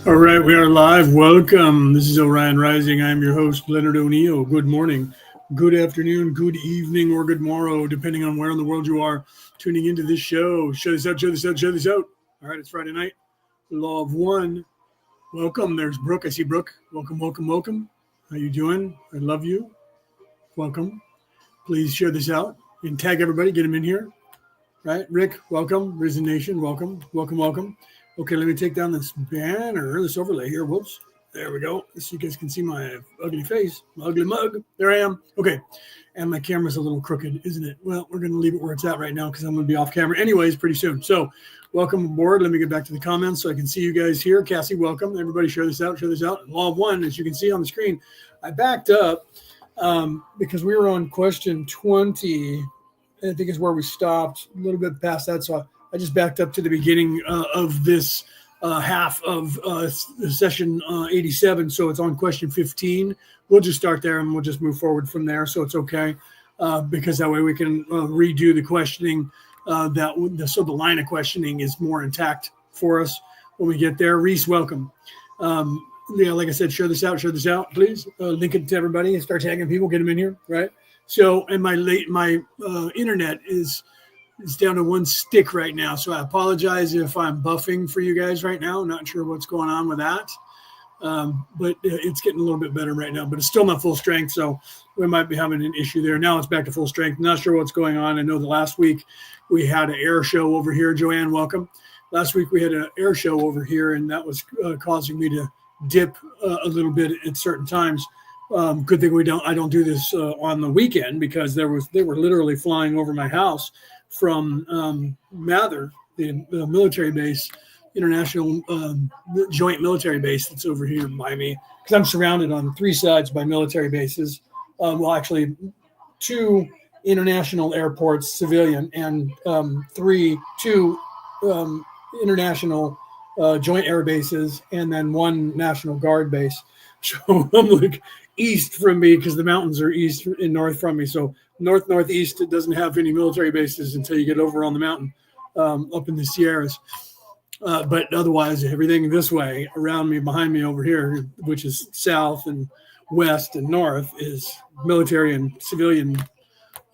All right, we are live. Welcome. This is Orion Rising. I'm your host, Leonard O'Neill. Good morning, good afternoon, good evening, or good morrow, depending on where in the world you are tuning into this show. Show this out, show this out, show this out. All right, it's Friday night. Law of One. Welcome. There's Brooke. I see Brooke. Welcome, welcome, welcome. How you doing? I love you. Welcome. Please share this out and tag everybody. Get them in here. Right, Rick, welcome. Risen Nation, welcome, welcome, welcome. Okay, let me take down this banner, this overlay here. Whoops. There we go. So you guys can see my ugly face, my ugly mug. There I am. Okay. And my camera's a little crooked, isn't it? Well, we're going to leave it where it's at right now because I'm going to be off camera anyways pretty soon. So welcome aboard. Let me get back to the comments so I can see you guys here. Cassie, welcome. Everybody share this out, share this out. Law of One, as you can see on the screen, I backed up because we were on question 20. I think is where we stopped, a little bit past that. So I just backed up to the beginning of this half of session 87. So it's on question 15. We'll just start there and we'll just move forward from there. So it's okay because that way we can redo the questioning. So the line of questioning is more intact for us when we get there. Reese, welcome. Yeah, like I said, share this out, please. Link it to everybody and start tagging people, get them in here, right? So, and my internet is down to one stick right now. So I apologize if I'm buffing for you guys right now. I'm not sure what's going on with that. But it's getting a little bit better right now, but it's still not full strength. So we might be having an issue there. Now it's back to full strength. Not sure what's going on. I know the last week we had an air show over here. Joanne, welcome. Last week we had an air show over here, and that was causing me to dip a little bit at certain times. Good thing I don't do this on the weekend because they were literally flying over my house from Mather, the military base, international joint military base that's over here by me, because I'm surrounded on three sides by military bases. Well, actually, two international airports, civilian, and two international joint air bases, and then one National Guard base. So I'm like east from me because the mountains are east and north from me. So northeast, it doesn't have any military bases until you get over on the mountain up in the Sierras. But otherwise, everything this way around me, behind me over here, which is south and west and north, is military and civilian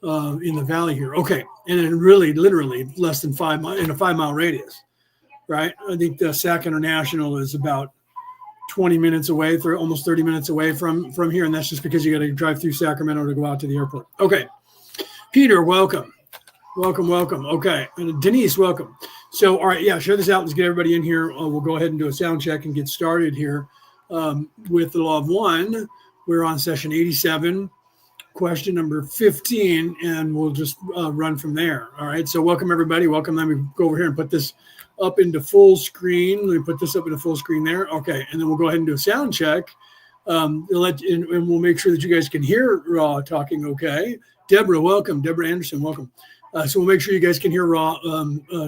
in the valley here. Okay. And then really, literally less than 5 miles in a 5 mile radius, right? I think the SAC International is about 20 minutes away, almost 30 minutes away from here. And that's just because you got to drive through Sacramento to go out to the airport. Okay. Peter, welcome. Welcome. Okay. And Denise, welcome. So, all right. Yeah. Share this out. Let's get everybody in here. We'll go ahead and do a sound check and get started here with the Law of One. We're on session 87, question number 15, and we'll just run from there. All right. So welcome everybody. Welcome. Let me go over here and put this up into full screen. Let me put this up into full screen there. Okay. And then we'll go ahead and do a sound check. And we'll make sure that you guys can hear Raw talking okay. Deborah, welcome. Deborah Anderson, welcome. So we'll make sure you guys can hear Raw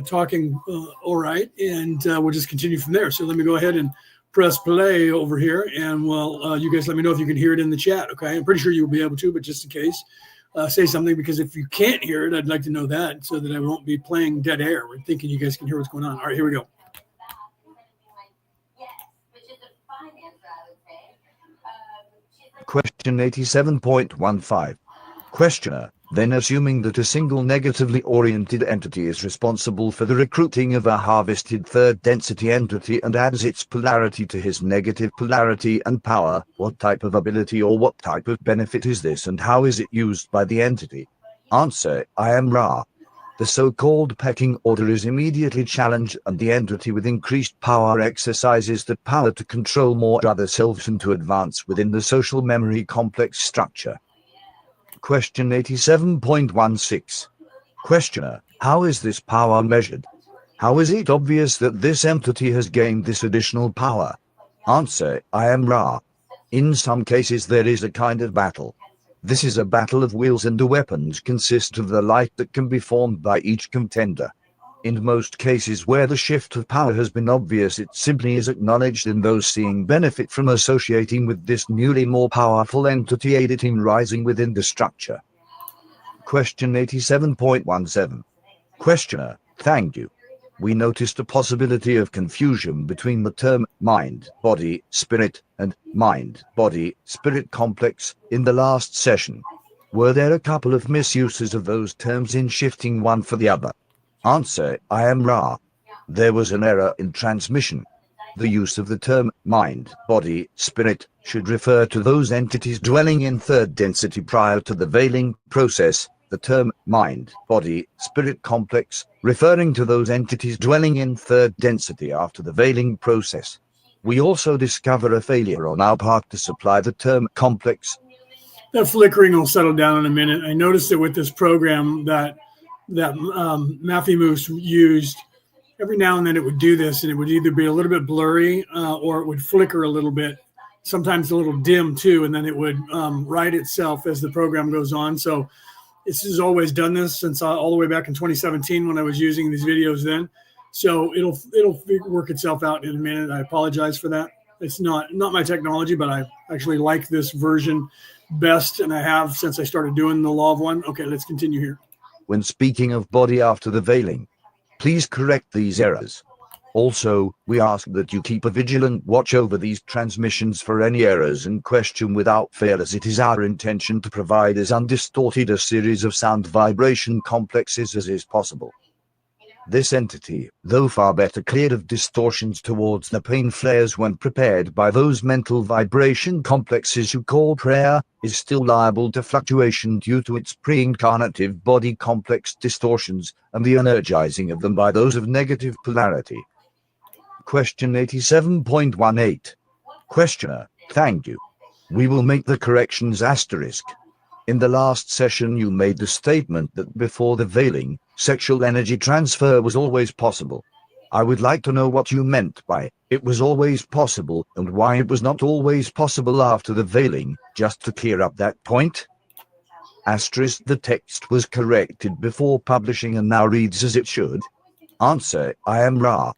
talking all right. And we'll just continue from there. So let me go ahead and press play over here. And you guys let me know if you can hear it in the chat. Okay. I'm pretty sure you'll be able to, but just in case. Say something, because if you can't hear it, I'd like to know that so that I won't be playing dead air. We're thinking you guys can hear what's going on. All right, here we go. Question 87.15. Questioner, then assuming that a single negatively oriented entity is responsible for the recruiting of a harvested third density entity and adds its polarity to his negative polarity and power, what type of ability or what type of benefit is this and how is it used by the entity? Answer, I am Ra. The so-called pecking order is immediately challenged and the entity with increased power exercises the power to control more other selves and to advance within the social memory complex structure. Question 87.16. Questioner, how is this power measured? How is it obvious that this entity has gained this additional power? Answer, I am Ra. In some cases there is a kind of battle. This is a battle of wills and the weapons consist of the light that can be formed by each contender. In most cases where the shift of power has been obvious, it simply is acknowledged and those seeing benefit from associating with this newly more powerful entity aid it in rising within the structure. Question 87.17. Questioner, thank you. we noticed a possibility of confusion between the term mind, body, spirit, and mind, body, spirit complex in the last session. Were there a couple of misuses of those terms in shifting one for the other? Answer, I am Ra. There was an error in transmission. The use of the term mind, body, spirit should refer to those entities dwelling in third density prior to the veiling process. The term mind, body, spirit complex referring to those entities dwelling in third density after the veiling process. We also discover a failure on our part to supply the term complex. That flickering will settle down in a minute. I noticed it with this program that Matthew Moose used. Every now and then it would do this, and it would either be a little bit blurry or it would flicker a little bit, sometimes a little dim too, and then it would right itself as the program goes on. So this has always done this since all the way back in 2017 when I was using these videos then. So it'll work itself out in a minute. I apologize for that. It's not my technology, but I actually like this version best, and I have since I started doing the Law of One. Okay, let's continue here. When speaking of body after the veiling, please correct these errors. Also, we ask that you keep a vigilant watch over these transmissions for any errors and question without fail, as it is our intention to provide as undistorted a series of sound vibration complexes as is possible. This entity, though far better cleared of distortions towards the pain flares when prepared by those mental vibration complexes you call prayer, is still liable to fluctuation due to its pre-incarnative body complex distortions and the energizing of them by those of negative polarity. Question 87.18. Questioner, thank you. We will make the corrections asterisk. In the last session you made the statement that before the veiling, sexual energy transfer was always possible. I would like to know what you meant by it was always possible and why it was not always possible after the veiling, just to clear up that point. Asterisk, the text was corrected before publishing and now reads as it should. Answer, I am Ra.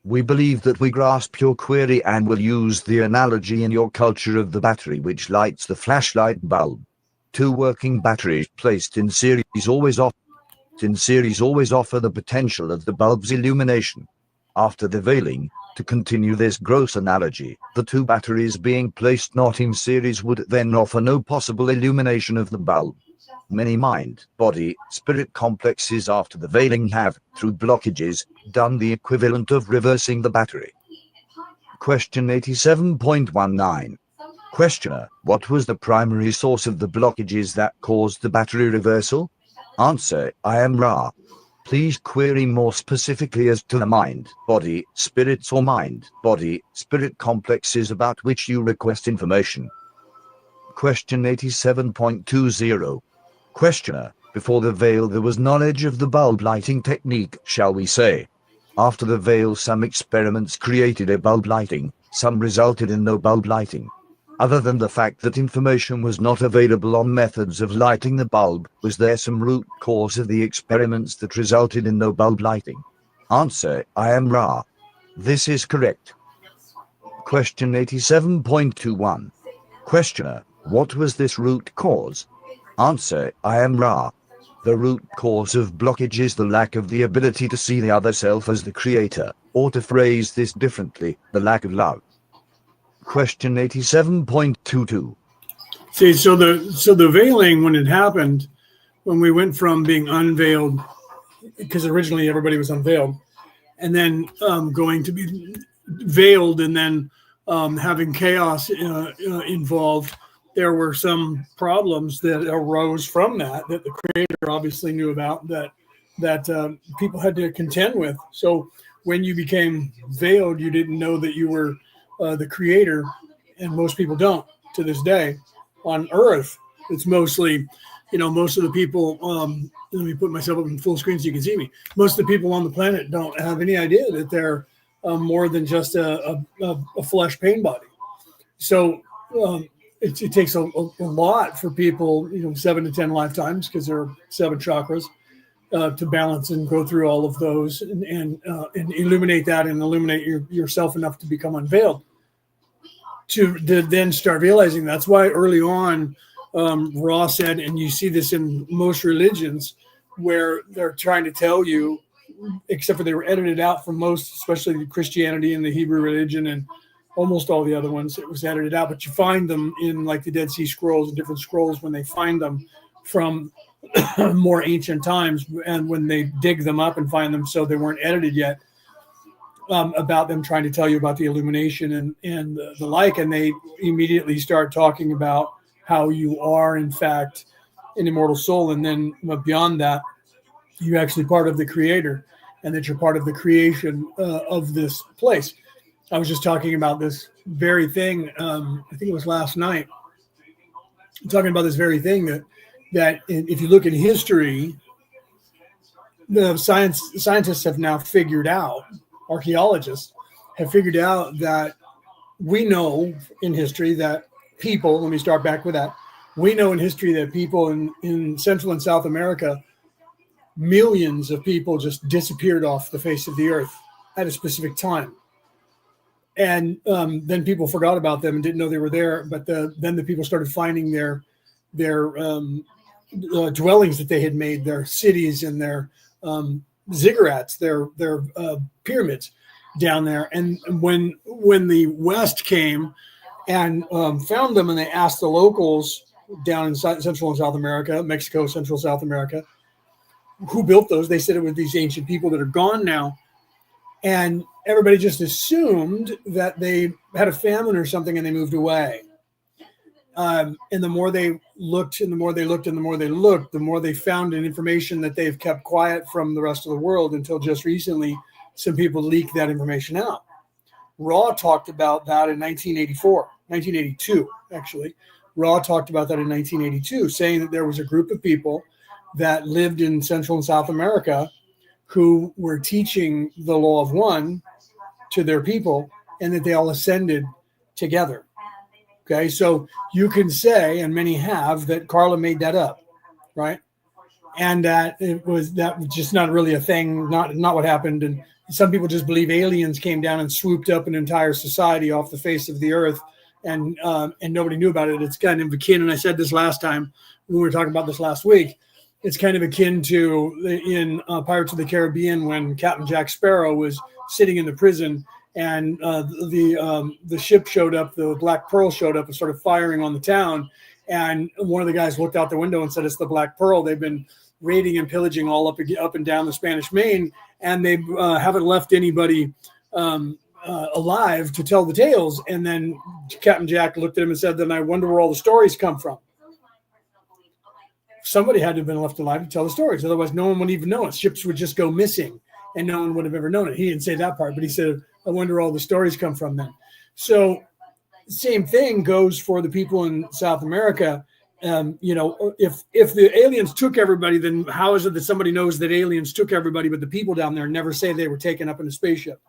We believe that we grasp your query and will use the analogy in your culture of the battery which lights the flashlight bulb. Two working batteries placed in series always offer the potential of the bulb's illumination. After the veiling, to continue this gross analogy, the two batteries being placed not in series would then offer no possible illumination of the bulb. Many mind, body, spirit complexes after the veiling have, through blockages, done the equivalent of reversing the battery. Question 87.19. Questioner, what was the primary source of the blockages that caused the battery reversal? Answer, I am Ra. Please query more specifically as to the mind, body, spirits or mind, body, spirit complexes about which you request information. Question 87.20. Questioner, before the veil there was knowledge of the bulb lighting technique, shall we say. After the veil some experiments created a bulb lighting, some resulted in no bulb lighting. Other than the fact that information was not available on methods of lighting the bulb, was there some root cause of the experiments that resulted in no bulb lighting? Answer, I am Ra. This is correct. Question 87.21. Questioner, what was this root cause? Answer, I am Ra. The root cause of blockage is the lack of the ability to see the other self as the creator, or to phrase this differently, the lack of love. Question 87.22. See, so the veiling, when it happened, when we went from being unveiled, because originally everybody was unveiled, and then going to be veiled, and then having chaos involved, there were some problems that arose from that the creator obviously knew about, that people had to contend with. So when you became veiled, you didn't know that you were the creator, and most people don't to this day. On Earth, it's mostly, most of the people, let me put myself up in full screen so you can see me. Most of the people on the planet don't have any idea that they're more than just a flesh pain body. So it takes a lot for people, 7 to 10 lifetimes, because there are 7 chakras, to balance and go through all of those and illuminate that and illuminate yourself enough to become unveiled. To then start realizing that's why early on, Ra said, and you see this in most religions, where they're trying to tell you except for they were edited out from most, especially the Christianity and the Hebrew religion and almost all the other ones. It was edited out, but you find them in like the Dead Sea Scrolls and different scrolls when they find them from more ancient times, and when they dig them up and find them so they weren't edited yet, about them trying to tell you about the illumination and the like, and they immediately start talking about how you are in fact an immortal soul, and then beyond that you're actually part of the creator and that you're part of the creation of this place. I was just talking about this very thing, I think it was last night, talking about this very thing that if you look at history, the scientists have now figured out, archaeologists have figured out that we know in history that people, let me start back with that. We know in history that people in Central and South America, millions of people just disappeared off the face of the earth at a specific time. And then people forgot about them and didn't know they were there. But then the people started finding their dwellings that they had made, their cities and their ziggurats, their pyramids down there. And when the West came and found them, and they asked the locals down in Central and South America, Mexico, Central South America, who built those, they said it was these ancient people that are gone now. And everybody just assumed that they had a famine or something and they moved away. And the more they looked and the more they looked and the more they looked, the more they found information that they've kept quiet from the rest of the world, until just recently some people leaked that information out. Raw talked about that in 1982, actually. Raw talked about that in 1982, saying that there was a group of people that lived in Central and South America who were teaching the law of one to their people, and that they all ascended together. Okay, so you can say, and many have, that Carla made that up, right? And that was just not really a thing, not what happened. And some people just believe aliens came down and swooped up an entire society off the face of the earth, and nobody knew about it. It's kind of akin, and I said this last time when we were talking about this last week, it's kind of akin to in Pirates of the Caribbean when Captain Jack Sparrow was sitting in the prison, and the ship showed up, the Black Pearl showed up and started firing on the town. And one of the guys looked out the window and said, "It's the Black Pearl. They've been raiding and pillaging all up and down the Spanish Main, and they haven't left anybody alive to tell the tales." And then Captain Jack looked at him and said, "Then I wonder where all the stories come from." Somebody had to have been left alive to tell the stories. Otherwise, no one would even know it. Ships would just go missing and no one would have ever known it. He didn't say that part, but he said, "I wonder where all the stories come from then." So same thing goes for the people in South America. If the aliens took everybody, then how is it that somebody knows that aliens took everybody, but the people down there never say they were taken up in a spaceship?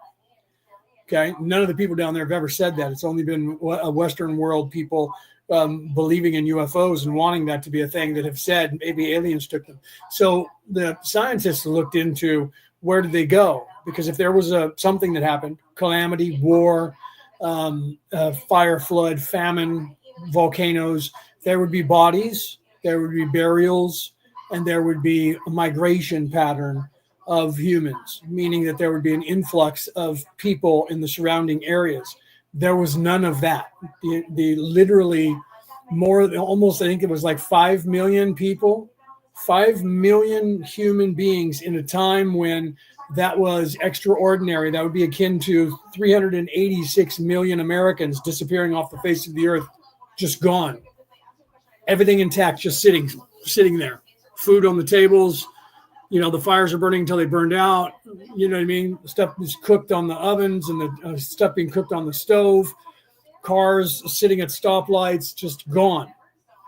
Okay. None of the people down there have ever said that. It's only been a Western world people believing in UFOs and wanting that to be a thing that have said maybe aliens took them. So the scientists looked into where did they go? Because if there was something that happened, calamity, war, fire, flood, famine, volcanoes, there would be bodies, there would be burials, and there would be a migration pattern of humans, meaning that there would be an influx of people in the surrounding areas. There was none of that. The literally almost, I think it was like 5 million people, 5 million human beings in a time when that was extraordinary. That would be akin to 386 million Americans disappearing off the face of the earth, just gone. Everything intact, just sitting there. Food on the tables. The fires are burning until they burned out. You know what I mean? Stuff is cooked on the ovens and the stuff being cooked on the stove. Cars sitting at stoplights, just gone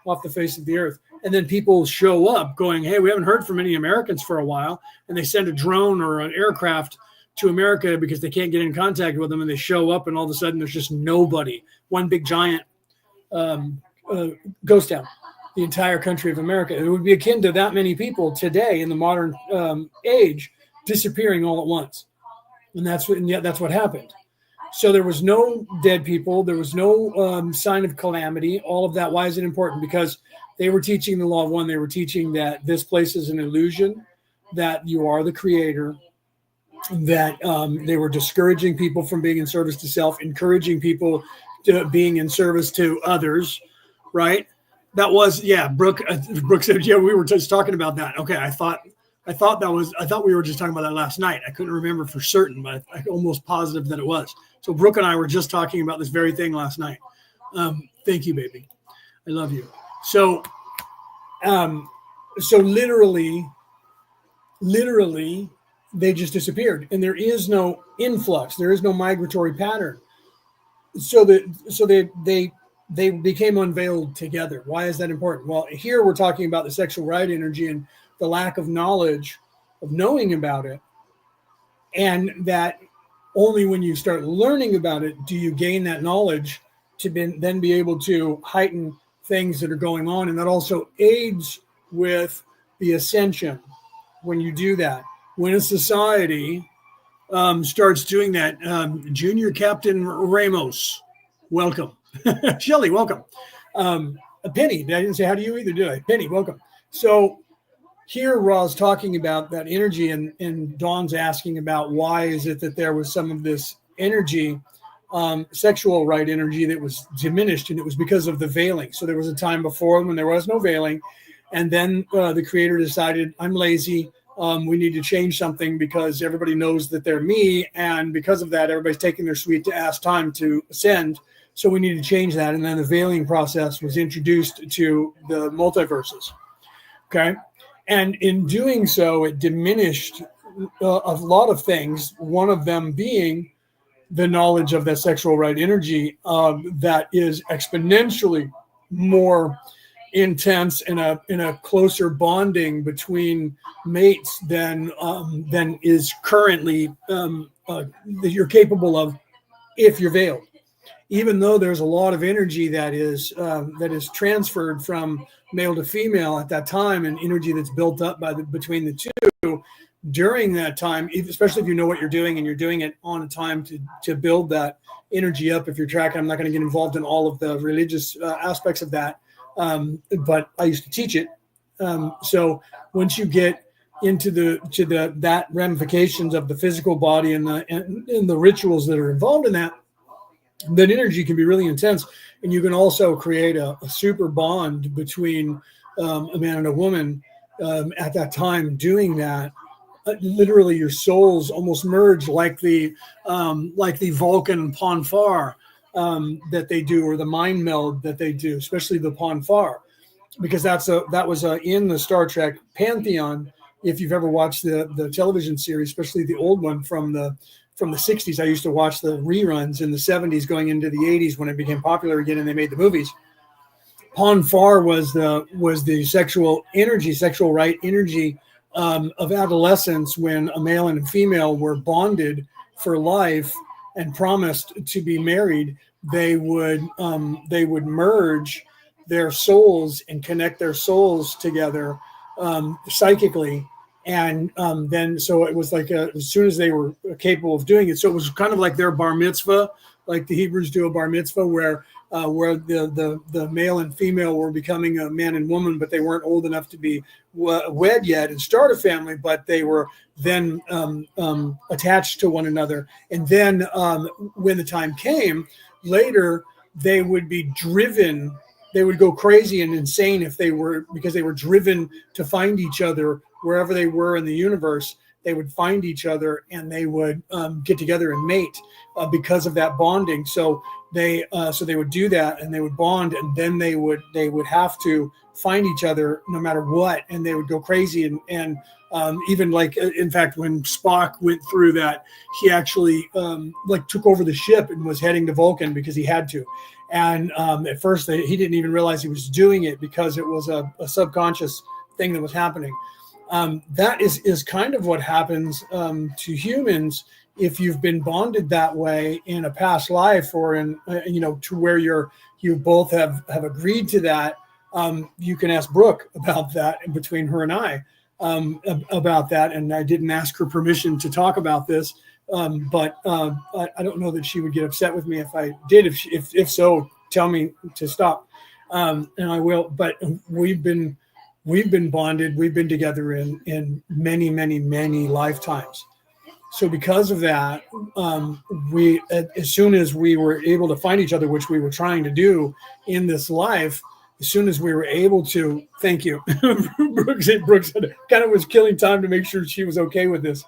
off the face of the earth. And then people show up going, "Hey, we haven't heard from any Americans for a while." And they send a drone or an aircraft to America because they can't get in contact with them. And they show up and all of a sudden there's just nobody. One big giant ghost town. The entire country of America. It would be akin to that many people today in the modern age disappearing all at once. And that's what happened. So there was no dead people. There was no sign of calamity. All of that. Why is it important? Because they were teaching the law of one. They were teaching that this place is an illusion, that you are the creator, that they were discouraging people from being in service to self, encouraging people to being in service to others, right? That was, yeah, Brooke. Brooke said, yeah, we were just talking about that. Okay, I thought we were just talking about that last night. I couldn't remember for certain, but I'm almost positive that it was. So Brooke and I were just talking about this very thing last night. Thank you, baby. I love you. So, so literally, they just disappeared, and there is no influx. There is no migratory pattern. So they became unveiled together. Why is that important? Well, here we're talking about the sexual right energy and the lack of knowledge of knowing about it, and that only when you start learning about it do you gain that knowledge to then be able to heighten things that are going on, and that also aids with the ascension. When you do that, when a society starts doing that, Junior Captain Ramos, welcome. Shelly, welcome. Penny, I didn't say how do you either, did I? Penny, welcome. So here Ra's talking about that energy, and Dawn's asking about why is it that there was some of this energy, sexual right energy, that was diminished, and it was because of the veiling. So there was a time before when there was no veiling, and then the creator decided, I'm lazy. We need to change something because everybody knows that they're me. And because of that, everybody's taking their sweet ass time to ascend. So we need to change that. And then the veiling process was introduced to the multiverses. Okay. And in doing so, it diminished a lot of things. One of them being the knowledge of that sexual right energy that is exponentially more intense in a closer bonding between mates than is currently that you're capable of if you're veiled. Even though there's a lot of energy that is transferred from male to female at that time, and energy that's built up between the two during that time, especially if you know what you're doing and you're doing it on a time to build that energy up. If you're tracking, I'm not going to get involved in all of the religious aspects of that. But I used to teach it. So once you get into that ramifications of the physical body and the rituals that are involved in that energy can be really intense, and you can also create a super bond between a man and a woman at that time doing that. Literally, your souls almost merge like the Vulcan Ponfar that they do, or the mind meld that they do, especially the Ponfar, because that was in the Star Trek pantheon. If you've ever watched the television series, especially the old one from the 60s, I used to watch the reruns in the 70s going into the 80s when it became popular again and they made the movies. Ponfar was the sexual right energy of adolescence, when a male and a female were bonded for life and promised to be married. They would merge their souls and connect their souls together psychically, and then so it was like as soon as they were capable of doing it, so it was kind of like their bar mitzvah, like the Hebrews do a bar mitzvah, where the male and female were becoming a man and woman, but they weren't old enough to be wed yet and start a family, but they were then attached to one another. And then when the time came later, they would be driven. They would go crazy and insane because they were driven to find each other wherever they were in the universe. They would find each other and they would get together and mate because of that bonding. So they would do that, and they would bond, and then they would have to find each other no matter what, and they would go crazy. And even like, in fact, when Spock went through that, he actually took over the ship and was heading to Vulcan because he had to. And at first he didn't even realize he was doing it because it was a subconscious thing that was happening. That is kind of what happens to humans if you've been bonded that way in a past life, or in to where you both have agreed to that. You can ask Brooke about that, in between her and I about that. And I didn't ask her permission to talk about this, but I don't know that she would get upset with me if I did. If so, tell me to stop, and I will. But we've been bonded. We've been together in many, many, many lifetimes. So because of that, we as soon as we were able to find each other, which we were trying to do in this life, as soon as we were able to, thank you, Brooks kind of was killing time to make sure she was okay with this,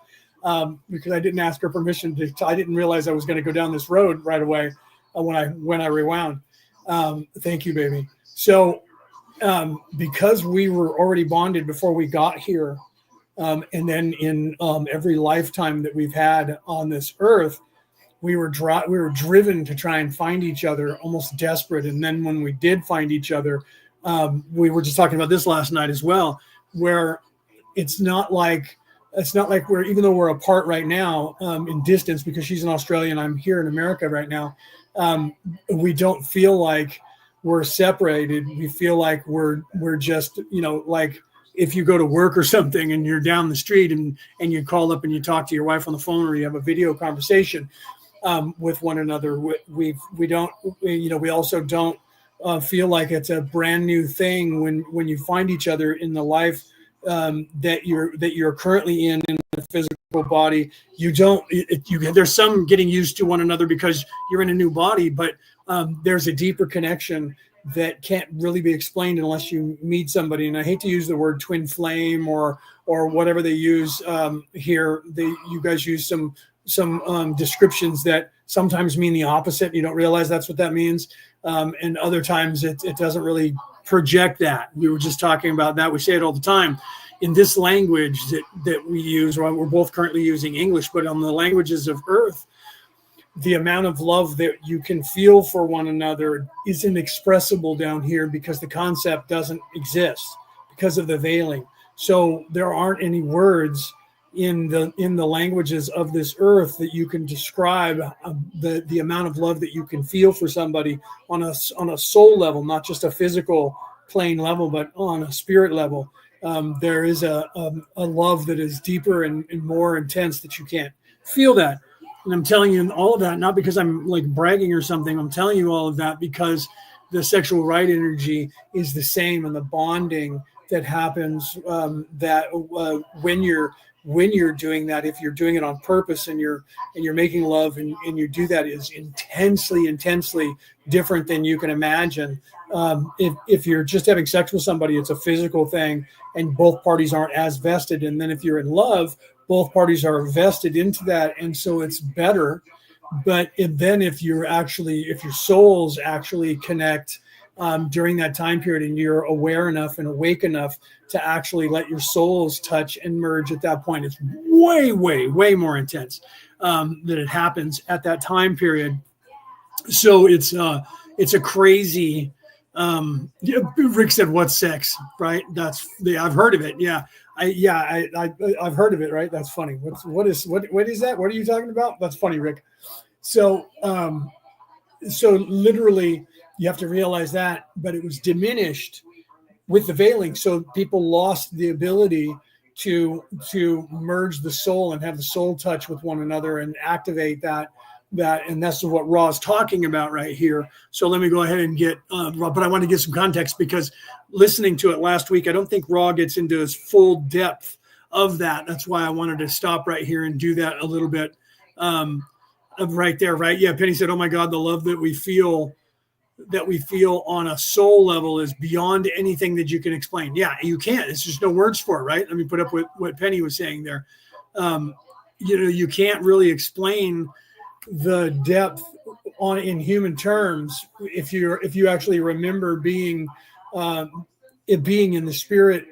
because I didn't ask her permission I didn't realize I was going to go down this road right away when I rewound. Thank you, baby. So because we were already bonded before we got here. And then in every lifetime that we've had on this earth, we were driven to try and find each other, almost desperate. And then when we did find each other, we were just talking about this last night as well, where it's not like we're, even though we're apart right now in distance, because she's in Australia and I'm here in America right now, we don't feel like we're separated. We feel like we're just, like, if you go to work or something and you're down the street and you call up and you talk to your wife on the phone, or you have a video conversation with one another, we also don't feel like it's a brand new thing when you find each other in the life that you're currently in the physical body. There's some getting used to one another because you're in a new body, but there's a deeper connection that can't really be explained unless you meet somebody. And I hate to use the word twin flame or whatever they use here. You guys use some descriptions that sometimes mean the opposite. You don't realize that's what that means. And other times it doesn't really project that. We were just talking about that. We say it all the time in this language that we use, or we're both currently using English, but on the languages of Earth, the amount of love that you can feel for one another is inexpressible down here because the concept doesn't exist because of the veiling. So there aren't any words in the languages of this earth that you can describe the amount of love that you can feel for somebody on a soul level, not just a physical plane level, but on a spirit level. There is a love that is deeper and more intense that you can't feel that. And I'm telling you all of that, not because I'm like bragging or something. I'm telling you all of that because the sexual right energy is the same, and the bonding that happens when you're doing that, if you're doing it on purpose and you're making love and you do that, is intensely different than you can imagine. If you're just having sex with somebody, it's a physical thing and both parties aren't as vested. And then if you're in love, both parties are vested into that, and so it's better. But if your souls actually connect during that time period, and you're aware enough and awake enough to actually let your souls touch and merge at that point, it's way, way, way more intense that it happens at that time period. So it's a crazy. Rick said, "What's sex?" Right? I've heard of it. Yeah. I've heard of it, right? That's funny. What is that? What are you talking about? That's funny, Rick. So literally you have to realize that, but it was diminished with the veiling. So people lost the ability to merge the soul and have the soul touch with one another and activate that. And that's what Raw's talking about right here. So let me go ahead and get Raw, but I want to give some context because listening to it last week, I don't think Raw gets into his full depth of that. That's why I wanted to stop right here and do that a little bit right there, right? Yeah, Penny said, "Oh my God, the love that we feel on a soul level is beyond anything that you can explain." Yeah, you can't. It's just no words for it, right? Let me put up with what Penny was saying there. You can't really explain the depth in human terms if you actually remember being in the spirit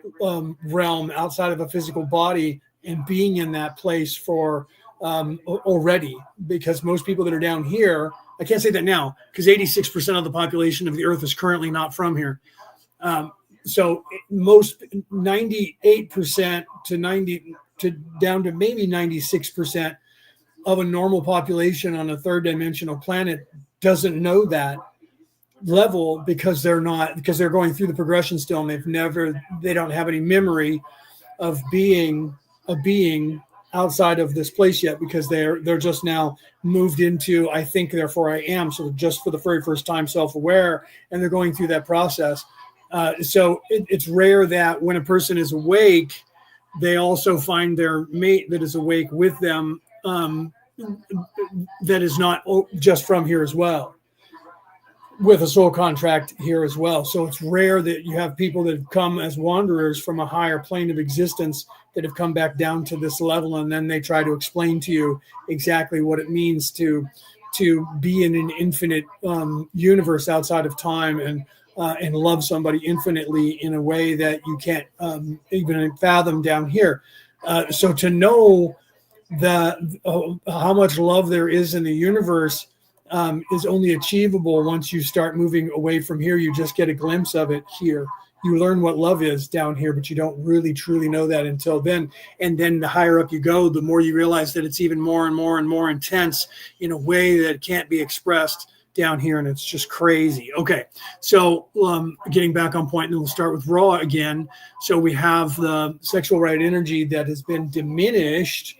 realm outside of a physical body and being in that place for already, because most people that are down here, I can't say that now because 86% of the population of the earth is currently not from here. So most 98% to down to maybe 96% of a normal population on a third dimensional planet doesn't know that level because they're going through the progression still, and they don't have any memory of being outside of this place yet, because they're just now moved into I think therefore I am, so just for the very first time self-aware, and they're going through that process. So it's rare that when a person is awake, they also find their mate that is awake with them that is not just from here as well, with a soul contract here as well. So it's rare that you have people that have come as wanderers from a higher plane of existence that have come back down to this level, and then they try to explain to you exactly what it means to be in an infinite universe outside of time, and love somebody infinitely in a way that you can't even fathom down here. So to know how much love there is in the universe is only achievable once you start moving away from here. You just get a glimpse of it here. You learn what love is down here, but you don't really truly know that until then. And then the higher up you go, the more you realize that it's even more and more and more intense in a way that can't be expressed down here. And it's just crazy. Okay. So getting back on point, and we'll start with raw again. So we have the sexual right energy that has been diminished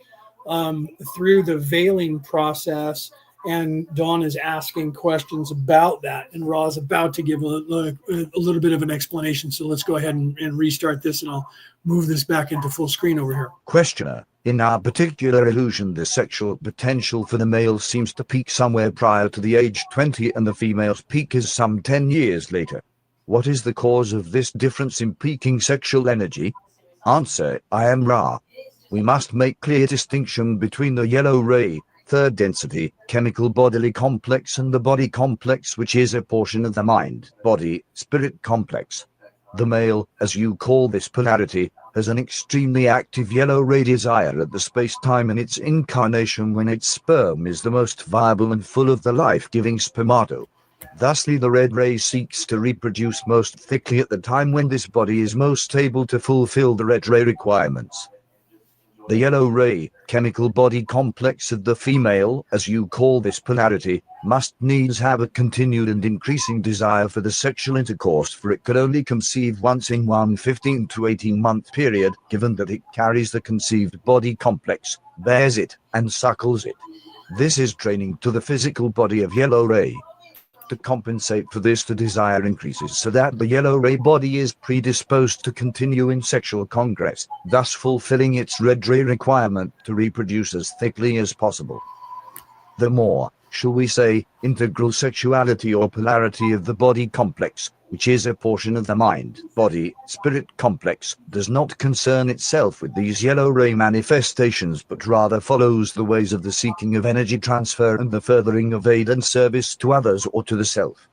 through the veiling process. And Dawn is asking questions about that, and Ra is about to give a little bit of an explanation. So let's go ahead and restart this, and I'll move this back into full screen over here. Questioner: in our particular illusion, the sexual potential for the male seems to peak somewhere prior to the age 20, and the female's peak is some 10 years later. What is the cause of this difference in peaking sexual energy? Answer: I am Ra. We must make clear distinction between the yellow ray, third density, chemical bodily complex, and the body complex, which is a portion of the mind, body, spirit complex. The male, as you call this polarity, has an extremely active yellow ray desire at the space-time in its incarnation, when its sperm is the most viable and full of the life-giving spermato. Thusly, the red ray seeks to reproduce most thickly at the time when this body is most able to fulfill the red ray requirements. The yellow ray, chemical body complex of the female, as you call this polarity, must needs have a continued and increasing desire for the sexual intercourse, for it could only conceive once in one 15 to 18-month period, given that it carries the conceived body complex, bears it, and suckles it. This is training to the physical body of yellow ray. To compensate for this, the desire increases so that the yellow ray body is predisposed to continue in sexual congress, thus fulfilling its red ray requirement to reproduce as thickly as possible. The more, shall we say, integral sexuality or polarity of the body complex, which is a portion of the mind, body, spirit complex, does not concern itself with these yellow ray manifestations, but rather follows the ways of the seeking of energy transfer and the furthering of aid and service to others or to the self.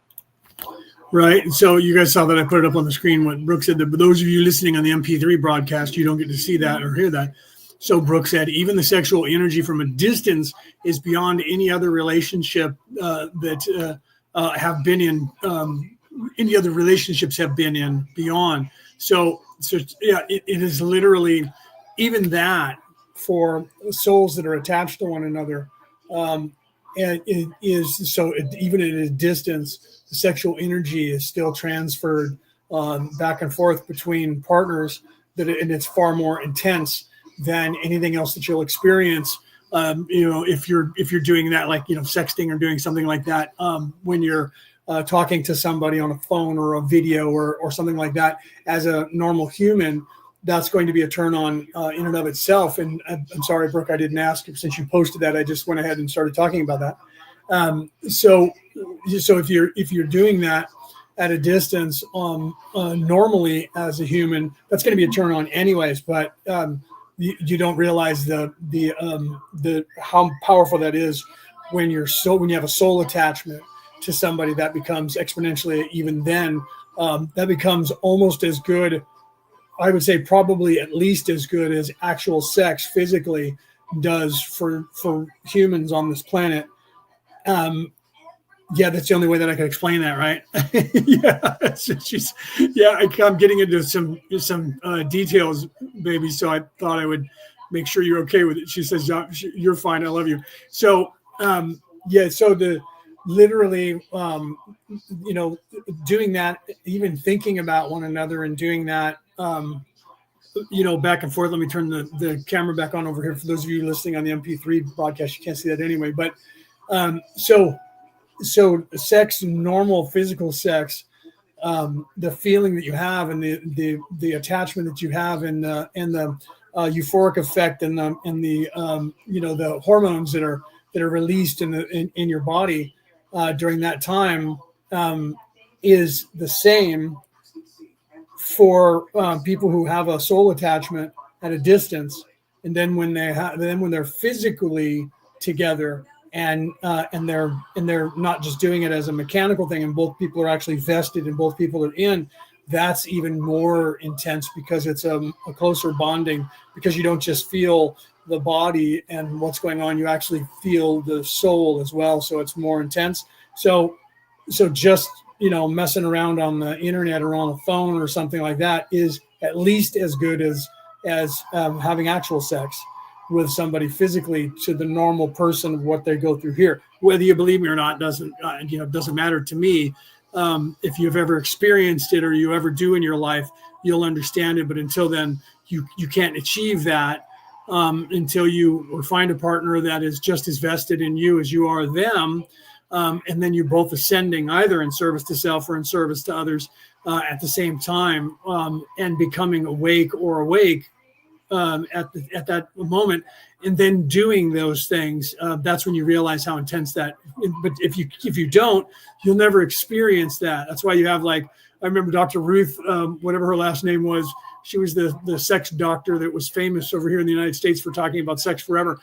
Right. So you guys saw that I put it up on the screen, what Brooke said. But those of you listening on the MP3 broadcast, you don't get to see that or hear that. So Brooke said, even the sexual energy from a distance is beyond any other relationship that have been in, any other relationships have been in beyond. So yeah, it is literally even that for souls that are attached to one another. And it is so even at a distance, the sexual energy is still transferred back and forth between partners, and it's far more intense than anything else that you'll experience. If you're doing that, like, sexting or doing something like that, when you're talking to somebody on a phone or a video or something like that, as a normal human, that's going to be a turn on in and of itself. And I'm sorry, Brooke, I didn't ask, since you posted that. I just went ahead and started talking about that. So if you're doing that at a distance, normally as a human, that's going to be a turn on anyways. But you don't realize the how powerful that is when you have a soul attachment to somebody. That becomes exponentially, even then, that becomes almost as good. I would say probably at least as good as actual sex physically does for humans on this planet. Yeah, that's the only way that I can explain that, right? I'm getting into some details, baby. So I thought I would make sure you're okay with it. She says, "You're fine. I love you." So so the literally, doing that, even thinking about one another and doing that, back and forth. Let me turn the camera back on over here for those of you listening on the MP3 broadcast. You can't see that anyway, but so sex, normal physical sex, the feeling that you have and the attachment that you have and the euphoric effect and the the hormones that are released in your body during that time is the same for people who have a soul attachment at a distance, and then when they're physically together and they're not just doing it as a mechanical thing, and both people are actually vested and both people are in. That's even more intense because it's a closer bonding, because you don't just feel the body and what's going on, you actually feel the soul as well. So it's more intense. So just messing around on the internet or on a phone or something like that is at least as good as having actual sex with somebody physically, to the normal person of what they go through here. Whether you believe me or not doesn't matter to me. If you've ever experienced it or you ever do in your life, you'll understand it. But until then, you can't achieve that until you find a partner that is just as vested in you as you are them. And then you're both ascending either in service to self or in service to others at the same time, and becoming awake at that moment, and then doing those things. That's when you realize how intense that. But if you don't, you'll never experience that. That's why you have, like, I remember Dr. Ruth, whatever her last name was. She was the sex doctor that was famous over here in the United States for talking about sex forever.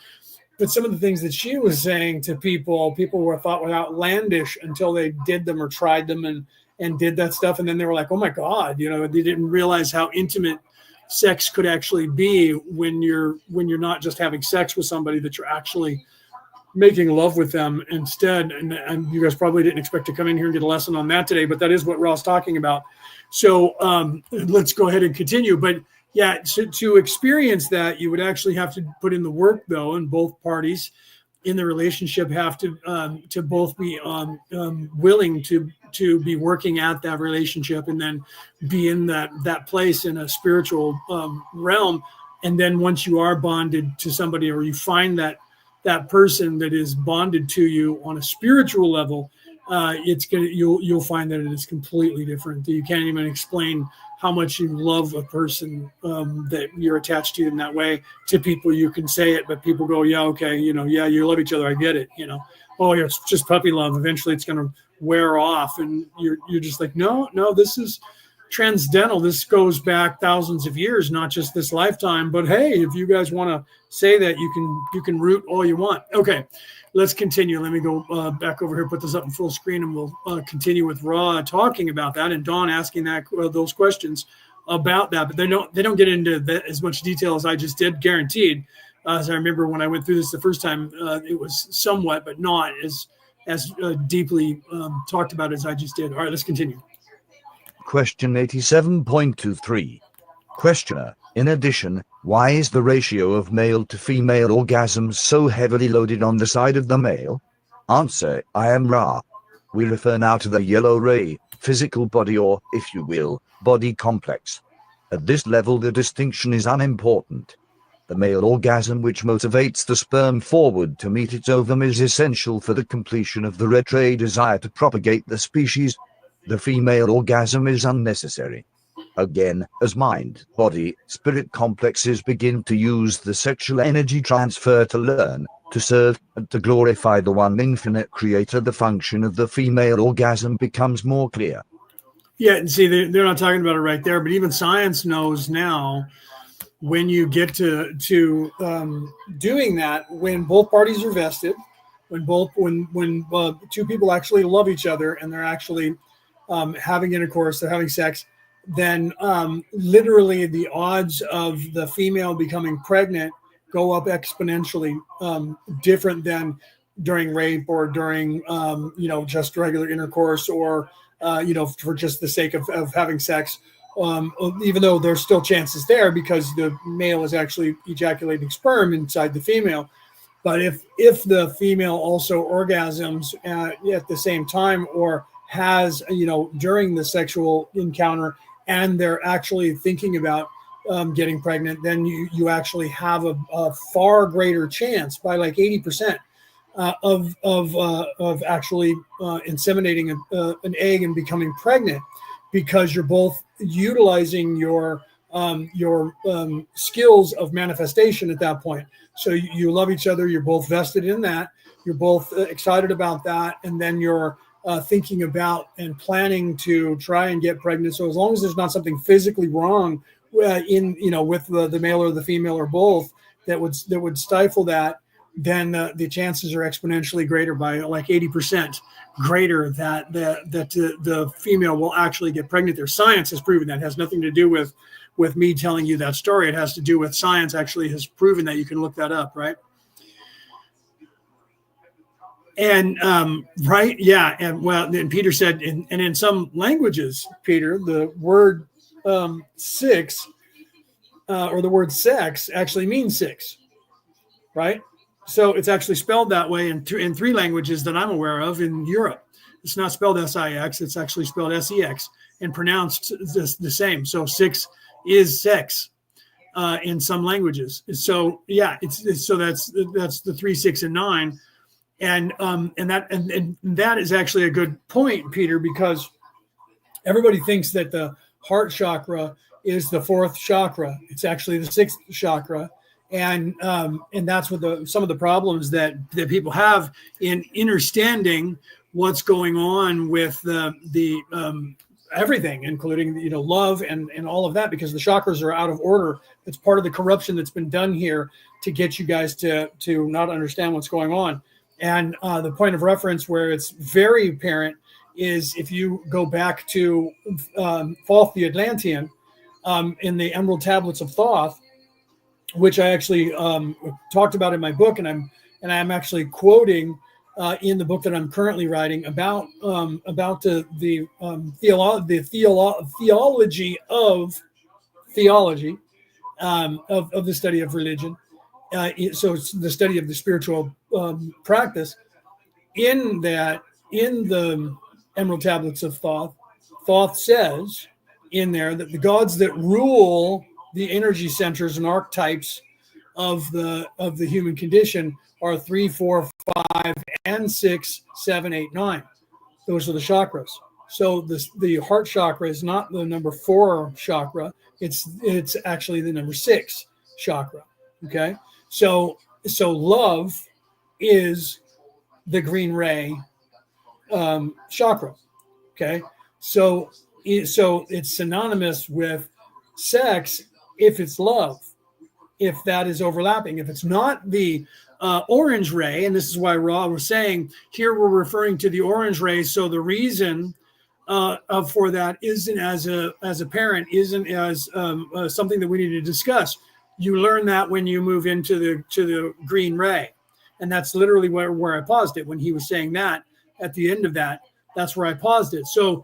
But some of the things that she was saying to people were thought were outlandish until they did them or tried them and did that stuff. And then they were like, oh my God, they didn't realize how intimate sex could actually be when you're not just having sex with somebody, that you're actually making love with them instead. And you guys probably didn't expect to come in here and get a lesson on that today, but that is what Raw's talking about. So let's go ahead and continue. But yeah, to experience that, you would actually have to put in the work, though, and both parties in the relationship have to both be willing to be working at that relationship, and then be in that place in a spiritual realm. And then once you are bonded to somebody, or you find that person that is bonded to you on a spiritual level, you'll find that it is completely different. You can't even explain how much you love a person that you're attached to in that way. To people, you can say it, but people go, yeah, okay, yeah, you love each other, I get it, oh yeah, it's just puppy love, eventually it's going to wear off, and you're just like, no, this is transcendental. This goes back thousands of years, not just this lifetime. But hey, if you guys want to say that, you can root all you want. Okay, let's continue. Let me go back over here, put this up in full screen, and we'll continue with Raw talking about that, and Dawn asking those questions about that. But they don't get into as much detail as I just did, guaranteed. As I remember when I went through this the first time, it was somewhat, but not as deeply talked about as I just did. All right, let's continue. Question 87.23. Questioner: in addition, why is the ratio of male to female orgasms so heavily loaded on the side of the male? Answer: I am Ra. We refer now to the yellow ray, physical body, or, if you will, body complex. At this level, the distinction is unimportant. The male orgasm, which motivates the sperm forward to meet its ovum, is essential for the completion of the red ray desire to propagate the species. The female orgasm is unnecessary. Again, as mind, body, spirit complexes begin to use the sexual energy transfer to learn, to serve, and to glorify the one infinite creator, the function of the female orgasm becomes more clear. Yeah, and see, they're not talking about it right there, but even science knows now, when you get to doing that, when both parties are vested, when two people actually love each other and they're actually having intercourse, they're having sex, then literally the odds of the female becoming pregnant go up exponentially, different than during rape or during just regular intercourse, or for just the sake of having sex. Even though there's still chances there, because the male is actually ejaculating sperm inside the female. But if the female also orgasms at the same time, or has, during the sexual encounter, and they're actually thinking about getting pregnant, then you actually have a far greater chance, by like 80%, of actually inseminating an egg and becoming pregnant, because you're both utilizing your your skills of manifestation at that point. So you love each other. You're both vested in that. You're both excited about that. And then you're thinking about and planning to try and get pregnant. So as long as there's not something physically wrong with the male or the female or both that would stifle that, then the chances are exponentially greater, by like 80% greater, that the female will actually get pregnant. Their science has proven that. It has nothing to do with me telling you that story. It has to do with science actually has proven that. You can look that up, right? And right, yeah, and Peter said, and in some languages, Peter, the word six or the word sex actually means six, right? So it's actually spelled that way in three languages that I'm aware of in Europe. It's not spelled S-I-X, it's actually spelled S-E-X and pronounced the same. So six is sex in some languages. So yeah, so that's the 3, 6, and 9. And that is actually a good point, Peter, because everybody thinks that the heart chakra is the 4th chakra. It's actually the 6th chakra. And that's what some of the problems that people have in understanding what's going on with the everything, including love and all of that, because the chakras are out of order. It's part of the corruption that's been done here to get you guys to not understand what's going on. And the point of reference where it's very apparent is if you go back to Thoth the Atlantean in the Emerald Tablets of Thoth, which I actually talked about in my book, and I'm actually quoting in the book that I'm currently writing about the theology of theology of the study of religion. So it's the study of the spiritual practice. In the Emerald Tablets of Thoth, Thoth says in there that the gods that rule the energy centers and archetypes of the human condition are 3, 4, 5, and 6, 7, 8, 9. Those are the chakras. So the heart chakra is not the number 4 chakra. It's actually the number 6 chakra. Okay. So love is the green ray chakra. Okay. So it's synonymous with sex if it's love, if that is overlapping. If it's not the orange ray, and this is why Ra was saying here we're referring to the orange ray. So the reason for that isn't as a parent, isn't as something that we need to discuss. You learn that when you move into the green ray, and that's literally where I paused it when he was saying that at the end of that. That's where I paused it. So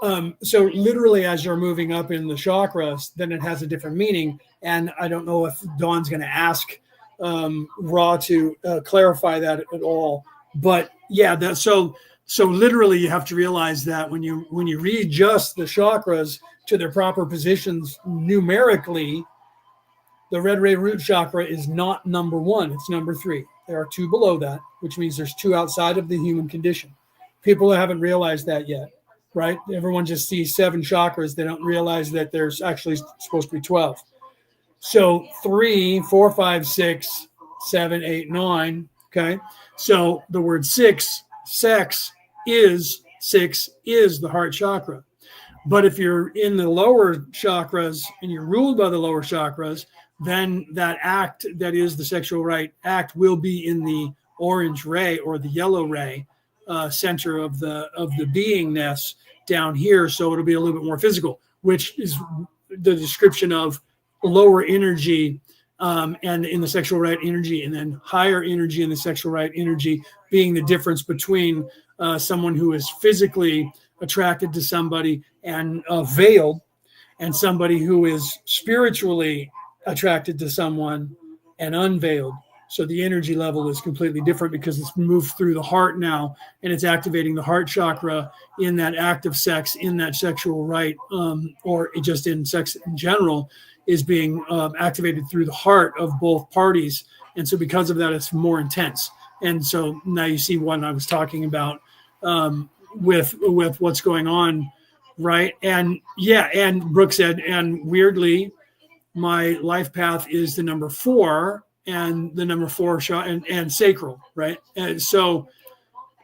literally, as you're moving up in the chakras, then it has a different meaning. And I don't know if Dawn's going to ask Ra to clarify that at all. But yeah, so literally, you have to realize that when you readjust the chakras to their proper positions numerically, the red ray root chakra is not number 1; it's number 3. There are 2 below that, which means there's 2 outside of the human condition. People haven't realized that yet. Right? Everyone just sees 7 chakras. They don't realize that there's actually supposed to be 12. So 3, 4, 5, 6, 7, 8, 9. Okay. So the word sex is the heart chakra. But if you're in the lower chakras and you're ruled by the lower chakras, then that act that is the sexual right act will be in the orange ray or the yellow ray center of the beingness down here. So it'll be a little bit more physical, which is the description of lower energy and in the sexual right energy, and then higher energy in the sexual right energy being the difference between someone who is physically attracted to somebody and veiled, and somebody who is spiritually attracted to someone and unveiled. So the energy level is completely different because it's moved through the heart now, and it's activating the heart chakra in that act of sex, in that sexual right, or just in sex in general, is being activated through the heart of both parties. And so because of that, it's more intense. And so now you see what I was talking about with what's going on, right? And yeah, and Brooke said, and weirdly, my life path is the number 4 and the number 4 shot and sacral, right? And so,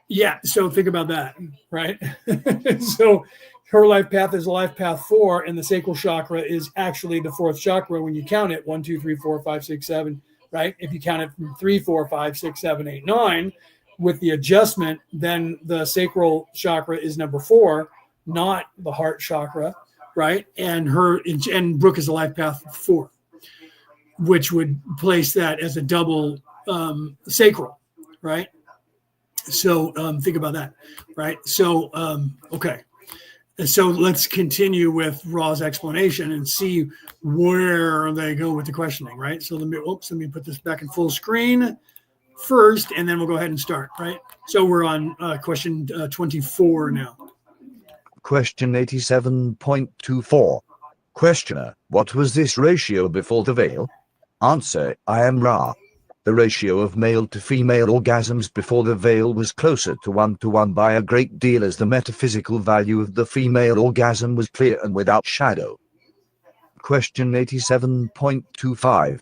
yeah, so think about that, right? So her life path is life path 4, and the sacral chakra is actually the 4th chakra when you count it 1, 2, 3, 4, 5, 6, 7, right? If you count it from 3, 4, 5, 6, 7, 8, 9, with the adjustment, then the sacral chakra is number 4, not the heart chakra, right? And Brooke is a life path 4, which would place that as a double sacral, right? So think about that, right? So, okay. So let's continue with Ra's explanation and see where they go with the questioning, right? So let me put this back in full screen first, and then we'll go ahead and start, right? So we're on question 24 now. Question 87.24. Questioner, what was this ratio before the veil? Answer, I am Ra. The ratio of male to female orgasms before the veil was closer to 1:1 by a great deal, as the metaphysical value of the female orgasm was clear and without shadow. Question 87.25.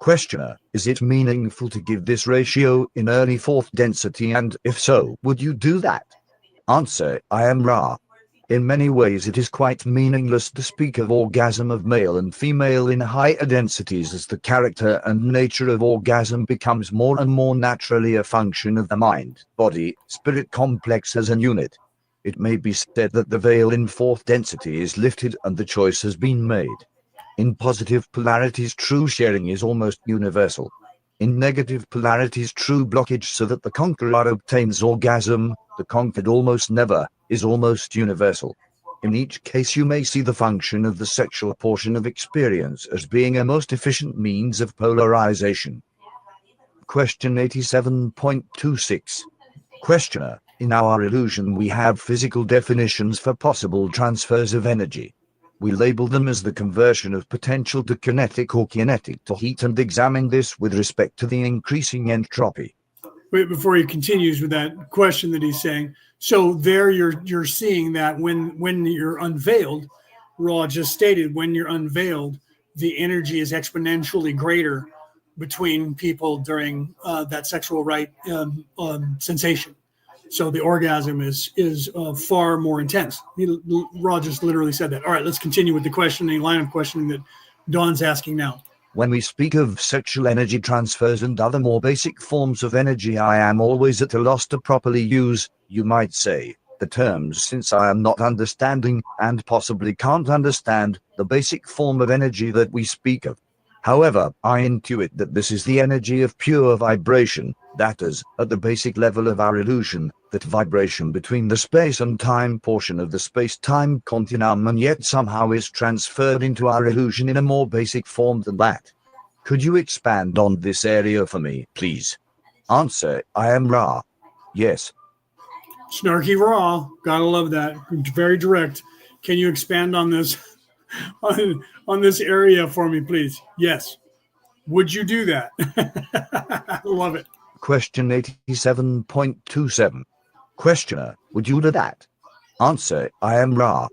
Questioner, is it meaningful to give this ratio in early 4th density, and if so, would you do that? Answer, I am Ra. In many ways it is quite meaningless to speak of orgasm of male and female in higher densities, as the character and nature of orgasm becomes more and more naturally a function of the mind, body, spirit complex as an unit. It may be said that the veil in 4th density is lifted and the choice has been made. In positive polarities, true sharing is almost universal. In negative polarities, true blockage so that the conqueror obtains orgasm, the conquered almost never, is almost universal. In each case you may see the function of the sexual portion of experience as being a most efficient means of polarization. Question 87.26. Questioner, in our illusion we have physical definitions for possible transfers of energy. We label them as the conversion of potential to kinetic or kinetic to heat, and examine this with respect to the increasing entropy. Wait, before he continues with that question that he's saying, so there you're seeing that when you're unveiled, Ra just stated, when you're unveiled, the energy is exponentially greater between people during that sexual right sensation. So the orgasm is far more intense. Ra just literally said that. All right, let's continue with the questioning, line of questioning that Dawn's asking now. When we speak of sexual energy transfers and other more basic forms of energy, I am always at a loss to properly use, you might say, the terms, since I am not understanding, and possibly can't understand, the basic form of energy that we speak of. However, I intuit that this is the energy of pure vibration, that is, at the basic level of our illusion, that vibration between the space and time portion of the space-time continuum, and yet somehow is transferred into our illusion in a more basic form than that. Could you expand on this area for me, please? Answer, I am Ra. Yes. Snarky Ra, gotta love that. Very direct. Can you expand on this on this area for me, please? Yes. Would you do that? Love it. Question 87.27. Questioner, would you do that? Answer, I am Ra.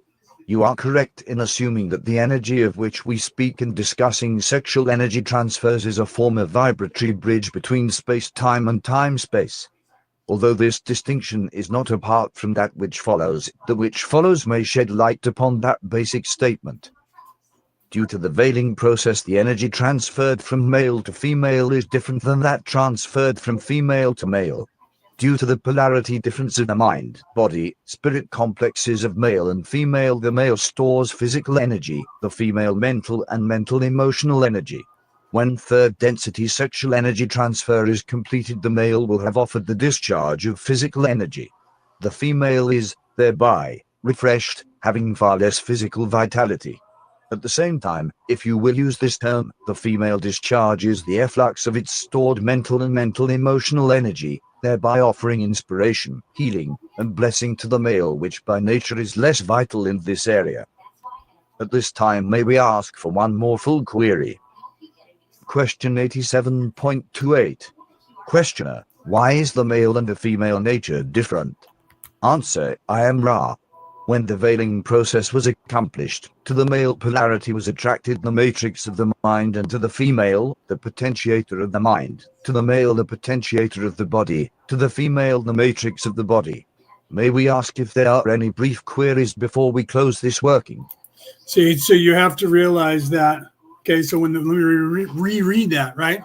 You are correct in assuming that the energy of which we speak in discussing sexual energy transfers is a form of vibratory bridge between space-time and time-space. Although this distinction is not apart from that which follows, the which follows may shed light upon that basic statement. Due to the veiling process, the energy transferred from male to female is different than that transferred from female to male. Due to the polarity difference in the mind, body, spirit complexes of male and female, the male stores physical energy, the female mental and mental emotional energy. When 3rd density sexual energy transfer is completed, the male will have offered the discharge of physical energy. The female is, thereby, refreshed, having far less physical vitality. At the same time, if you will use this term, the female discharges the efflux of its stored mental and mental emotional energy, thereby offering inspiration, healing, and blessing to the male, which by nature is less vital in this area. At this time, may we ask for one more full query? Question 87.28. Questioner, why is the male and the female nature different? Answer, I am Ra. When the veiling process was accomplished, to the male polarity was attracted the matrix of the mind, and to the female, the potentiator of the mind, to the male the potentiator of the body, to the female the matrix of the body. May we ask if there are any brief queries before we close this working? See, so you have to realize that, okay, so when let me reread that, right?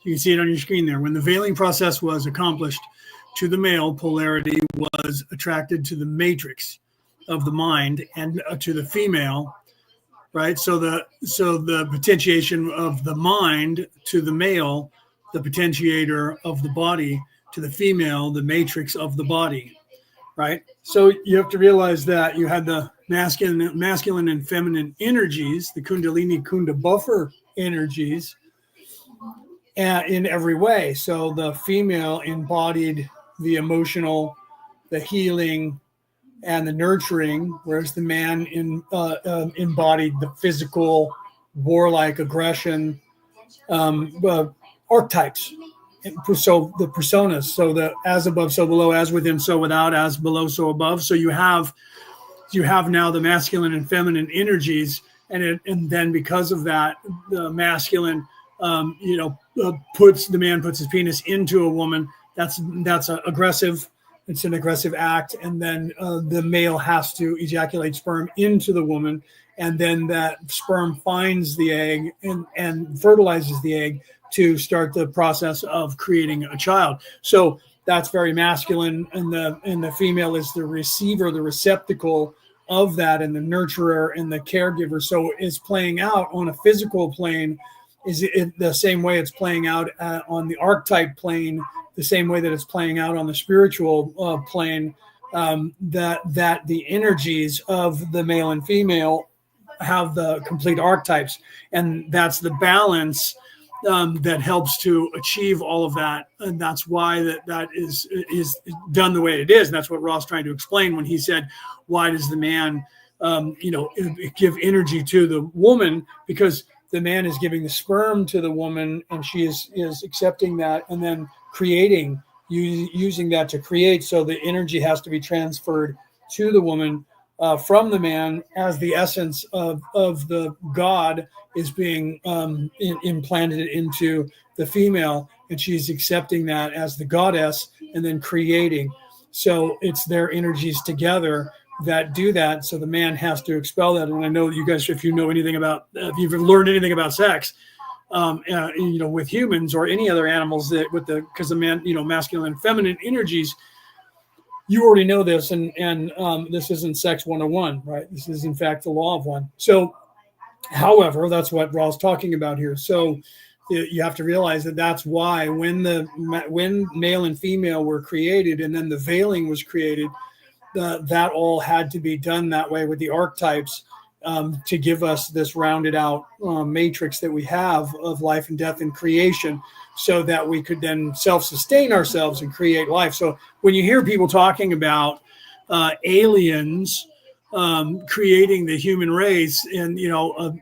You can see it on your screen there. When the veiling process was accomplished, to the male, polarity was attracted to the matrix of the mind, and to the female, right? So the potentiation of the mind to the male, the potentiator of the body, to the female, the matrix of the body, right? So you have to realize that you had the masculine and feminine energies, the Kundalini Kunda buffer energies, in every way. So the female embodied the emotional, the healing, and the nurturing, whereas the man embodied the physical, warlike aggression, archetypes. So the personas, so the as above, so below, as within, so without, as below, so above. So you have now the masculine and feminine energies, and then because of that, the masculine, puts his penis into a woman. That's aggressive. It's an aggressive act, and then the male has to ejaculate sperm into the woman, and then that sperm finds the egg and fertilizes the egg to start the process of creating a child. So that's very masculine, and the female is the receiver, the receptacle of that, and the nurturer and the caregiver. So it's playing out on a physical plane is it the same way it's playing out on the archetype plane, the same way that it's playing out on the spiritual plane, that the energies of the male and female have the complete archetypes. And that's the balance that helps to achieve all of that. And that's why that is done the way it is. And that's what Ross trying to explain when he said, why does the man, give energy to the woman? Because the man is giving the sperm to the woman, and she is accepting that and then creating, using that to create. So the energy has to be transferred to the woman from the man, as the essence of the God is being implanted into the female, and she's accepting that as the goddess and then creating. So it's their energies together that do that. So the man has to expel that. And I know you guys, if you know anything about, if you've learned anything about sex, with humans or any other animals, that because the man, masculine and feminine energies, you already know this, and this isn't sex 101, right? This is in fact the law of one. So, however, that's what Ra's talking about here. So you have to realize that that's why when male and female were created, and then the veiling was created, that all had to be done that way with the archetypes to give us this rounded out matrix that we have of life and death and creation, so that we could then self-sustain ourselves and create life. So when you hear people talking about aliens creating the human race, and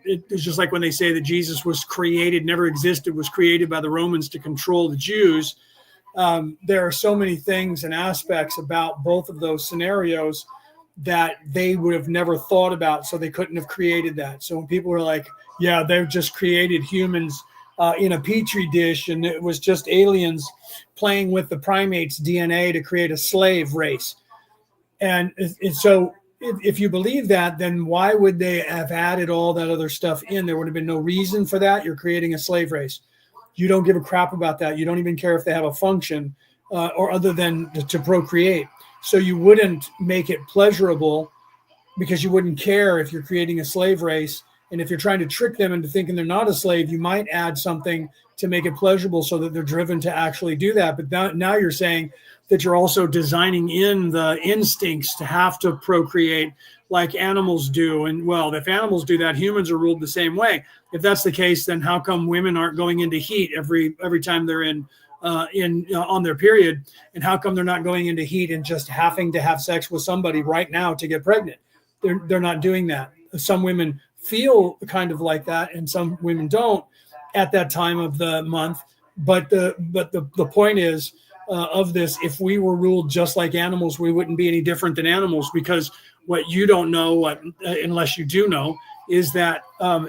it's just like when they say that Jesus was created, never existed, was created by the Romans to control the Jews. There are so many things and aspects about both of those scenarios that they would have never thought about, so they couldn't have created that. So when people are like, yeah, they've just created humans in a petri dish, and it was just aliens playing with the primates' DNA to create a slave race. And so if you believe that, then why would they have added all that other stuff in? There would have been no reason for that. You're creating a slave race. You don't give a crap about that. You don't even care if they have a function or other than to procreate. So you wouldn't make it pleasurable, because you wouldn't care if you're creating a slave race. And if you're trying to trick them into thinking they're not a slave, you might add something to make it pleasurable so that they're driven to actually do that. But now you're saying that you're also designing in the instincts to have to procreate like animals do. And well, if animals do that, humans are ruled the same way. If that's the case, then how come women aren't going into heat every time they're on their period? And how come they're not going into heat and just having to have sex with somebody right now to get pregnant? They're not doing that. Some women feel kind of like that, and some women don't at that time of the month. But the point is of this. If we were ruled just like animals, we wouldn't be any different than animals, because what you don't know, unless you do know, is that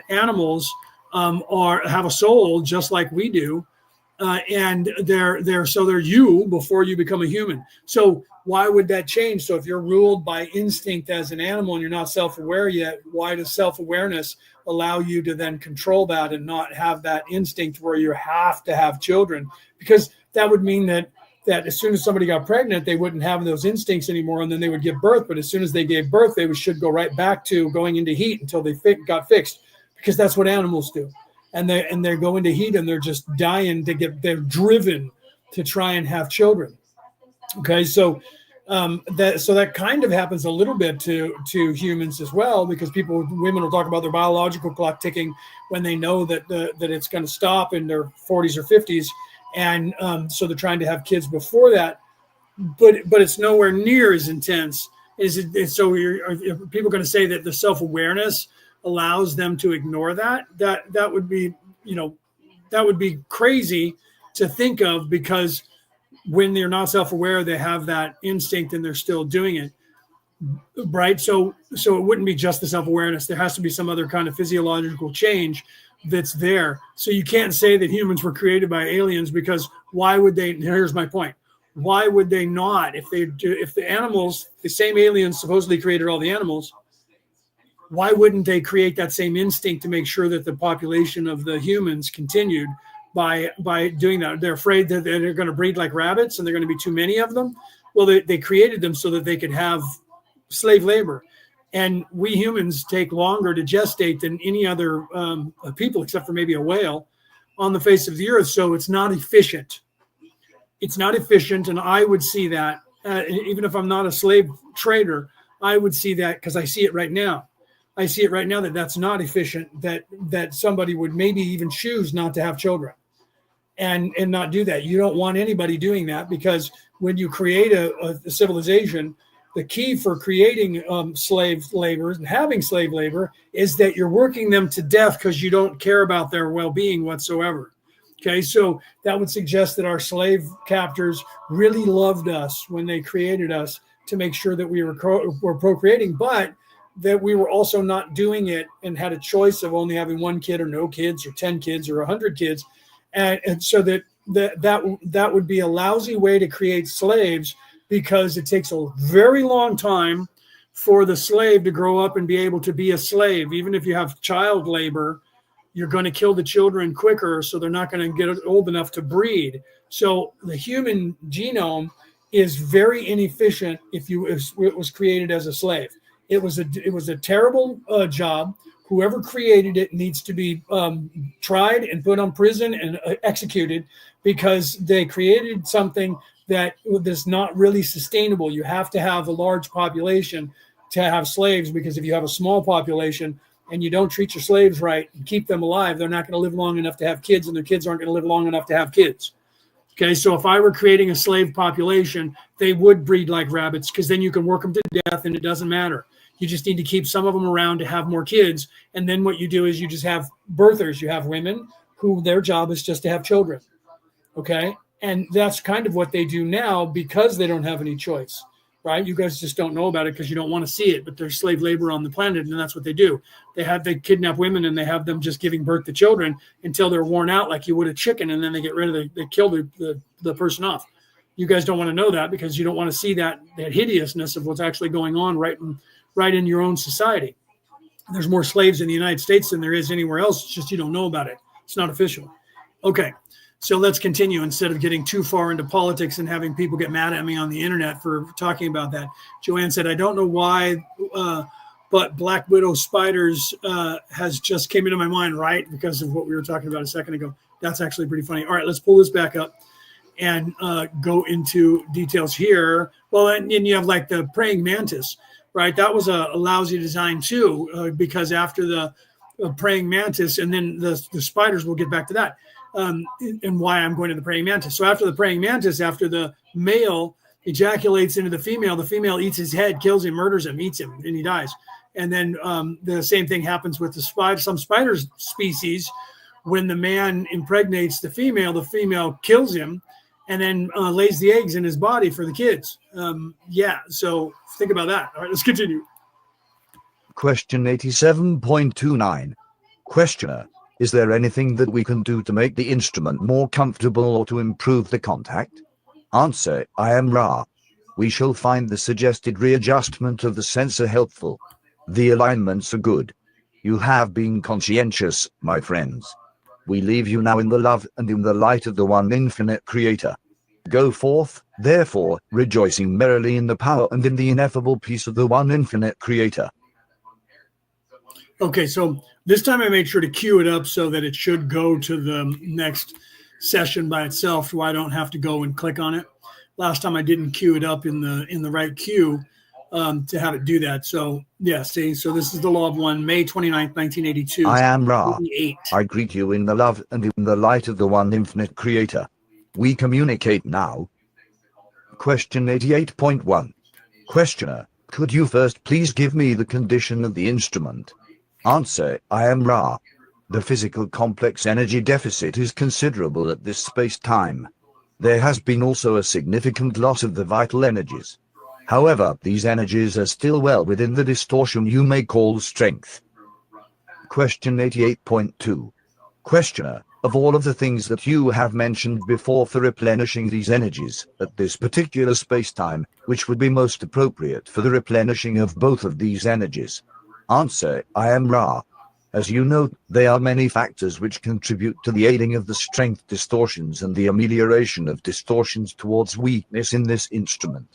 animals have a soul just like we do, and they're you before you become a human. So why would that change? So if you're ruled by instinct as an animal and you're not self-aware yet, why does self-awareness allow you to then control that and not have that instinct where you have to have children? Because that would mean that as soon as somebody got pregnant, they wouldn't have those instincts anymore, and then they would give birth. But as soon as they gave birth, they should go right back to going into heat until they got fixed, because that's what animals do. And they go into heat and they're just dying they're driven to try and have children. Okay, so that kind of happens a little bit to humans as well, because women will talk about their biological clock ticking when they know that it's going to stop in their 40s or 50s, and so they're trying to have kids before that, but it's nowhere near as intense. So are people going to say that the self-awareness allows them to ignore that? That would be, that would be crazy to think of, because when they're not self-aware, they have that instinct and they're still doing it, right? So it wouldn't be just the self-awareness. There has to be some other kind of physiological change that's there. So you can't say that humans were created by aliens, because why would they? Here's my point. Why would they not? If the animals, the same aliens supposedly created all the animals, why wouldn't they create that same instinct to make sure that the population of the humans continued by doing that? They're afraid that they're going to breed like rabbits and they're going to be too many of them. Well, they created them so that they could have slave labor. And we humans take longer to gestate than any other people, except for maybe a whale, on the face of the earth. So it's not efficient. It's not efficient. And I would see that, even if I'm not a slave trader, I would see that, because I see it right now. I see it right now that that's not efficient, that somebody would maybe even choose not to have children and not do that. You don't want anybody doing that, because when you create a civilization, the key for creating slave labor and having slave labor is that you're working them to death because you don't care about their well-being whatsoever. Okay, so that would suggest that our slave captors really loved us when they created us to make sure that we were procreating, but that we were also not doing it and had a choice of only having one kid or no kids or 10 kids or 100 kids. And so that would be a lousy way to create slaves, because it takes a very long time for the slave to grow up and be able to be a slave. Even if you have child labor, you're going to kill the children quicker, so they're not going to get old enough to breed. So the human genome is very inefficient if it was created as a slave. It was a terrible job. Whoever created it needs to be tried and put on prison and executed, because they created something that is not really sustainable. You have to have a large population to have slaves, because if you have a small population and you don't treat your slaves right and keep them alive, they're not going to live long enough to have kids, and their kids aren't going to live long enough to have kids. Okay, so if I were creating a slave population, they would breed like rabbits, because then you can work them to death and it doesn't matter. You just need to keep some of them around to have more kids. And then what you do is you just have birthers. You have women who their job is just to have children. Okay, and that's kind of what they do now, because they don't have any choice, right? You guys just don't know about it because you don't want to see it, but there's slave labor on the planet, and that's what they do. They kidnap women and they have them just giving birth to children until they're worn out, like you would a chicken, and then they get rid of they kill the person off. You guys don't want to know that, because you don't want to see that hideousness of what's actually going on right in your own society. There's more slaves in the United States than there is anywhere else. It's just you don't know about it. It's not official. Okay. So let's continue, instead of getting too far into politics and having people get mad at me on the internet for talking about that. Joanne said, I don't know why, but Black Widow spiders has just came into my mind, right? Because of what we were talking about a second ago. That's actually pretty funny. All right, let's pull this back up and go into details here. Well, and you have like the praying mantis, right? That was a lousy design too, because after the praying mantis, and then the spiders, we'll get back to that. And why I'm going to the praying mantis. So after the praying mantis, after the male ejaculates into the female eats his head, kills him, murders him, eats him, and he dies. And then the same thing happens with the spider. Some spider species, when the man impregnates the female kills him, and then lays the eggs in his body for the kids. Yeah, so think about that. All right, let's continue. Question 87.29. Questioner, is there anything that we can do to make the instrument more comfortable or to improve the contact? Answer, I am Ra. We shall find the suggested readjustment of the sensor helpful. The alignments are good. You have been conscientious, my friends. We leave you now in the love and in the light of the one infinite creator. Go forth, therefore, rejoicing merrily in the power and in the ineffable peace of the one infinite creator. Okay, so this time I made sure to queue it up so that it should go to the next session by itself, so I don't have to go and click on it. Last time I didn't queue it up in the right queue to have it do that. So yeah, see, so this is the Law of One, May 29th, 1982. I am Ra. 88. I greet you in the love and in the light of the one infinite creator. We communicate now. Question 88.1. Questioner, could you first please give me the condition of the instrument? Answer, I am Ra. The physical complex energy deficit is considerable at this space-time. There has been also a significant loss of the vital energies. However, these energies are still well within the distortion you may call strength. Question 88.2. Questioner, of all of the things that you have mentioned before for replenishing these energies, at this particular space-time, which would be most appropriate for the replenishing of both of these energies? Answer, I am Ra. As you know, there are many factors which contribute to the aiding of the strength distortions and the amelioration of distortions towards weakness in this instrument.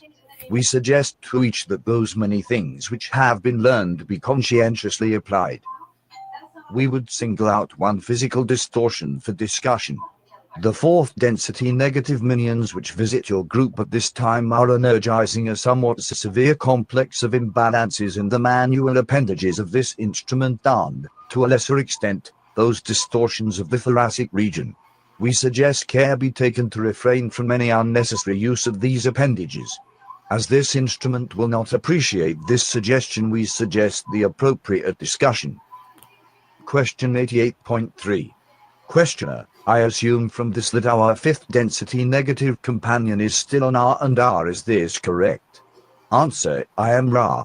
We suggest to each that those many things which have been learned be conscientiously applied. We would single out one physical distortion for discussion. The fourth density negative minions which visit your group at this time are energizing a somewhat severe complex of imbalances in the manual appendages of this instrument and, to a lesser extent, those distortions of the thoracic region. We suggest care be taken to refrain from any unnecessary use of these appendages. As this instrument will not appreciate this suggestion, we suggest the appropriate discussion. Question 88.3. Questioner, I assume from this that our fifth density negative companion is still on R&R, is this correct? Answer, I am Ra.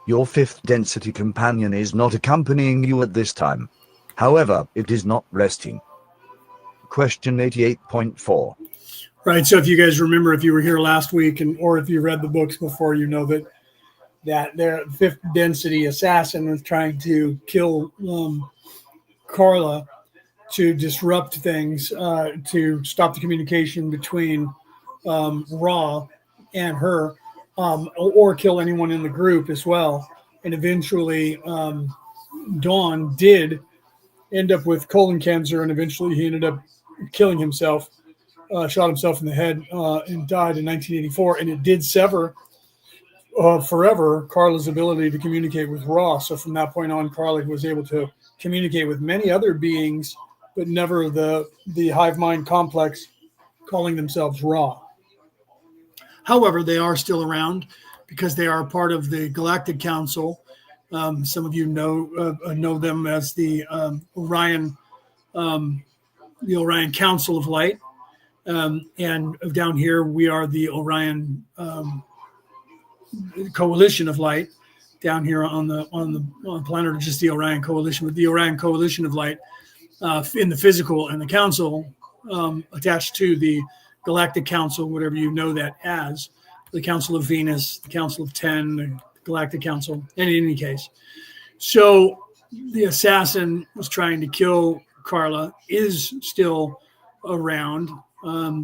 Your fifth density companion is not accompanying you at this time. However, it is not resting. Question 88.4. Right, so if you guys remember, if you were here last week or if you read the books before, you know that their fifth density assassin was trying to kill Carla to disrupt things, to stop the communication between Ra and her, or kill anyone in the group as well. And eventually, Dawn did end up with colon cancer, and eventually he ended up killing himself, shot himself in the head, and died in 1984. And it did sever forever Carla's ability to communicate with Ra. So from that point on, Carla was able to communicate with many other beings, but never the hive mind complex calling themselves Ra. However, they are still around because they are part of the Galactic Council. Some of you know them as the Orion Council of Light, and down here we are the Orion Coalition of Light. Down here on the planet, or just the Orion Coalition, with the Orion Coalition of Light in the physical, and the Council attached to the Galactic Council, whatever you know that as, the Council of Venus, the Council of 10, the Galactic Council, in any case. So the assassin was trying to kill Carla, is still around.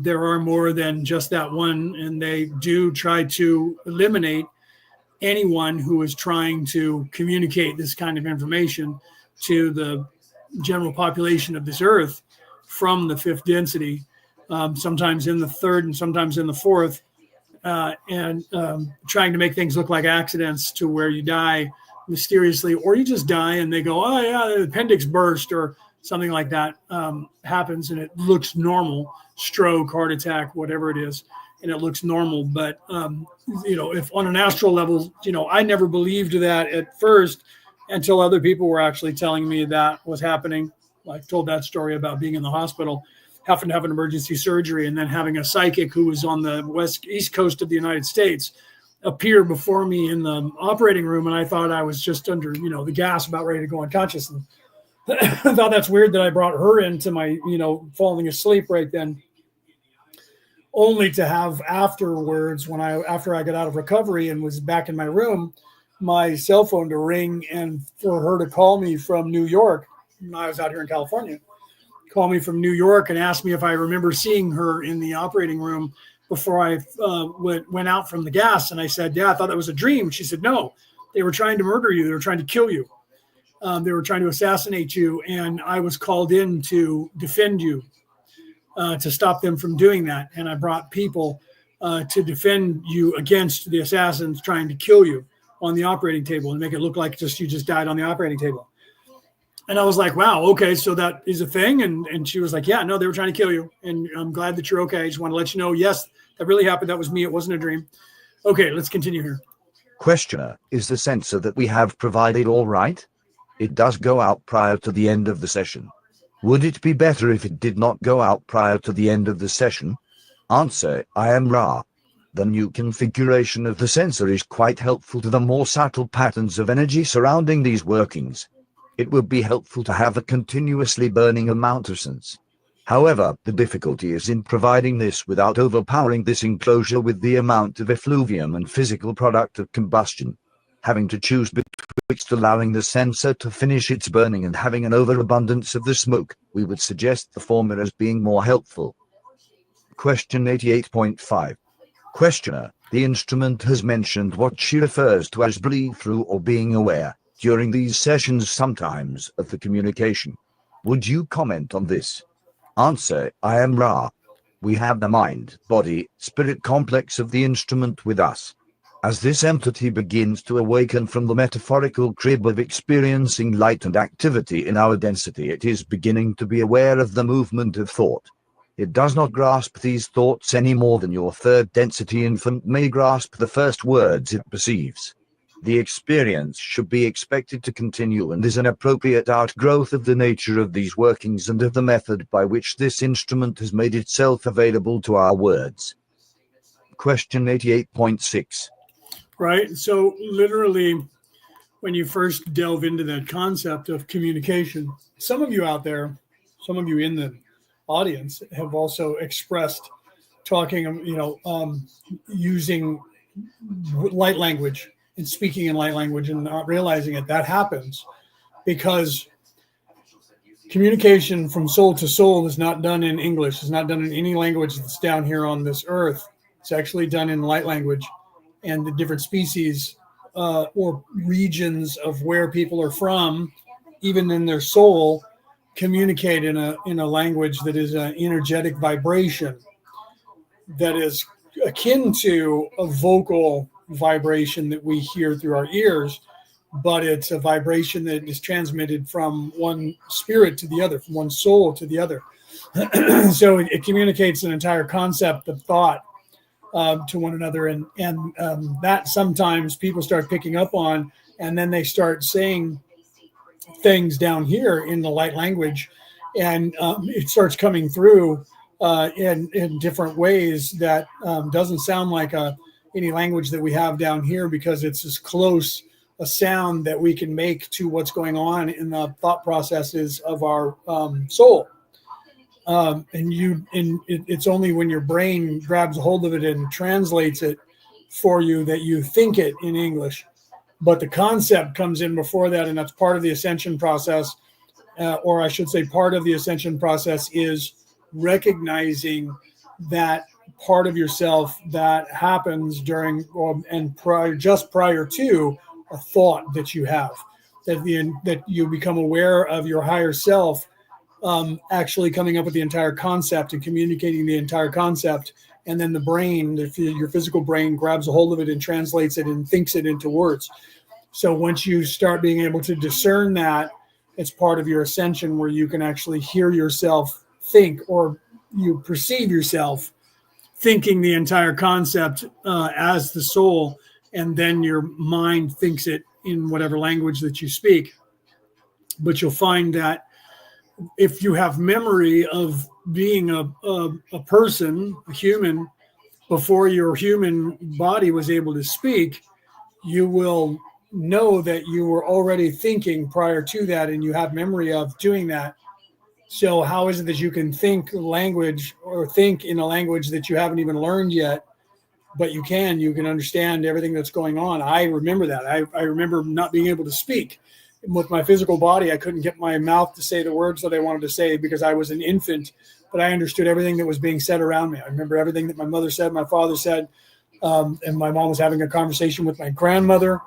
There are more than just that one, and they do try to eliminate anyone who is trying to communicate this kind of information to the general population of this earth from the fifth density, sometimes in the third and sometimes in the fourth, and trying to make things look like accidents to where you die mysteriously, or you just die and they go, oh yeah, the appendix burst or something like that happens, and it looks normal, stroke, heart attack, whatever it is, and it looks normal. But if on an astral level, I never believed that at first until other people were actually telling me that was happening. I told that story about being in the hospital, having to have an emergency surgery, and then having a psychic who was on the east coast of the United States appear before me in the operating room, and I thought I was just under, the gas, about ready to go unconscious. And I thought that's weird that I brought her into my, falling asleep right then, only to have afterwards, after I got out of recovery and was back in my room, my cell phone to ring and for her to call me from New York. I was out here in California. Call me from New York and ask me if I remember seeing her in the operating room before I went out from the gas. And I said, yeah, I thought that was a dream. She said, no, they were trying to murder you. They were trying to kill you. They were trying to assassinate you. And I was called in to defend you, to stop them from doing that. And I brought people to defend you against the assassins trying to kill you on the operating table and make it look like you just died on the operating table. And I was like, wow, okay, so that is a thing. And she was like, yeah, no, they were trying to kill you. And I'm glad that you're okay. I just want to let you know, yes, that really happened. That was me. It wasn't a dream. Okay, let's continue here. Questioner, is the sensor that we have provided all right? It does go out prior to the end of the session. Would it be better if it did not go out prior to the end of the session? Answer, I am Ra. The new configuration of the sensor is quite helpful to the more subtle patterns of energy surrounding these workings. It would be helpful to have a continuously burning amount of sense. However, the difficulty is in providing this without overpowering this enclosure with the amount of effluvium and physical product of combustion. Having to choose betwixt allowing the sensor to finish its burning and having an overabundance of the smoke, we would suggest the former as being more helpful. Question 88.5. Questioner, the instrument has mentioned what she refers to as bleed-through or being aware during these sessions sometimes of the communication. Would you comment on this? Answer, I am Ra. We have the mind, body, spirit complex of the instrument with us. As this entity begins to awaken from the metaphorical crib of experiencing light and activity in our density, it is beginning to be aware of the movement of thought. It does not grasp these thoughts any more than your third density infant may grasp the first words it perceives. The experience should be expected to continue and is an appropriate outgrowth of the nature of these workings and of the method by which this instrument has made itself available to our words. Question 88.6. Right. So literally, when you first delve into that concept of communication, some of you out there, some of you in the audience have also expressed using light language and speaking in light language and not realizing it. That happens because communication from soul to soul is not done in English. It's not done in any language that's down here on this earth. It's actually done in light language, and the different species or regions of where people are from, even in their soul, communicate in a language that is an energetic vibration that is akin to a vocal vibration that we hear through our ears, but it's a vibration that is transmitted from one spirit to the other, from one soul to the other. So it communicates an entire concept of thought to one another, and that sometimes people start picking up on, and then they start saying things down here in the light language, and it starts coming through in different ways that doesn't sound like any language that we have down here, because it's as close a sound that we can make to what's going on in the thought processes of our soul. It's only when your brain grabs a hold of it and translates it for you that you think it in English. But the concept comes in before that, and that's part of the ascension process, or I should say part of the ascension process is recognizing that part of yourself that happens during just prior to a thought that you have, that you become aware of your higher self actually coming up with the entire concept and communicating the entire concept, and then the brain, your physical brain, grabs a hold of it and translates it and thinks it into words. So once you start being able to discern that, it's part of your ascension where you can actually hear yourself think, or you perceive yourself thinking the entire concept as the soul, and then your mind thinks it in whatever language that you speak. But you'll find that if you have memory of being a person, a human, before your human body was able to speak, you will know that you were already thinking prior to that and you have memory of doing that. So how is it that you can think language or think in a language that you haven't even learned yet, but you can understand everything that's going on? I remember that. I remember not being able to speak. With my physical body, I couldn't get my mouth to say the words that I wanted to say because I was an infant, but I understood everything that was being said around me. I remember everything that my mother said, my father said, and my mom was having a conversation with my grandmother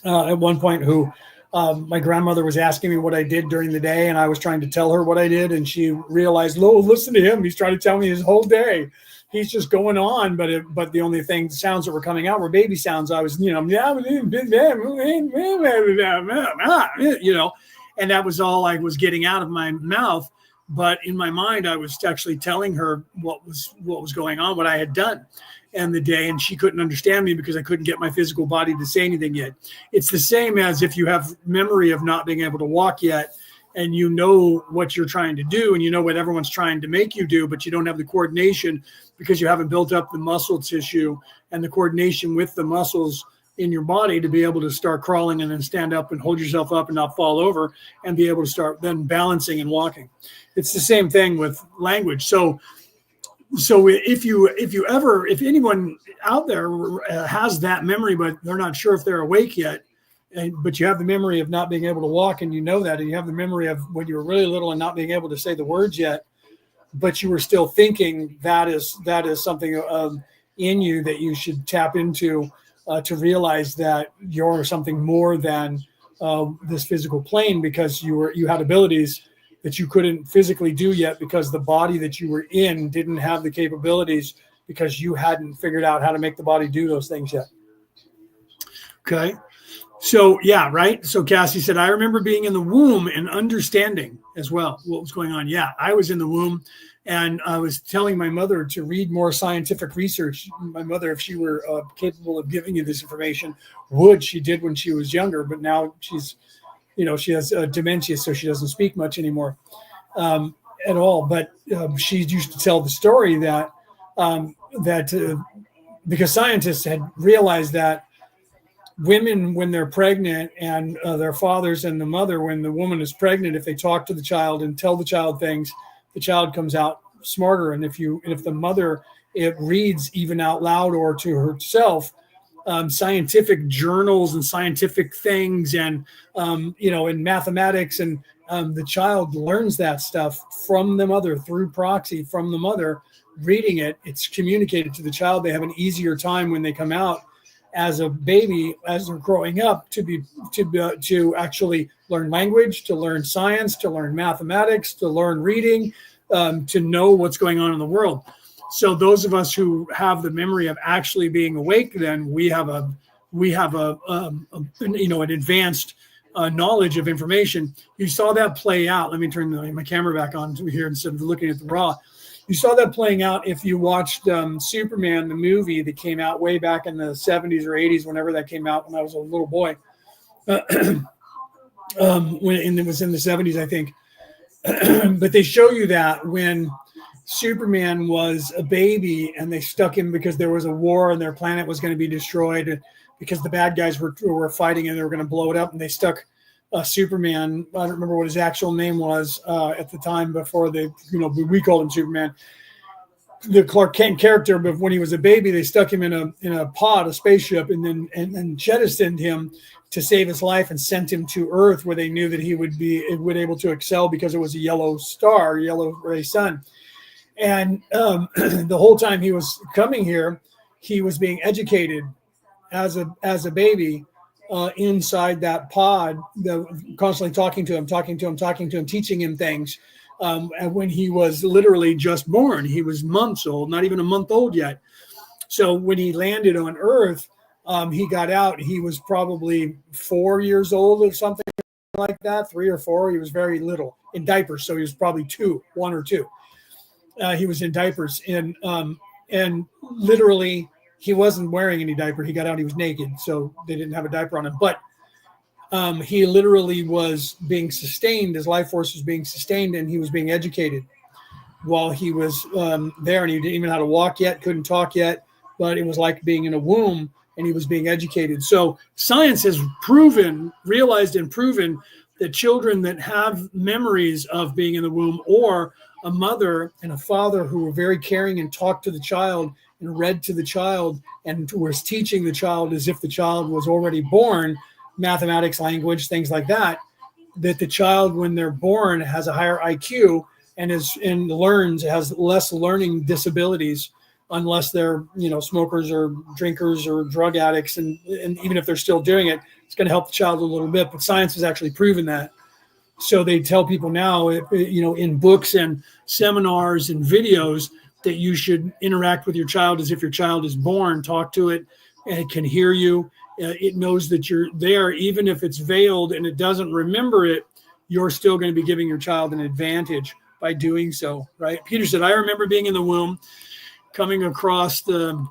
at one point who my grandmother was asking me what I did during the day, and I was trying to tell her what I did, and she realized, listen to him. He's trying to tell me his whole day. He's just going on, but the only sounds that were coming out were baby sounds. I was, and that was all I was getting out of my mouth. But in my mind, I was actually telling her what was going on, what I had done and the day, and she couldn't understand me because I couldn't get my physical body to say anything yet. It's the same as if you have memory of not being able to walk yet, and you know what you're trying to do, and you know what everyone's trying to make you do, but you don't have the coordination because you haven't built up the muscle tissue and the coordination with the muscles in your body to be able to start crawling and then stand up and hold yourself up and not fall over and be able to start then balancing and walking. It's the same thing with language. So if anyone out there has that memory, but they're not sure if they're awake yet, but you have the memory of not being able to walk, and you know that, and you have the memory of when you were really little and not being able to say the words yet, but you were still thinking, that is something in you that you should tap into to realize that you're something more than this physical plane, because you had abilities that you couldn't physically do yet because the body that you were in didn't have the capabilities because you hadn't figured out how to make the body do those things yet. Okay. So, yeah, right. So Cassie said, I remember being in the womb and understanding as well what was going on. Yeah, I was in the womb and I was telling my mother to read more scientific research. My mother, if she were capable of giving you this information, she did when she was younger, but now she's, she has dementia, so she doesn't speak much anymore at all. But she used to tell the story that because scientists had realized that women, when they're pregnant, and their fathers and the mother, when the woman is pregnant, if they talk to the child and tell the child things, the child comes out smarter. And if the mother, it reads even out loud or to herself, scientific journals and scientific things and, in mathematics, and the child learns that stuff from the mother through proxy from the mother reading it. It's communicated to the child. They have an easier time when they come out as a baby, as they're growing up, to actually learn language, to learn science, to learn mathematics, to learn reading, to know what's going on in the world. So those of us who have the memory of actually being awake, then we have an advanced knowledge of information. You saw that play out. Let me turn my camera back on here instead of looking at the raw. You saw that playing out if you watched Superman, the movie that came out way back in the 70s or 80s, whenever that came out when I was a little boy. When it was in the 70s, I think. But they show you that when Superman was a baby and they stuck him because there was a war and their planet was going to be destroyed because the bad guys were fighting and they were going to blow it up, and they stuck Superman. I don't remember what his actual name was at the time before we called him Superman. The Clark Kent character, but when he was a baby, they stuck him in a pod, a spaceship, and then jettisoned him to save his life and sent him to Earth, where they knew that he would be able to excel because it was a yellow ray sun. And the whole time he was coming here, he was being educated as a baby inside that pod, constantly talking to him, teaching him things. And when he was literally just born, he was months old, not even a month old yet. So when he landed on Earth, he got out. He was probably 4 years old or something like that, 3 or 4. He was very little, in diapers. So he was probably 1 or 2. He was in diapers, and literally he wasn't wearing any diaper. He got out, he was naked, so they didn't have a diaper on him. But he literally was being sustained. His life force was being sustained, and he was being educated. while he was there, and he didn't even know how to walk yet, couldn't talk yet, but it was like being in a womb, and he was being educated. So science has realized and proven that children that have memories of being in the womb, or a mother and a father who were very caring and talked to the child and read to the child and was teaching the child as if the child was already born, mathematics, language, things like that, that the child, when they're born, has a higher IQ and has less learning disabilities, unless they're smokers or drinkers or drug addicts, and even if they're still doing it, it's going to help the child a little bit. But science has actually proven that. So they tell people now, in books and seminars and videos, that you should interact with your child as if your child is born, talk to it, and it can hear you. It knows that you're there, even if it's veiled and it doesn't remember it. You're still going to be giving your child an advantage by doing so, right? Peter said, I remember being in the womb, coming across the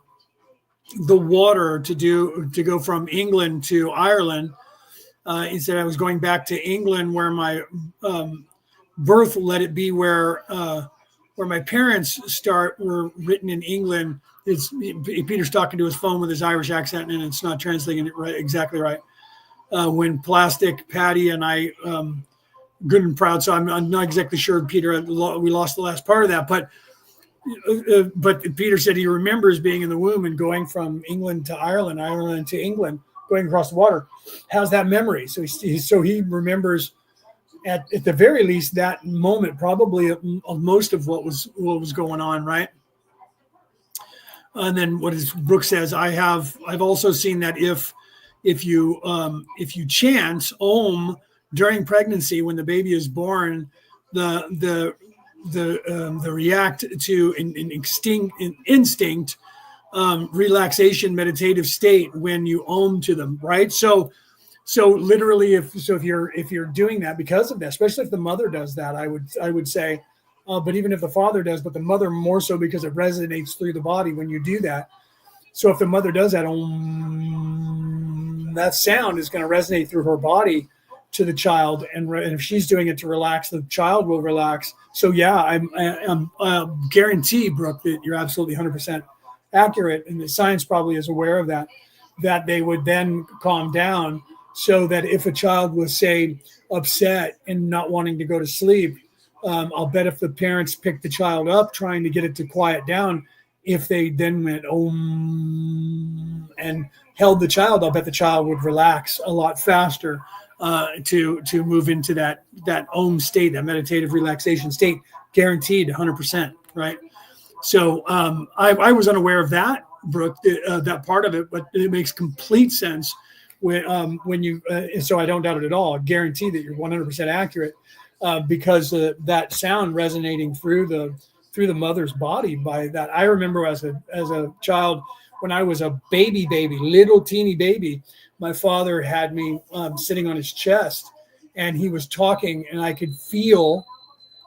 water to go from England to Ireland. He said I was going back to England, where my birth let it be, where my parents were written in England. Peter's talking to his phone with his Irish accent, and it's not translating it exactly right. When Plastic, Patty, and I, good and proud. So I'm not exactly sure, Peter. We lost the last part of that, but Peter said he remembers being in the womb and going from England to Ireland, Ireland to England, going across the water. Has that memory? So he remembers at the very least that moment, probably of most of what was going on, right? And then Brooke says, I've also seen that if you chant Om during pregnancy, when the baby is born, the react to an instinct relaxation meditative state when you Om to them, right? So literally, if you're doing that because of that, especially if the mother does that, I would say, but even if the father does, but the mother more so, because it resonates through the body when you do that. So if the mother does that, that sound is going to resonate through her body to the child, and if she's doing it to relax, the child will relax. So yeah, I'm guarantee, Brooke, that you're absolutely 100% accurate, and the science probably is aware of that they would then calm down, so that if a child was, say, upset and not wanting to go to sleep, I'll bet if the parents picked the child up trying to get it to quiet down, if they then went Om and held the child, I'll bet the child would relax a lot faster to move into that Om state, that meditative relaxation state, guaranteed 100%, right? So I was unaware of that, Brooke, that part of it, but it makes complete sense when you. So I don't doubt it at all. I guarantee that you're 100% accurate, because that sound resonating through the mother's body. By that, I remember as a child, when I was a baby, little teeny baby, my father had me sitting on his chest, and he was talking, and I could feel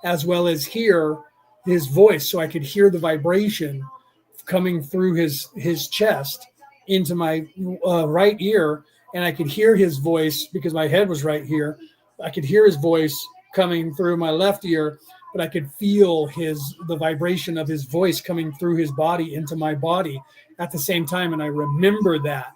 as well as hear his voice. So I could hear the vibration coming through his chest into my right ear, and I could hear his voice because my head was right here. I could hear his voice coming through my left ear, but I could feel the vibration of his voice coming through his body into my body at the same time. And I remember that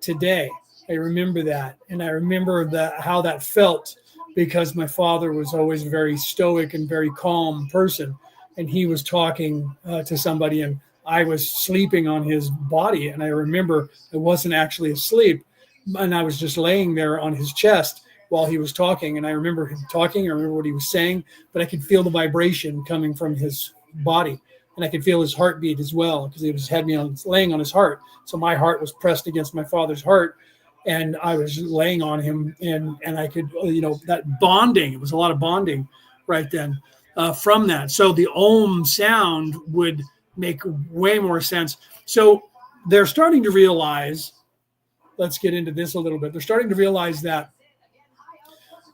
today. I remember that. And I remember how that felt, because my father was always a very stoic and very calm person. And he was talking to somebody, and I was sleeping on his body. And I remember I wasn't actually asleep, and I was just laying there on his chest while he was talking. And I remember him talking. I remember what he was saying, but I could feel the vibration coming from his body. And I could feel his heartbeat as well, because he had me laying on his heart. So my heart was pressed against my father's heart, and I was laying on him, and I could, that bonding, it was a lot of bonding right then from that. So the Om sound would make way more sense. So they're starting to realize, let's get into this a little bit. They're starting to realize that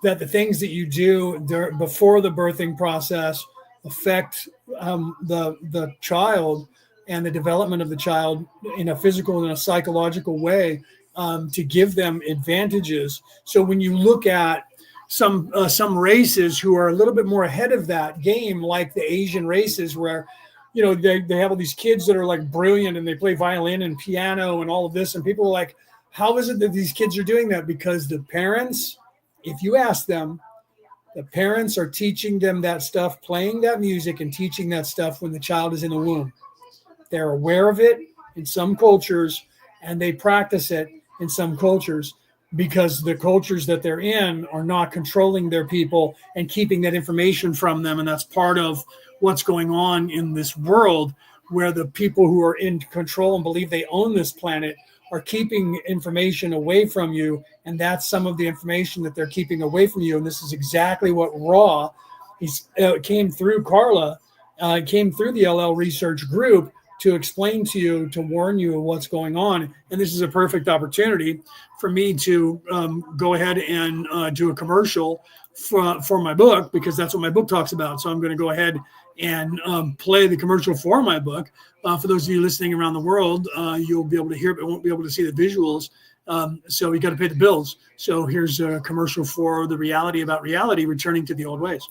the things that you do before the birthing process affect the child and the development of the child in a physical and a psychological way, to give them advantages. So when you look at some races who are a little bit more ahead of that game, like the Asian races, where they have all these kids that are like brilliant and they play violin and piano and all of this, and people are like, how is it that these kids are doing that? Because the parents, if you ask them, the parents are teaching them that stuff, playing that music and teaching that stuff when the child is in the womb. They're aware of it in some cultures, and they practice it in some cultures, because the cultures that they're in are not controlling their people and keeping that information from them. And that's part of what's going on in this world, where the people who are in control and believe they own this planet are keeping information away from you. And that's some of the information that they're keeping away from you. And this is exactly what Ra came through Carla, came through the LL research group to explain to you, to warn you of what's going on. And this is a perfect opportunity for me to go ahead and do a commercial for my book, because that's what my book talks about. So I'm going to go ahead and play the commercial for my book. For those of you listening around the world, you'll be able to hear it, but won't be able to see the visuals. So you got to pay the bills. So here's a commercial for the reality about reality, returning to the old ways.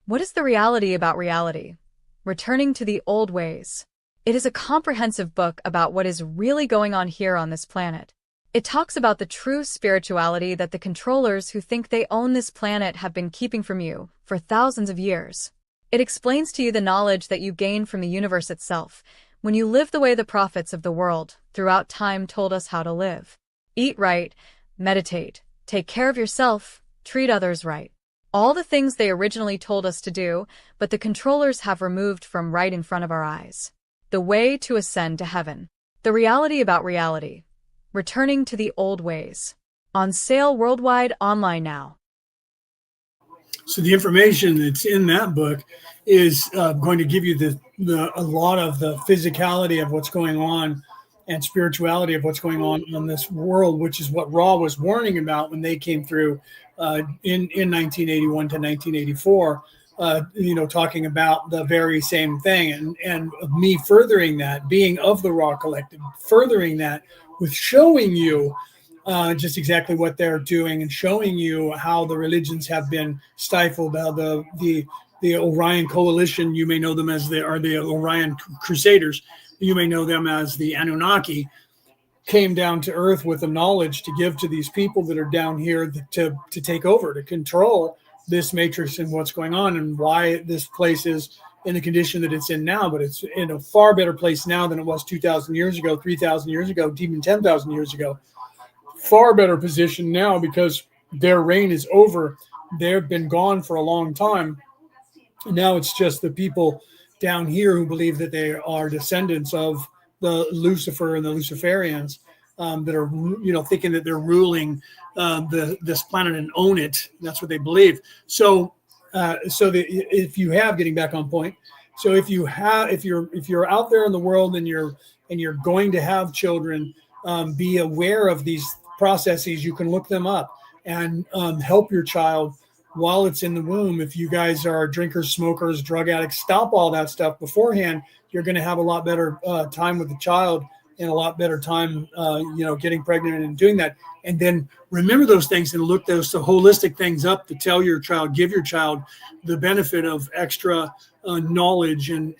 What is the reality about reality? Returning to the old ways. It is a comprehensive book about what is really going on here on this planet. It talks about the true spirituality that the controllers who think they own this planet have been keeping from you for thousands of years. It explains to you the knowledge that you gain from the universe itself when you live the way the prophets of the world throughout time told us how to live. Eat right, meditate, take care of yourself, treat others right. All the things they originally told us to do, but the controllers have removed from right in front of our eyes. The way to ascend to heaven. The reality about reality. Returning to the old ways. On sale worldwide, online now. So the information that's in that book is going to give you a lot of the physicality of what's going on and spirituality of what's going on in this world, which is what Ra was warning about when they came through in 1981 to 1984, talking about the very same thing, and me furthering that, being of the Ra Collective, furthering that with showing you just exactly what they're doing and showing you how the religions have been stifled, how the Orion Coalition, you may know them as the Orion Crusaders, you may know them as the Anunnaki, came down to Earth with the knowledge to give to these people that are down here to take over, to control this matrix and what's going on, and why this place is in the condition that it's in now. But it's in a far better place now than it was 2,000 years ago, 3,000 years ago, even 10,000 years ago. Far better position now because their reign is over. They've been gone for a long time. And now it's just the people down here who believe that they are descendants of the Lucifer and the Luciferians that are, thinking that they're ruling this planet and own it. That's what they believe. So if you have, getting back on point, so if you're out there in the world and you're going to have children, be aware of these processes. You can look them up and help your child while it's in the womb. If you guys are drinkers, smokers, drug addicts, stop all that stuff beforehand. You're going to have a lot better time with the child and a lot better time, getting pregnant and doing that. And then remember those things and look those holistic things up to tell your child, give your child the benefit of extra knowledge and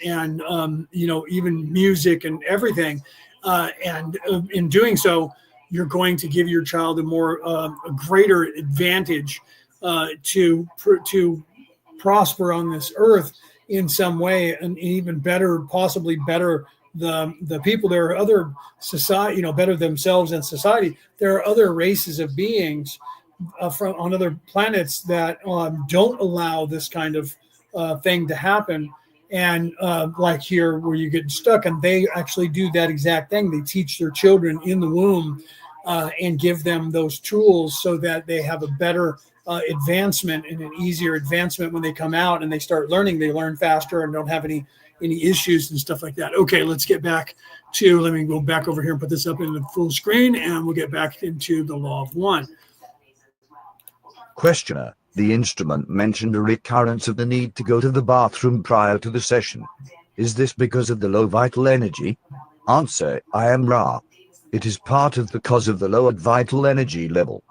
even music and everything. And in doing so, you're going to give your child a greater advantage to prosper on this earth in some way, and even better, possibly better the people. There are other society, better themselves and society. There are other races of beings from on other planets that don't allow this kind of thing to happen. And like here where you get stuck, and they actually do that exact thing. They teach their children in the womb and give them those tools so that they have a better advancement and an easier advancement when they come out and they start learning. They learn faster and don't have any issues and stuff like that. Okay, let's get back to, let me go back over here and put this up in the full screen, and we'll get back into the Law of One. Questioner: the instrument mentioned a recurrence of the need to go to the bathroom prior to the session. Is this because of the low vital energy? Answer: I am Ra. It is part of the cause of the lower vital energy level.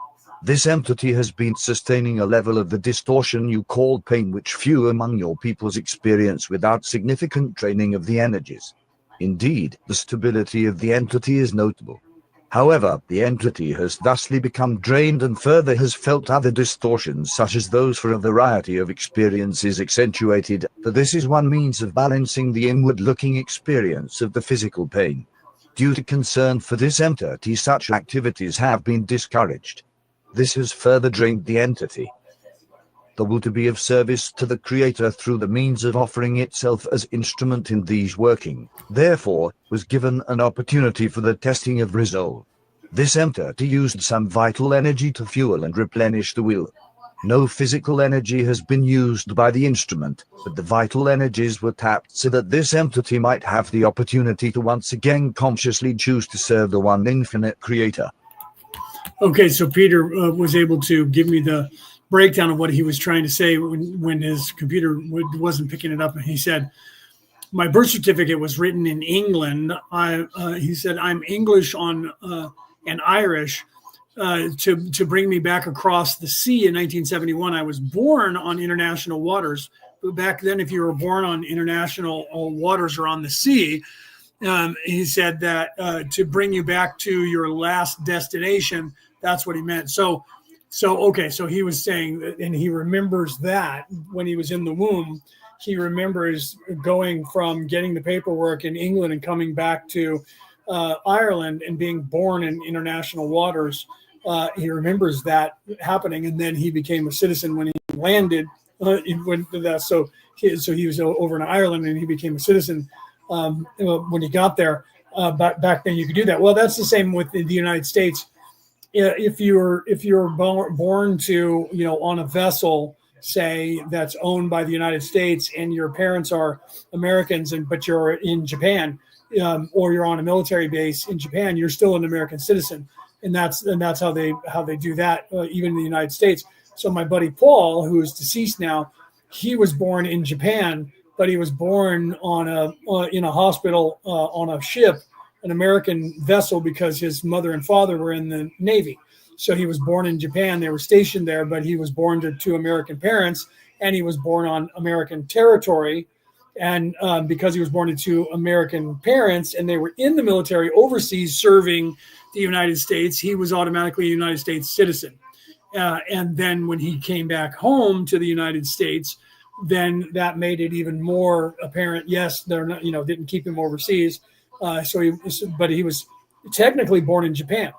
This entity has been sustaining a level of the distortion you call pain which few among your peoples experience without significant training of the energies. Indeed, the stability of the entity is notable. However, the entity has thusly become drained and further has felt other distortions such as those for a variety of experiences accentuated, for this is one means of balancing the inward-looking experience of the physical pain. Due to concern for this entity, such activities have been discouraged. This has further drained the entity. The will to be of service to the Creator through the means of offering itself as instrument in these working, therefore, was given an opportunity for the testing of resolve. This entity used some vital energy to fuel and replenish the will. No physical energy has been used by the instrument, but the vital energies were tapped so that this entity might have the opportunity to once again consciously choose to serve the one infinite Creator. Okay, so Peter was able to give me the breakdown of what he was trying to say when his computer wasn't picking it up. And he said, my birth certificate was written in England. He said, I'm English and Irish to bring me back across the sea in 1971. I was born on international waters. But back then, if you were born on international waters or on the sea, he said that to bring you back to your last destination, that's what he meant. So he was saying that, and he remembers that when he was in the womb, he remembers going from getting the paperwork in England and coming back to Ireland and being born in international waters. He remembers that happening, and then he became a citizen when he landed. So he was over in Ireland, and he became a citizen when he got there. Back then, you could do that. Well, that's the same with the United States. If you're born to, on a vessel, say, that's owned by the United States, and your parents are Americans, but you're in Japan, or you're on a military base in Japan, you're still an American citizen, and that's how they do that, even in the United States. So my buddy Paul, who is deceased now, he was born in Japan, but he was born in a hospital on a ship, an American vessel, because his mother and father were in the Navy. So he was born in Japan. They were stationed there, but he was born to American parents, and he was born on American territory. And because he was born to American parents and they were in the military overseas serving the United States, he was automatically a United States citizen. And then when he came back home to the United States, then that made it even more apparent. Yes, they're not, didn't keep him overseas. But he was technically born in Japan,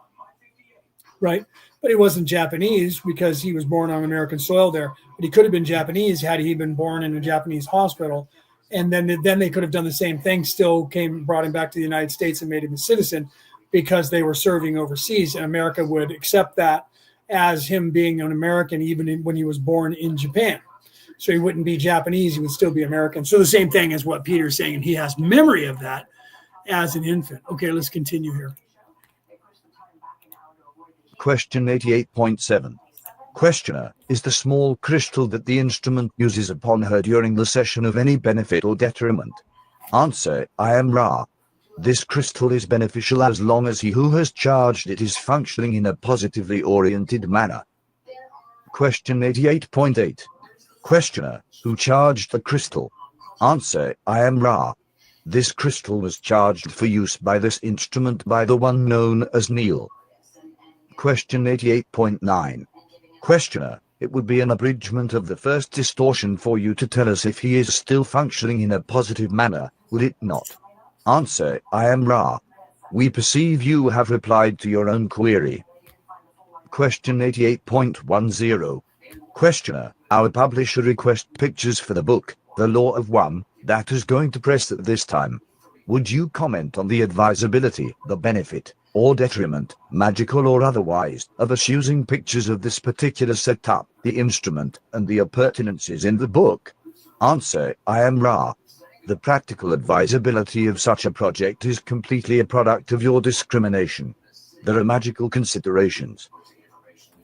right? But he wasn't Japanese because he was born on American soil there. But he could have been Japanese had he been born in a Japanese hospital. And then they could have done the same thing, still brought him back to the United States and made him a citizen because they were serving overseas. And America would accept that as him being an American, even when he was born in Japan. So he wouldn't be Japanese, he would still be American. So the same thing as what Peter's saying, and he has memory of that as an infant. Okay, let's continue here. Question 88.7. Questioner, is the small crystal that the instrument uses upon her during the session of any benefit or detriment? Answer, I am Ra. This crystal is beneficial as long as he who has charged it is functioning in a positively oriented manner. Question 88.8. Questioner, who charged the crystal? Answer, I am Ra. This crystal was charged for use by this instrument by the one known as Neil. Question 88.9. Questioner, it would be an abridgment of the first distortion for you to tell us if he is still functioning in a positive manner, would it not? Answer, I am Ra. We perceive you have replied to your own query. Question 88.10. Questioner, our publisher requests pictures for the book, The Law of One, that is going to press at this time. Would you comment on the advisability, the benefit, or detriment, magical or otherwise, of us using pictures of this particular setup, the instrument, and the appurtenances in the book? Answer, I am Ra. The practical advisability of such a project is completely a product of your discrimination. There are magical considerations.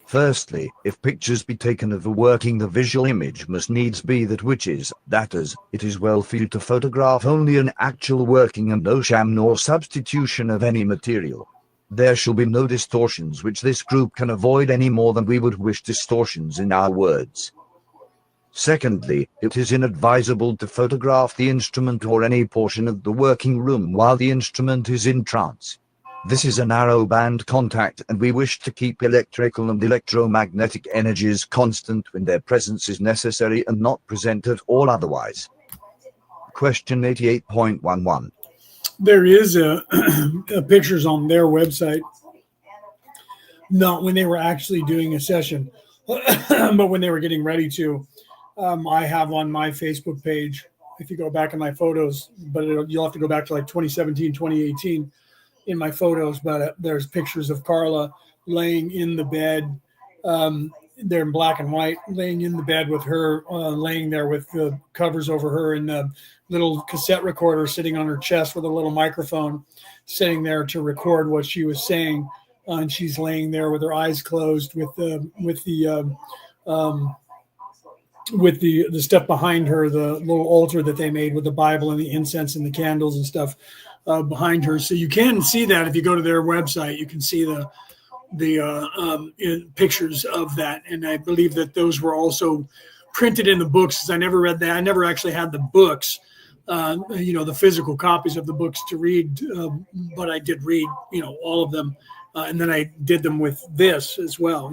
Firstly, if pictures be taken of a working, the visual image must needs be that which is, that is, it is well for you to photograph only an actual working and no sham nor substitution of any material. There shall be no distortions which this group can avoid any more than we would wish distortions in our words. Secondly, it is inadvisable to photograph the instrument or any portion of the working room while the instrument is in trance. This is a narrow band contact, and we wish to keep electrical and electromagnetic energies constant when their presence is necessary and not present at all otherwise. Question 88.11. There is pictures on their website, not when they were actually doing a session, but when they were getting ready to. I have on my Facebook page, if you go back in my photos, but you'll have to go back to like 2017, 2018 in my photos, but there's pictures of Carla laying in the bed. They're in black and white, laying in the bed with her, laying there with the covers over her, and the little cassette recorder sitting on her chest with a little microphone sitting there to record what she was saying. And she's laying there with her eyes closed with the stuff behind her, the little altar that they made with the Bible and the incense and the candles and stuff behind her. So you can see that if you go to their website, you can see the pictures of that. And I believe that those were also printed in the books. I never read that. I never actually had the books, the physical copies of the books to read, but I did read, all of them. And then I did them with this as well,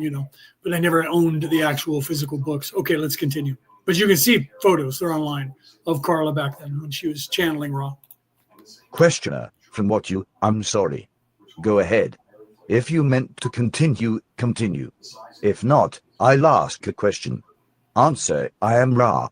but I never owned the actual physical books. Okay, let's continue. But you can see photos, they're online, of Carla back then when she was channeling Ra. Questioner, I'm sorry. Go ahead. If you meant to continue, continue. If not, I'll ask a question. Answer, I am Ra.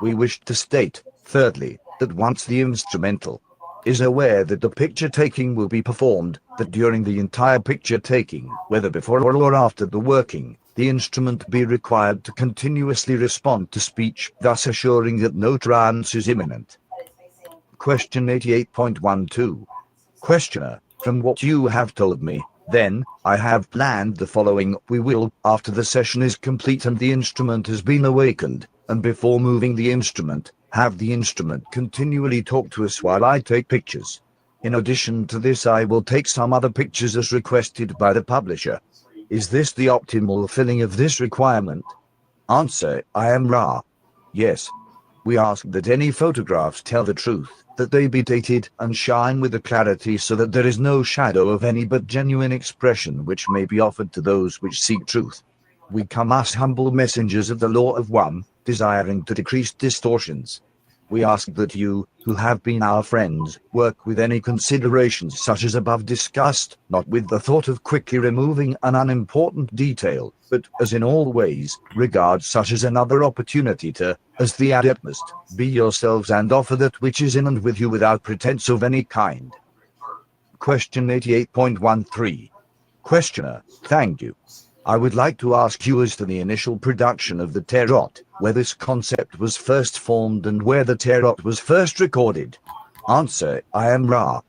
We wish to state, thirdly, that once the instrumental is aware that the picture taking will be performed, that during the entire picture taking, whether before or after the working, the instrument be required to continuously respond to speech, thus assuring that no trance is imminent. Question 88.12. Questioner, from what you have told me, then, I have planned the following. We will, after the session is complete and the instrument has been awakened, and before moving the instrument, have the instrument continually talk to us while I take pictures. In addition to this, I will take some other pictures as requested by the publisher. Is this the optimal filling of this requirement? Answer, I am Ra. Yes. We ask that any photographs tell the truth, that they be dated and shine with a clarity so that there is no shadow of any but genuine expression which may be offered to those which seek truth. We come as humble messengers of the law of one, desiring to decrease distortions. We ask that you, who have been our friends, work with any considerations such as above discussed, not with the thought of quickly removing an unimportant detail, but, as in all ways, regard such as another opportunity to, as the adeptmost, be yourselves and offer that which is in and with you without pretense of any kind. Question 88.13. Questioner, thank you. I would like to ask you as to the initial production of the tarot, where this concept was first formed and where the tarot was first recorded. Answer, I am Ra.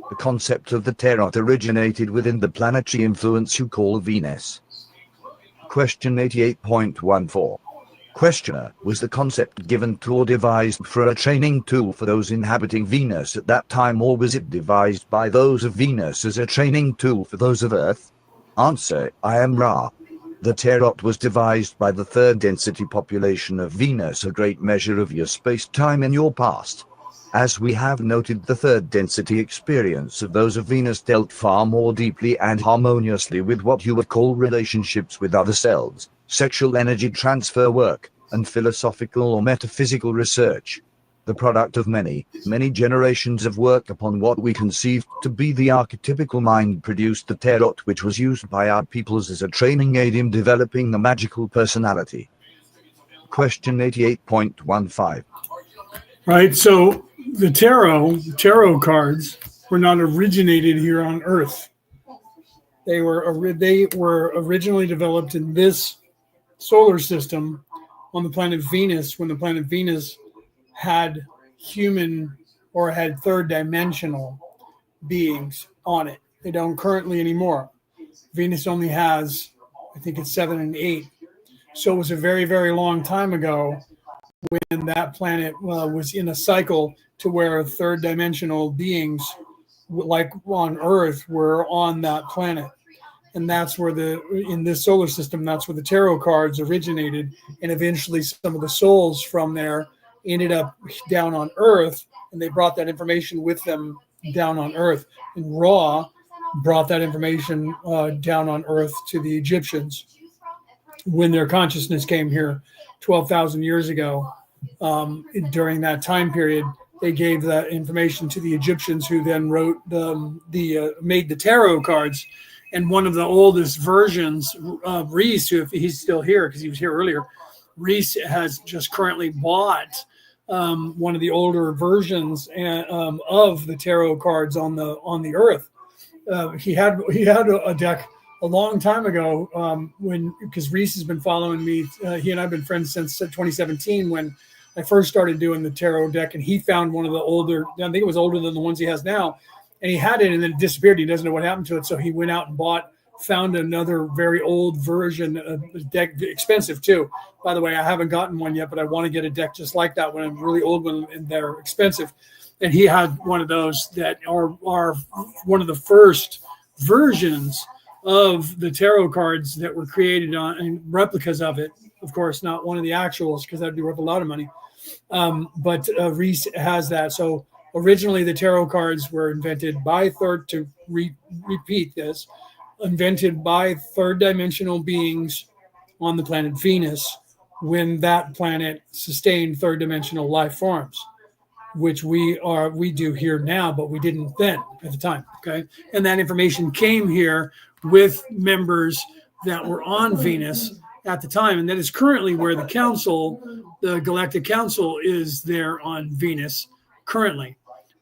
The concept of the tarot originated within the planetary influence you call Venus. Question 88.14. Questioner, was the concept given to or devised for a training tool for those inhabiting Venus at that time, or was it devised by those of Venus as a training tool for those of Earth? Answer, I am Ra. The tarot was devised by the third density population of Venus, a great measure of your space-time in your past. As we have noted, the third density experience of those of Venus dealt far more deeply and harmoniously with what you would call relationships with other selves, sexual energy transfer work, and philosophical or metaphysical research. The product of many, many generations of work upon what we conceived to be the archetypical mind produced the tarot, which was used by our peoples as a training aid in developing the magical personality. Question 88.15. Right, so the tarot cards were not originated here on Earth. They were originally developed in this solar system on the planet Venus, when the planet Venus had human or had third dimensional beings on it. They don't currently anymore. Venus only has, I think it's 7 and 8. So it was a very, very long time ago when that planet was in a cycle to where third dimensional beings like on Earth, were on that planet. And that's where in this solar system, that's where the tarot cards originated. And eventually some of the souls from there ended up down on Earth, and they brought that information with them down on Earth. And Ra brought that information down on Earth to the Egyptians when their consciousness came here 12,000 years ago. During that time period, they gave that information to the Egyptians, who then wrote made the tarot cards. And one of the oldest versions, Reese, if he's still here because he was here earlier, Reese has just currently bought one of the older versions of the tarot cards on the Earth. He had a deck a long time ago because Reese has been following me. He and I have been friends since 2017 when I first started doing the tarot deck, and he found one of the older, I think it was older than the ones he has now, and he had it and then it disappeared. He doesn't know what happened to it. So he went out and found another very old version of the deck, expensive too. By the way, I haven't gotten one yet, but I want to get a deck just like that one, a really old one, and they're expensive. And he had one of those that are one of the first versions of the tarot cards that were created on, and replicas of it. Of course, not one of the actuals, because that'd be worth a lot of money. But Reese has that. So originally the tarot cards were invented by repeat this, invented by third dimensional beings on the planet Venus, when that planet sustained third dimensional life forms, which we do here now, but we didn't then at the time. Okay. And that information came here with members that were on Venus at the time. And that is currently where the Galactic Council is there on Venus currently.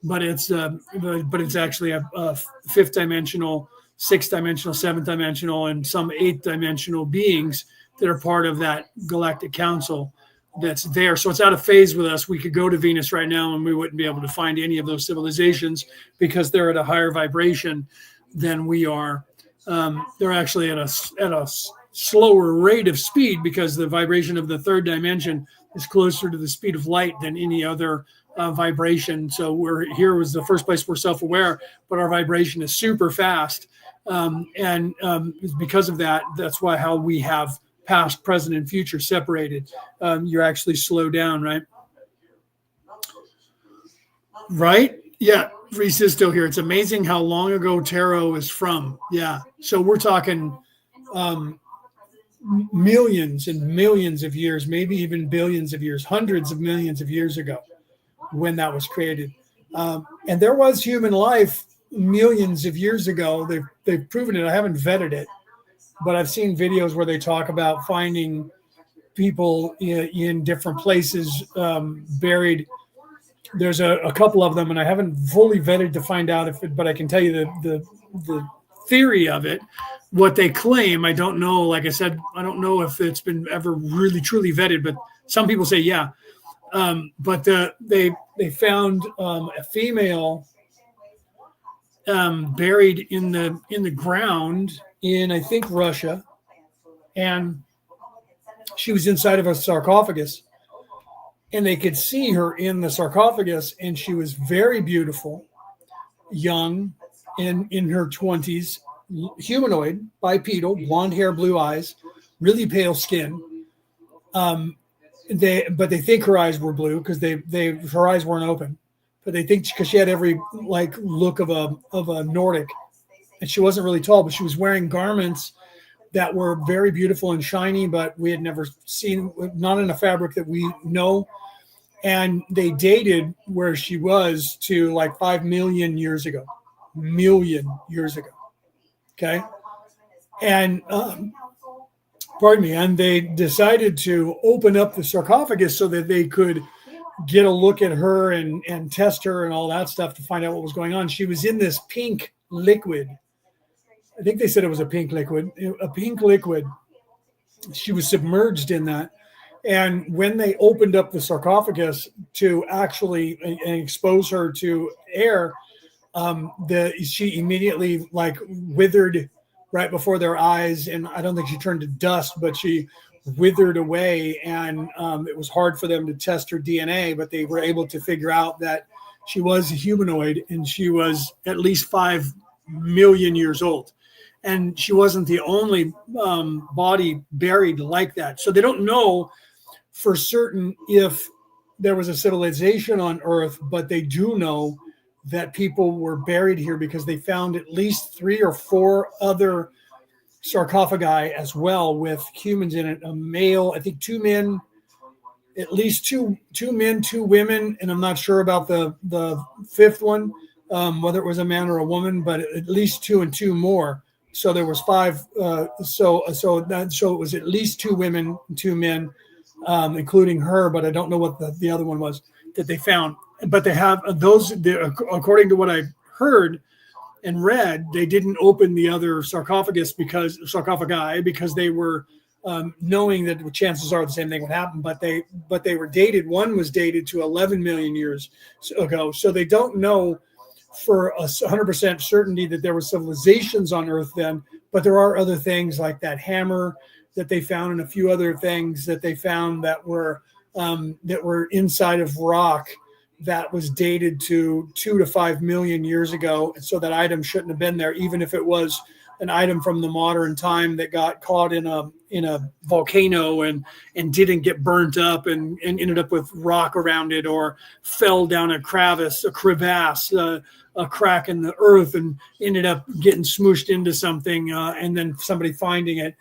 But it's actually a fifth dimensional, sixth dimensional, seventh dimensional, and some eighth dimensional beings that are part of that Galactic Council that's there. So it's out of phase with us. We could go to Venus right now and we wouldn't be able to find any of those civilizations because they're at a higher vibration than we are. They're actually at a slower rate of speed because the vibration of the third dimension is closer to the speed of light than any other vibration. So here was the first place we're self-aware, but our vibration is super fast. And because of that, that's how we have past, present, and future separated. You're actually slow down, right? Right? Yeah, Reese is still here. It's amazing how long ago tarot is from. Yeah. So we're talking millions and millions of years, maybe even billions of years, hundreds of millions of years ago when that was created. And there was human life millions of years ago. They've proven it. I haven't vetted it, but I've seen videos where they talk about finding people in different places buried. There's a couple of them, and I haven't fully vetted to find out but I can tell you the theory of it, what they claim. I don't know. Like I said, I don't know if it's been ever really truly vetted, but some people say yeah. But they found a female buried in the ground in, I think, Russia, and she was inside of a sarcophagus, and they could see her in the sarcophagus, and she was very beautiful, young, in her 20s, humanoid, bipedal, blonde hair, blue eyes, really pale skin. But they think her eyes were blue because her eyes weren't open, but they think because she had every look of a Nordic, and she wasn't really tall, but she was wearing garments that were very beautiful and shiny, but we had never seen, not in a fabric that we know. And they dated where she was to 5 million years ago. Okay. And, pardon me. And they decided to open up the sarcophagus so that they could get a look at her and test her and all that stuff to find out what was going on. She was in this pink liquid. I think they said it was a pink liquid. She was submerged in that. And when they opened up the sarcophagus to actually expose her to air, she immediately withered right before their eyes. And I don't think she turned to dust, but she withered away. And it was hard for them to test her DNA, but they were able to figure out that She was a humanoid, and she was at least 5 million years old. And she wasn't the only body buried like that. So they don't know for certain if there was a civilization on Earth, but they do know that people were buried here because they found at least 3 or 4 other sarcophagi as well with humans in it. A male, I think 2 men, at least two men, 2 women, and I'm not sure about the 5th one, whether it was a man or a woman, but at least 2 and 2 more. So there was 5. So it was at least 2 women, 2 men, including her, but I don't know what the other one was that they found. But they have those, according to what I heard and read, they didn't open the other sarcophagi because they were knowing that the chances are the same thing would happen. But they were dated. One was dated to 11 million years ago. So they don't know for 100% certainty that there were civilizations on Earth then. But there are other things like that hammer that they found, and a few other things that they found that were inside of rock that was dated to 2 to 5 million years ago. And so that item shouldn't have been there, even if it was an item from the modern time that got caught in a volcano and didn't get burnt up and ended up with rock around it, or fell down a crevasse, a crack in the earth and ended up getting smooshed into something, and then somebody finding it.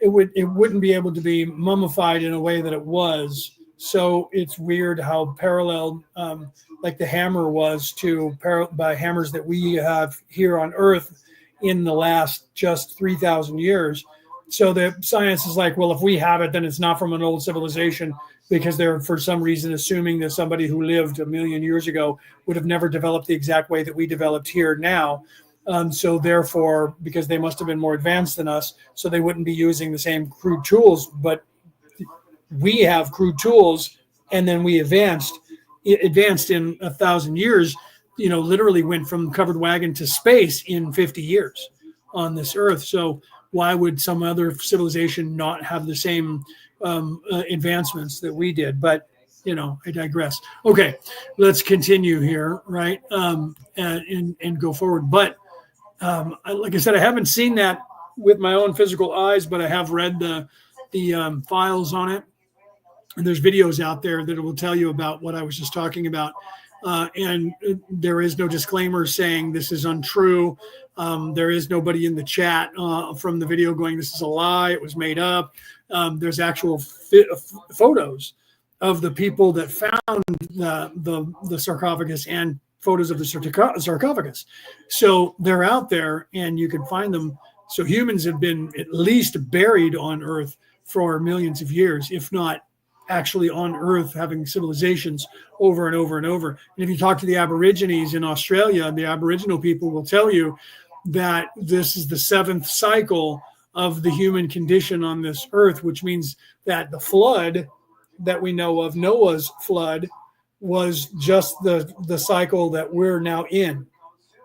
It wouldn't be able to be mummified in a way that it was. So it's weird how parallel, like the hammer was by hammers that we have here on Earth in the last just 3,000 years. So the science is like, well, if we have it, then it's not from an old civilization, because they're for some reason assuming that somebody who lived 1 million years ago would have never developed the exact way that we developed here now. So therefore, because they must have been more advanced than us, so they wouldn't be using the same crude tools. But we have crude tools, and then we advanced in 1,000 years, literally went from covered wagon to space in 50 years on this Earth. So why would some other civilization not have the same advancements that we did? But I digress. Okay, let's continue here, right? And go forward. But like I said, I haven't seen that with my own physical eyes, but I have read the files on it. And there's videos out there that will tell you about what I was just talking about. And there is no disclaimer saying this is untrue. There is nobody in the chat from the video going, this is a lie, it was made up. There's actual photos of the people that found the sarcophagus and photos of the sarcophagus. So they're out there and you can find them. So humans have been at least buried on Earth for millions of years, if not actually on Earth having civilizations over and over and over. And if you talk to the Aborigines in Australia, the Aboriginal people will tell you that this is the 7th cycle of the human condition on this Earth, which means that the flood that we know of, Noah's flood, was just the cycle that we're now in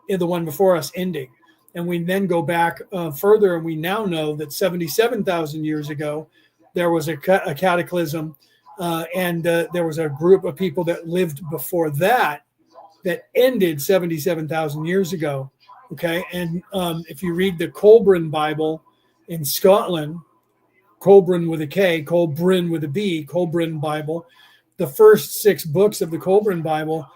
the one before us ending. And we then go back further, and we now know that 77,000 years ago, there was a cataclysm, and there was a group of people that lived before that ended 77,000 years ago. Okay, and if you read the Colburn Bible in Scotland, Colburn with a K, Colburn with a B, Colburn Bible, the first 6 books of the Colburn Bible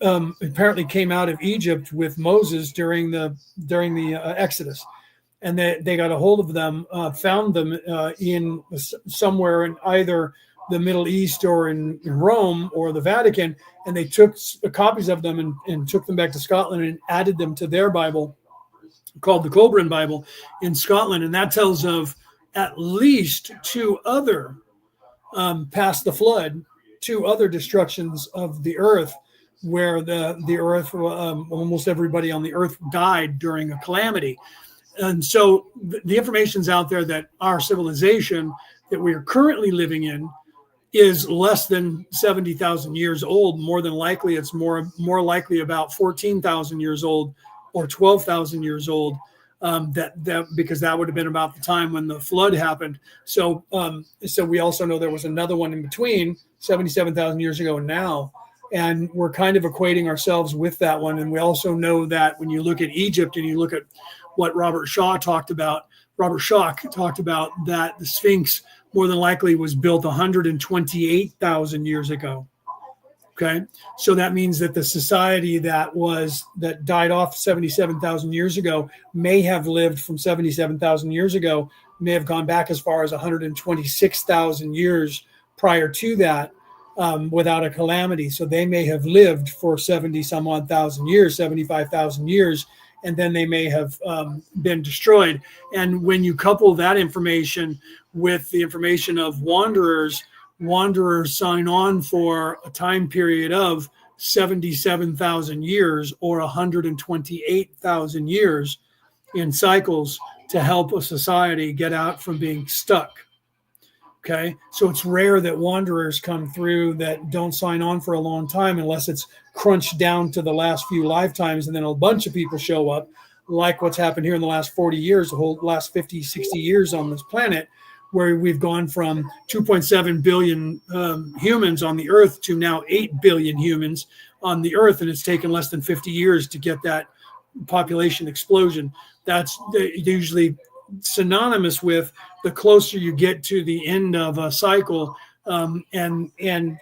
apparently came out of Egypt with Moses during the Exodus, and they got a hold of them, found them in somewhere in either the Middle East or in Rome or the Vatican, and they took copies of them and took them back to Scotland and added them to their Bible called the Colburn Bible in Scotland. And that tells of at least 2 other past the flood, 2 other destructions of the earth, where the earth, almost everybody on the earth died during a calamity. And so the information's out there that our civilization that we are currently living in is less than 70,000 years old. More than likely, it's more likely about 14,000 years old or 12,000 years old. That because that would have been about the time when the flood happened. So we also know there was another one in between 77,000 years ago and now. And we're kind of equating ourselves with that one. And we also know that when you look at Egypt and you look at what Robert Schoch talked about that the Sphinx more than likely was built 128,000 years ago. Okay, so that means that the society that died off 77,000 years ago may have lived from 77,000 years ago, may have gone back as far as 126,000 years prior to that, without a calamity. So they may have lived for 70 some odd thousand years, 75,000 years, and then they may have been destroyed. And when you couple that information with the information of wanderers sign on for a time period of 77,000 years or 128,000 years in cycles to help a society get out from being stuck. Okay, so it's rare that wanderers come through that don't sign on for a long time unless it's crunched down to the last few lifetimes, and then a bunch of people show up, like what's happened here in the last 40 years, the whole last 50, 60 years on this planet, where we've gone from 2.7 billion humans on the Earth to now 8 billion humans on the Earth, and it's taken less than 50 years to get that population explosion. That's usually synonymous with the closer you get to the end of a cycle, and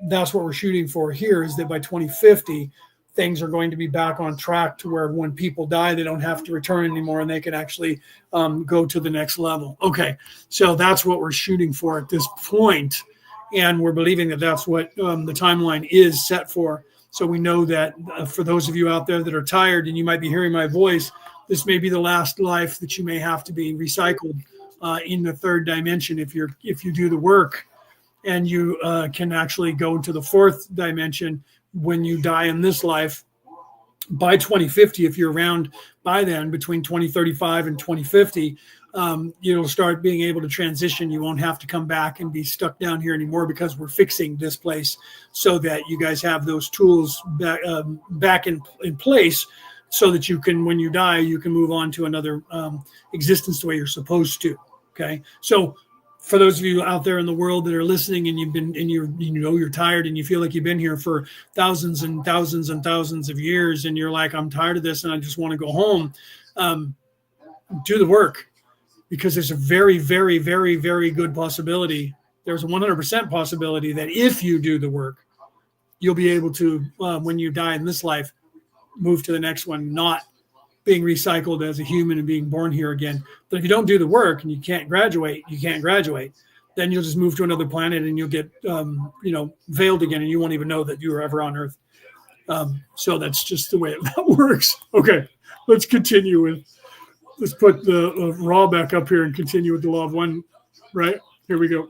that's what we're shooting for here, is that by 2050 things are going to be back on track to where when people die they don't have to return anymore and they can actually go to the next level. Okay, so that's what we're shooting for at this point, and we're believing that that's what the timeline is set for. So we know that for those of you out there that are tired and you might be hearing my voice, this may be the last life that you may have to be recycled in the third dimension if you do the work, and you can actually go to the fourth dimension when you die in this life. By 2050, if you're around by then, between 2035 and 2050, you'll start being able to transition. You won't have to come back and be stuck down here anymore, because we're fixing this place so that you guys have those tools back in place, so that you can, when you die, you can move on to another existence the way you're supposed to. Okay, so for those of you out there in the world that are listening and you're tired and you feel like you've been here for thousands and thousands and thousands of years, and you're like, I'm tired of this and I just want to go home, do the work, because there's a very, very, very, very good possibility. There's a 100% possibility that if you do the work, you'll be able to, when you die in this life, move to the next one, not being recycled as a human and being born here again. But if you don't do the work and you can't graduate, then you'll just move to another planet and you'll get, veiled again, and you won't even know that you were ever on Earth. So that's just the way that works. Okay, let's continue let's put the raw back up here and continue with the law of one, right? Here we go.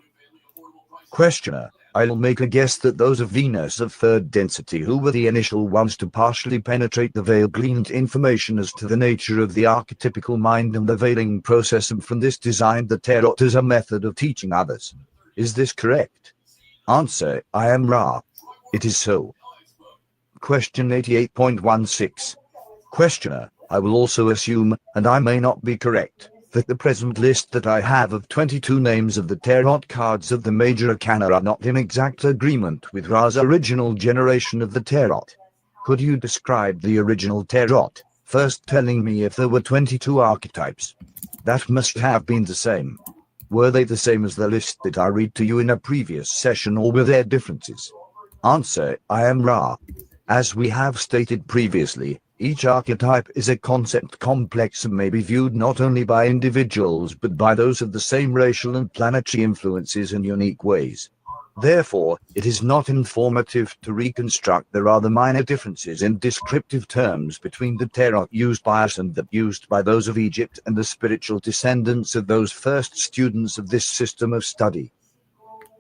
Questioner: I'll make a guess that those of Venus of third density who were the initial ones to partially penetrate the veil gleaned information as to the nature of the archetypical mind and the veiling process, and from this designed the tarot as a method of teaching others. Is this correct? Answer: I am Ra. It is so. Question 88.16. Questioner: I will also assume, and I may not be correct, that the present list that I have of 22 names of the tarot cards of the major arcana are not in exact agreement with Ra's original generation of the tarot. Could you describe the original tarot, first telling me if there were 22 archetypes? That must have been the same. Were they the same as the list that I read to you in a previous session, or were there differences? Answer: I am Ra. As we have stated previously, each archetype is a concept complex and may be viewed not only by individuals but by those of the same racial and planetary influences in unique ways. Therefore, it is not informative to reconstruct the rather minor differences in descriptive terms between the tarot used by us and that used by those of Egypt and the spiritual descendants of those first students of this system of study.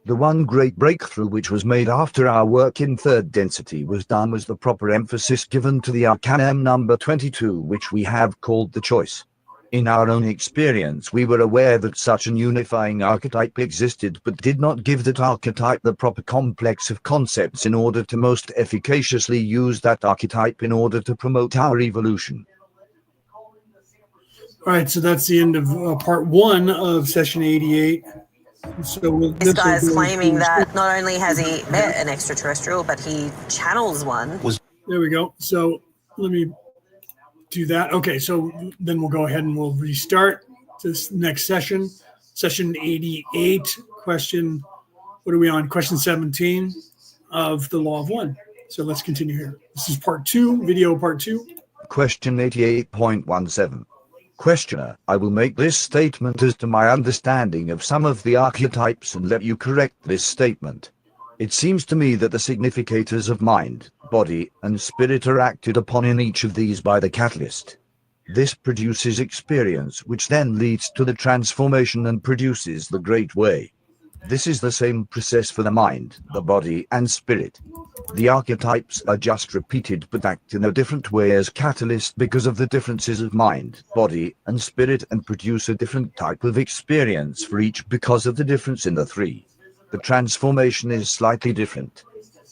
The one great breakthrough which was made after our work in third density was done was the proper emphasis given to the arcanum number 22, which we have called the choice. In our own experience, we were aware that such an unifying archetype existed, but did not give that archetype the proper complex of concepts in order to most efficaciously use that archetype in order to promote our evolution. All right, so that's the end of part one of session 88. This guy's claiming that not only has he met an extraterrestrial, but he channels one. There we go. So let me do that. Okay, so then we'll go ahead and we'll restart this next session. Session 88, question, what are we on? Question 17 of the Law of One. So let's continue here. This is part 2, video part 2. Question 88.17. Questioner, I will make this statement as to my understanding of some of the archetypes and let you correct this statement. It seems to me that the significators of mind, body, and spirit are acted upon in each of these by the catalyst. This produces experience, which then leads to the transformation and produces the great way. This is the same process for the mind, the body, and spirit. The archetypes are just repeated but act in a different way as catalyst because of the differences of mind, body, and spirit, and produce a different type of experience for each because of the difference in the three. The transformation is slightly different.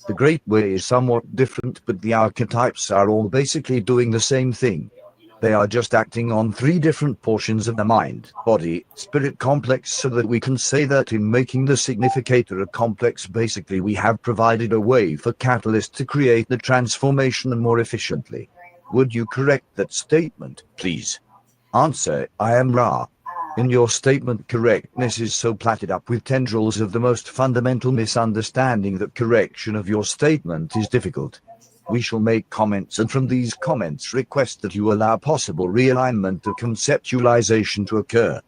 The great way is somewhat different, but the archetypes are all basically doing the same thing. They are just acting on three different portions of the mind, body, spirit complex, so that we can say that in making the significator a complex, basically we have provided a way for catalyst to create the transformation more efficiently. Would you correct that statement, please? Answer, I am Ra. In your statement, correctness is so platted up with tendrils of the most fundamental misunderstanding that correction of your statement is difficult. We shall make comments, and from these comments request that you allow possible realignment of conceptualization to occur.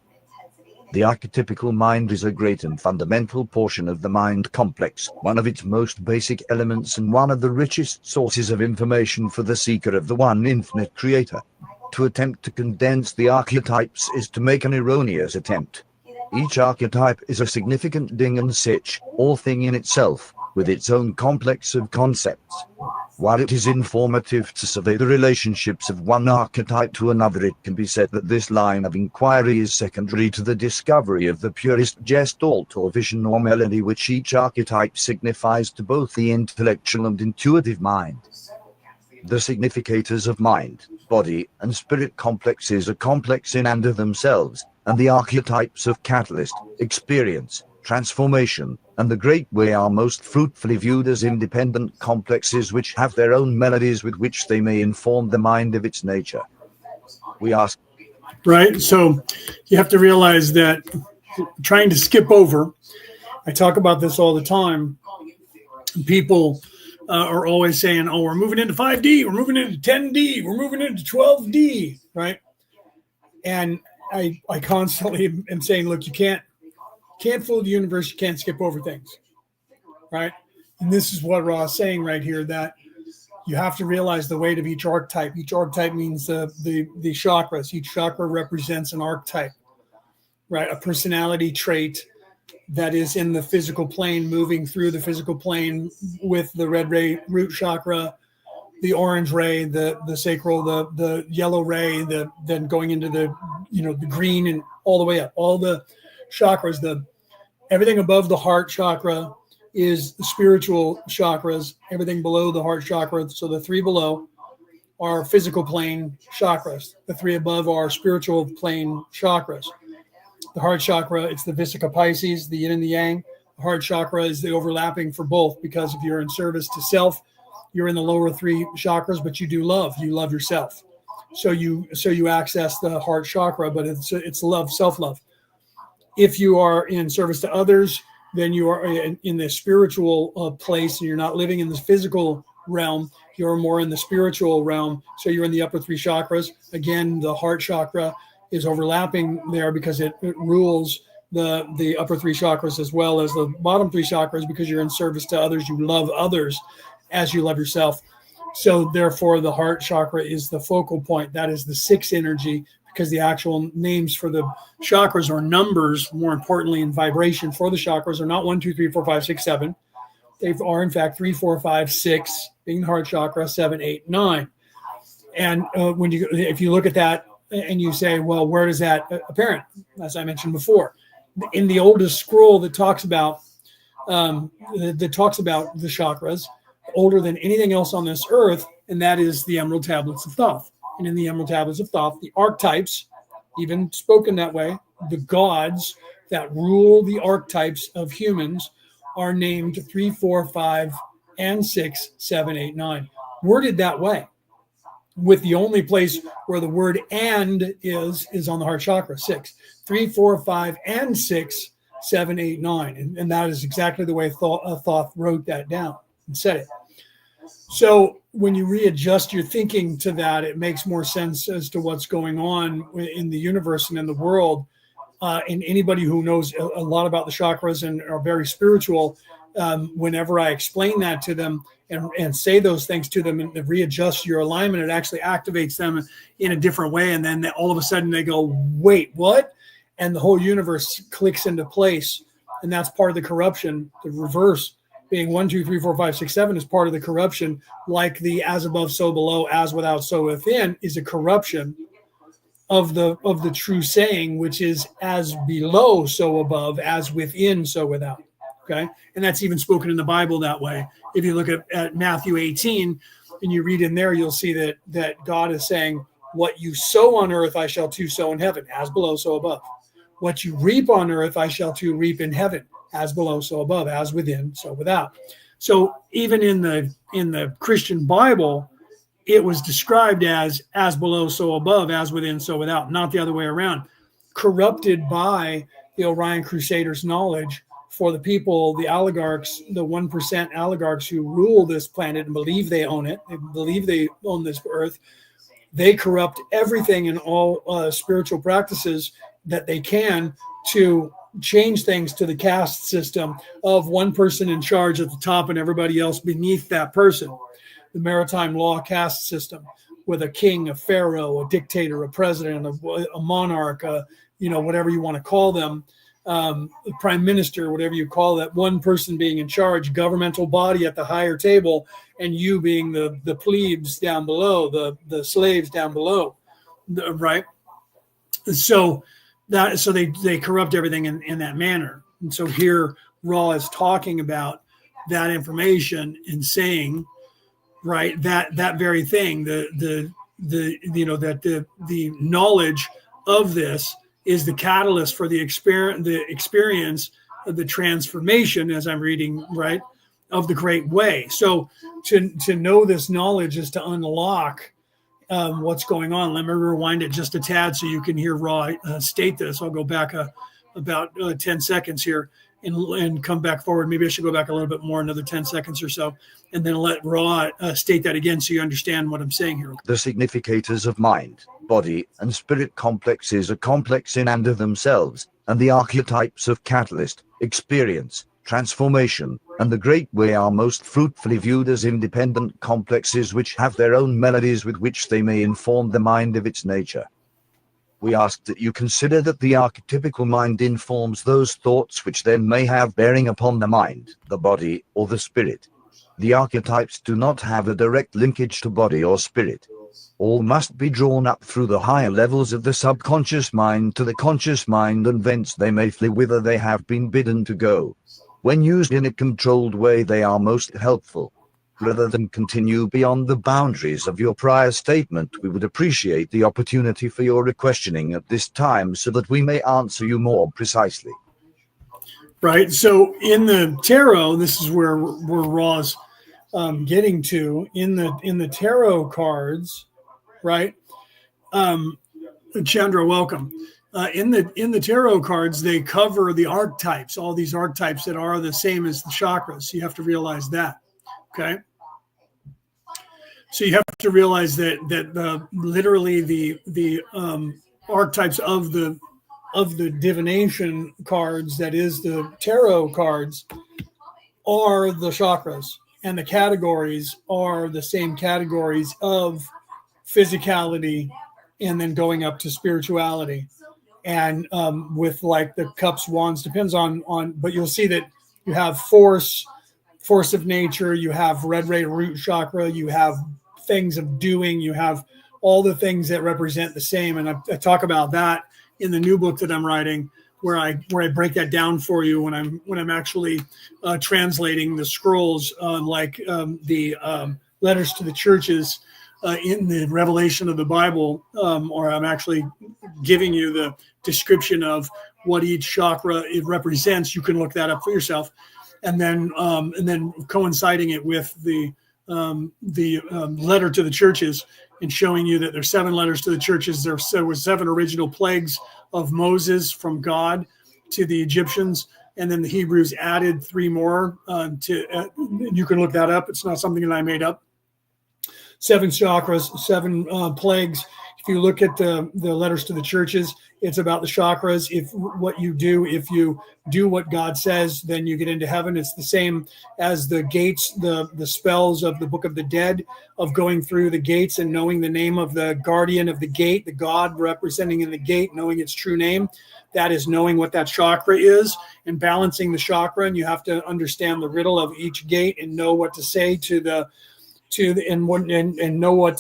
The archetypical mind is a great and fundamental portion of the mind complex, one of its most basic elements and one of the richest sources of information for the seeker of the one infinite creator. To attempt to condense the archetypes is to make an erroneous attempt. Each archetype is a significant ding and sitch, or thing in itself, with its own complex of concepts. While it is informative to survey the relationships of one archetype to another, it can be said that this line of inquiry is secondary to the discovery of the purest gestalt or vision or melody which each archetype signifies to both the intellectual and intuitive mind. The significators of mind, body, and spirit complexes are complex in and of themselves, and the archetypes of catalyst, experience, transformation, and the great way are most fruitfully viewed as independent complexes which have their own melodies with which they may inform the mind of its nature. We ask. Right, so you have to realize that trying to skip over, I talk about this all the time, people are always saying, oh, we're moving into 5D, we're moving into 10D, we're moving into 12D, right? And I constantly am saying, look, you can't fool the universe, you can't skip over things, right? And this is what Ra is saying right here, that you have to realize the weight of each archetype. Each archetype means the chakras. Each chakra represents an archetype, right? A personality trait that is in the physical plane, moving through the physical plane with the red ray root chakra, the orange ray, the sacral, the yellow ray, then going into the green and all the way up. All the chakras, everything above the heart chakra is the spiritual chakras. Everything below the heart chakra, so the three below are physical plane chakras. The three above are spiritual plane chakras. The heart chakra, it's the Visika Pisces, the yin and the yang. The heart chakra is the overlapping for both, because if you're in service to self, you're in the lower three chakras, but you love yourself. So you access the heart chakra, but it's love, self-love. If you are in service to others, then you are in the spiritual place, and you're not living in the physical realm. You're more in the spiritual realm. So you're in the upper three chakras. Again, the heart chakra is overlapping there because it rules the upper three chakras as well as the bottom three chakras, because you're in service to others. You love others as you love yourself. So therefore, the heart chakra is the focal point. That is the sixth energy, because the actual names for the chakras are numbers, more importantly in vibration for the chakras, are not 1, 2, 3, 4, 5, 6, 7. They are in fact 3, 4, 5, 6, being the heart chakra, 7, 8, 9. And if you look at that and you say, well, where does that apparent? As I mentioned before, in the oldest scroll that talks about the chakras, older than anything else on this earth, and that is the Emerald Tablets of Thoth. And in the Emerald Tablets of Thoth, the archetypes, even spoken that way, the gods that rule the archetypes of humans are named 3, 4, 5, and 6, 7, 8, 9. Worded that way, with the only place where the word and is on the heart chakra, 6. 3, 4, 5, and 6, 7, 8, 9. And that is exactly the way Thoth wrote that down and said it. So when you readjust your thinking to that, it makes more sense as to what's going on in the universe and in the world. And anybody who knows a lot about the chakras and are very spiritual, whenever I explain that to them and say those things to them and readjust your alignment, it actually activates them in a different way. And then all of a sudden they go, wait, what? And the whole universe clicks into place. And that's part of the corruption. The reverse being 1, 2, 3, 4, 5, 6, 7 is part of the corruption, like the as above, so below, as without, so within is a corruption of the true saying, which is as below, so above, as within, so without. Okay. And that's even spoken in the Bible that way. If you look at Matthew 18 and you read in there, you'll see that God is saying, what you sow on earth, I shall too sow in heaven, as below, so above. What you reap on earth, I shall too reap in heaven, as below, so above, as within, so without. So even in the Christian Bible, it was described as below, so above, as within, so without, not the other way around. Corrupted by the Orion Crusaders' knowledge for the people, the oligarchs, the 1% oligarchs who rule this planet and believe they own it, they believe they own this earth. They corrupt everything in all spiritual practices that they can to change things to the caste system of one person in charge at the top and everybody else beneath that person. The maritime law caste system with a king, a pharaoh, a dictator, a president, a monarch, whatever you want to call them, a prime minister, whatever you call that, one person being in charge, governmental body at the higher table, and you being the plebes down below, the slaves down below, right? So they corrupt everything in that manner. And so here Ra is talking about that information and saying, right, that very thing, the knowledge of this is the catalyst for the experience of the transformation, as I'm reading, right, of the great way. So to know this knowledge is to unlock what's going on. Let me rewind it just a tad so you can hear Ra state this. I'll go back about 10 seconds here and come back forward. Maybe I should go back a little bit more, another 10 seconds or so, and then let Ra state that again so you understand what I'm saying here. The significators of mind, body, and spirit complexes are complex in and of themselves, and the archetypes of catalyst, experience, transformation, and the great way are most fruitfully viewed as independent complexes which have their own melodies with which they may inform the mind of its nature. We ask that you consider that the archetypical mind informs those thoughts which then may have bearing upon the mind, the body, or the spirit. The archetypes do not have a direct linkage to body or spirit. All must be drawn up through the higher levels of the subconscious mind to the conscious mind, and thence they may flee whither they have been bidden to go. When used in a controlled way, they are most helpful. Rather than continue beyond the boundaries of your prior statement, we would appreciate the opportunity for your questioning at this time so that we may answer you more precisely. Right. So in the tarot, this is where Ra's getting to in the tarot cards, right? Chandra, welcome. In the tarot cards, they cover the archetypes, all these archetypes that are the same as the chakras. You have to realize that. Okay. So you have to realize that literally the archetypes of the divination cards, that is the tarot cards, are the chakras, and the categories are the same categories of physicality and then going up to spirituality. And with like the cups, wands, depends on, but you'll see that you have force of nature, you have red ray root chakra, you have things of doing, you have all the things that represent the same. And I talk about that in the new book that I'm writing, where I break that down for you when I'm actually translating the scrolls, the letters to the churches in the revelation of the Bible, or I'm actually giving you the description of what each chakra it represents. You can look that up for yourself, and then coinciding it with the letter to the churches and showing you that there's 7 letters to the churches. There was 7 original plagues of Moses from God to the Egyptians, and then the Hebrews added 3 more you can look that up. It's not something that I made up. 7 chakras, 7 plagues. If you look at the letters to the churches, it's about the chakras. If you do what God says, then you get into heaven. It's the same as the gates, the spells of the Book of the Dead, of going through the gates and knowing the name of the guardian of the gate, the God representing in the gate, knowing its true name. That is knowing what that chakra is and balancing the chakra. And you have to understand the riddle of each gate and know what to say and know what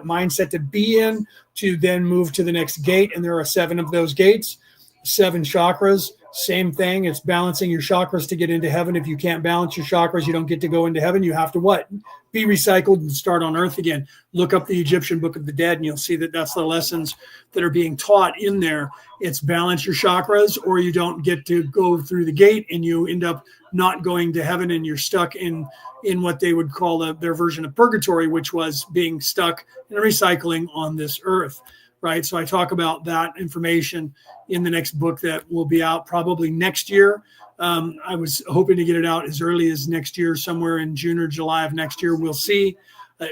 mindset to be in to then move to the next gate. And there are 7 of those gates, 7 chakras. Same thing. It's balancing your chakras to get into heaven. If you can't balance your chakras, you don't get to go into heaven. You have to what? Be recycled and start on earth again. Look up the Egyptian Book of the Dead, and you'll see that that's the lessons that are being taught in there. It's balance your chakras, or you don't get to go through the gate, and you end up not going to heaven, and you're stuck in what they would call their version of purgatory, which was being stuck and recycling on this earth. Right. So I talk about that information in the next book that will be out probably next year. I was hoping to get it out as early as next year, somewhere in June or July of next year. We'll see.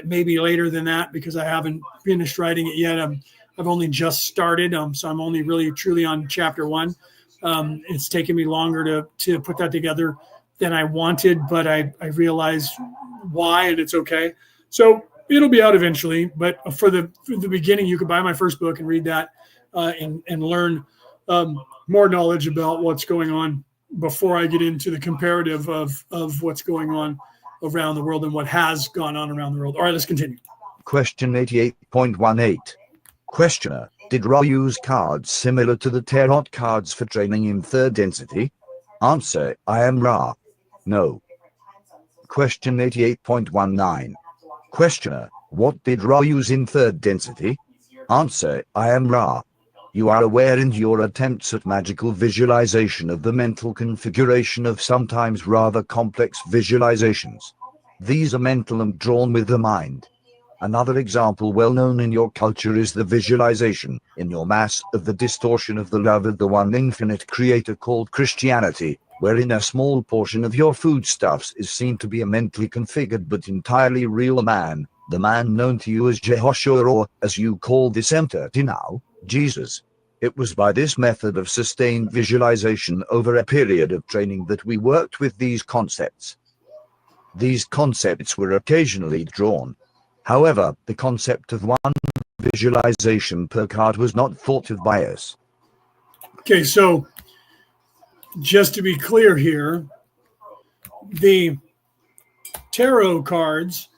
Maybe later than that, because I haven't finished writing it yet. I've only just started. So I'm only really truly on chapter 1. It's taken me longer to put that together than I wanted, but I realize why, and it's okay. So it'll be out eventually, but for the beginning, you could buy my first book and read that and learn more knowledge about what's going on before I get into the comparative of what's going on around the world and what has gone on around the world. All right, let's continue. Question 88.18. Questioner, did Ra use cards similar to the tarot cards for training in 3rd density? Answer, I am Ra. No. Question 88.19. Questioner, what did Ra use in 3rd density? Answer, I am Ra. You are aware in your attempts at magical visualization of the mental configuration of sometimes rather complex visualizations. These are mental and drawn with the mind. Another example well known in your culture is the visualization, in your mass, of the distortion of the love of the one infinite creator called Christianity, wherein a small portion of your foodstuffs is seen to be a mentally configured but entirely real man, the man known to you as Jehoshua, or, as you call this entity now, Jesus. It was by this method of sustained visualization over a period of training that we worked with these concepts. These concepts were occasionally drawn. However, the concept of one visualization per card was not thought of by us. Okay, so just to be clear here, the tarot cards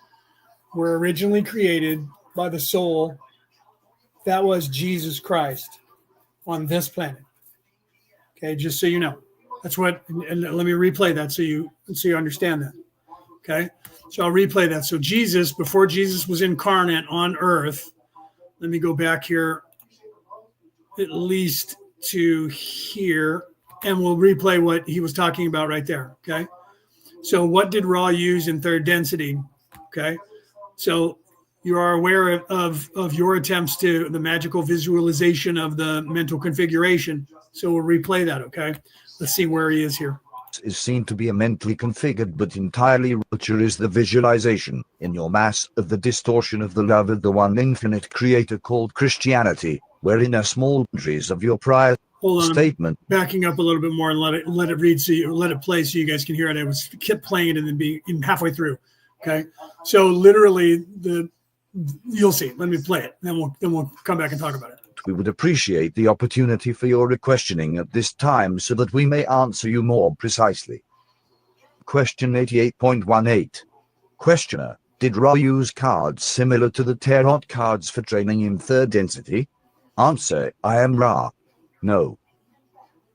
were originally created by the soul that was Jesus Christ on this planet. Okay, just so you know. That's what, and let me replay that so you understand that. Okay, so I'll replay that. So Jesus, before Jesus was incarnate on earth, let me go back here at least to here, and we'll replay what he was talking about right there. Okay, so what did Ra use in 3rd density? Okay, so you are aware of your attempts to the magical visualization of the mental configuration. So we'll replay that. Okay, let's see where he is here. Is seen to be a mentally configured but entirely culture is the visualization, in your mass, of the distortion of the love of the one infinite creator called Christianity, wherein a small boundaries of your prior statement. Backing up a little bit more and let it read, let it play so you guys can hear it. I kept playing it and then being halfway through. Okay, so literally you'll see. Let me play it, then we'll come back and talk about it. We would appreciate the opportunity for your questioning at this time so that we may answer you more precisely. Question 88.18. Questioner, did Ra use cards similar to the tarot cards for training in 3rd density? Answer, I am Ra. No.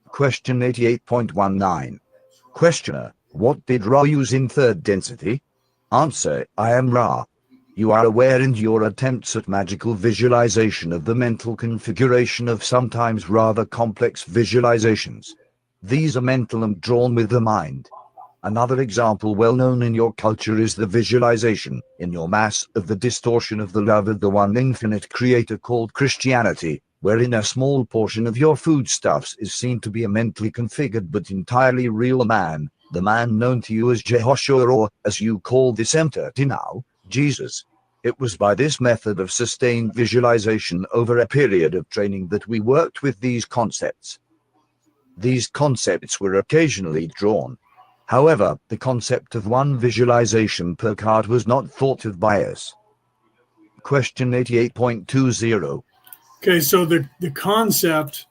Question 88.19. Questioner, what did Ra use in 3rd density? Answer, I am Ra. You are aware in your attempts at magical visualization of the mental configuration of sometimes rather complex visualizations. These are mental and drawn with the mind. Another example well known in your culture is the visualization, in your mass, of the distortion of the love of the one infinite creator called Christianity, wherein a small portion of your foodstuffs is seen to be a mentally configured but entirely real man, the man known to you as Jehoshua, or, as you call this entity now, Jesus. It was by this method of sustained visualization over a period of training that we worked with these concepts. These concepts were occasionally drawn. However, the concept of one visualization per card was not thought of by us. Question 88.20. Okay, so the concept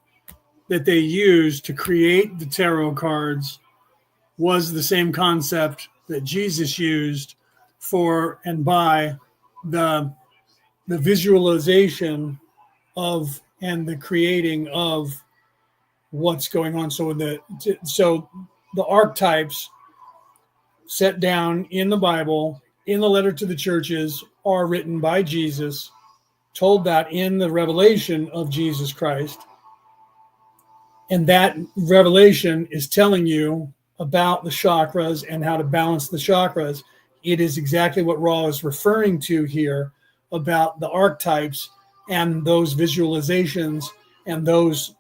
that they used to create the tarot cards was the same concept that Jesus used for and by the visualization of and the creating of what's going on. So the archetypes set down in the Bible, in the letter to the churches, are written by Jesus, told that in the revelation of Jesus Christ. And that revelation is telling you about the chakras and how to balance the chakras. It is exactly what Ra is referring to here about the archetypes and those visualizations and those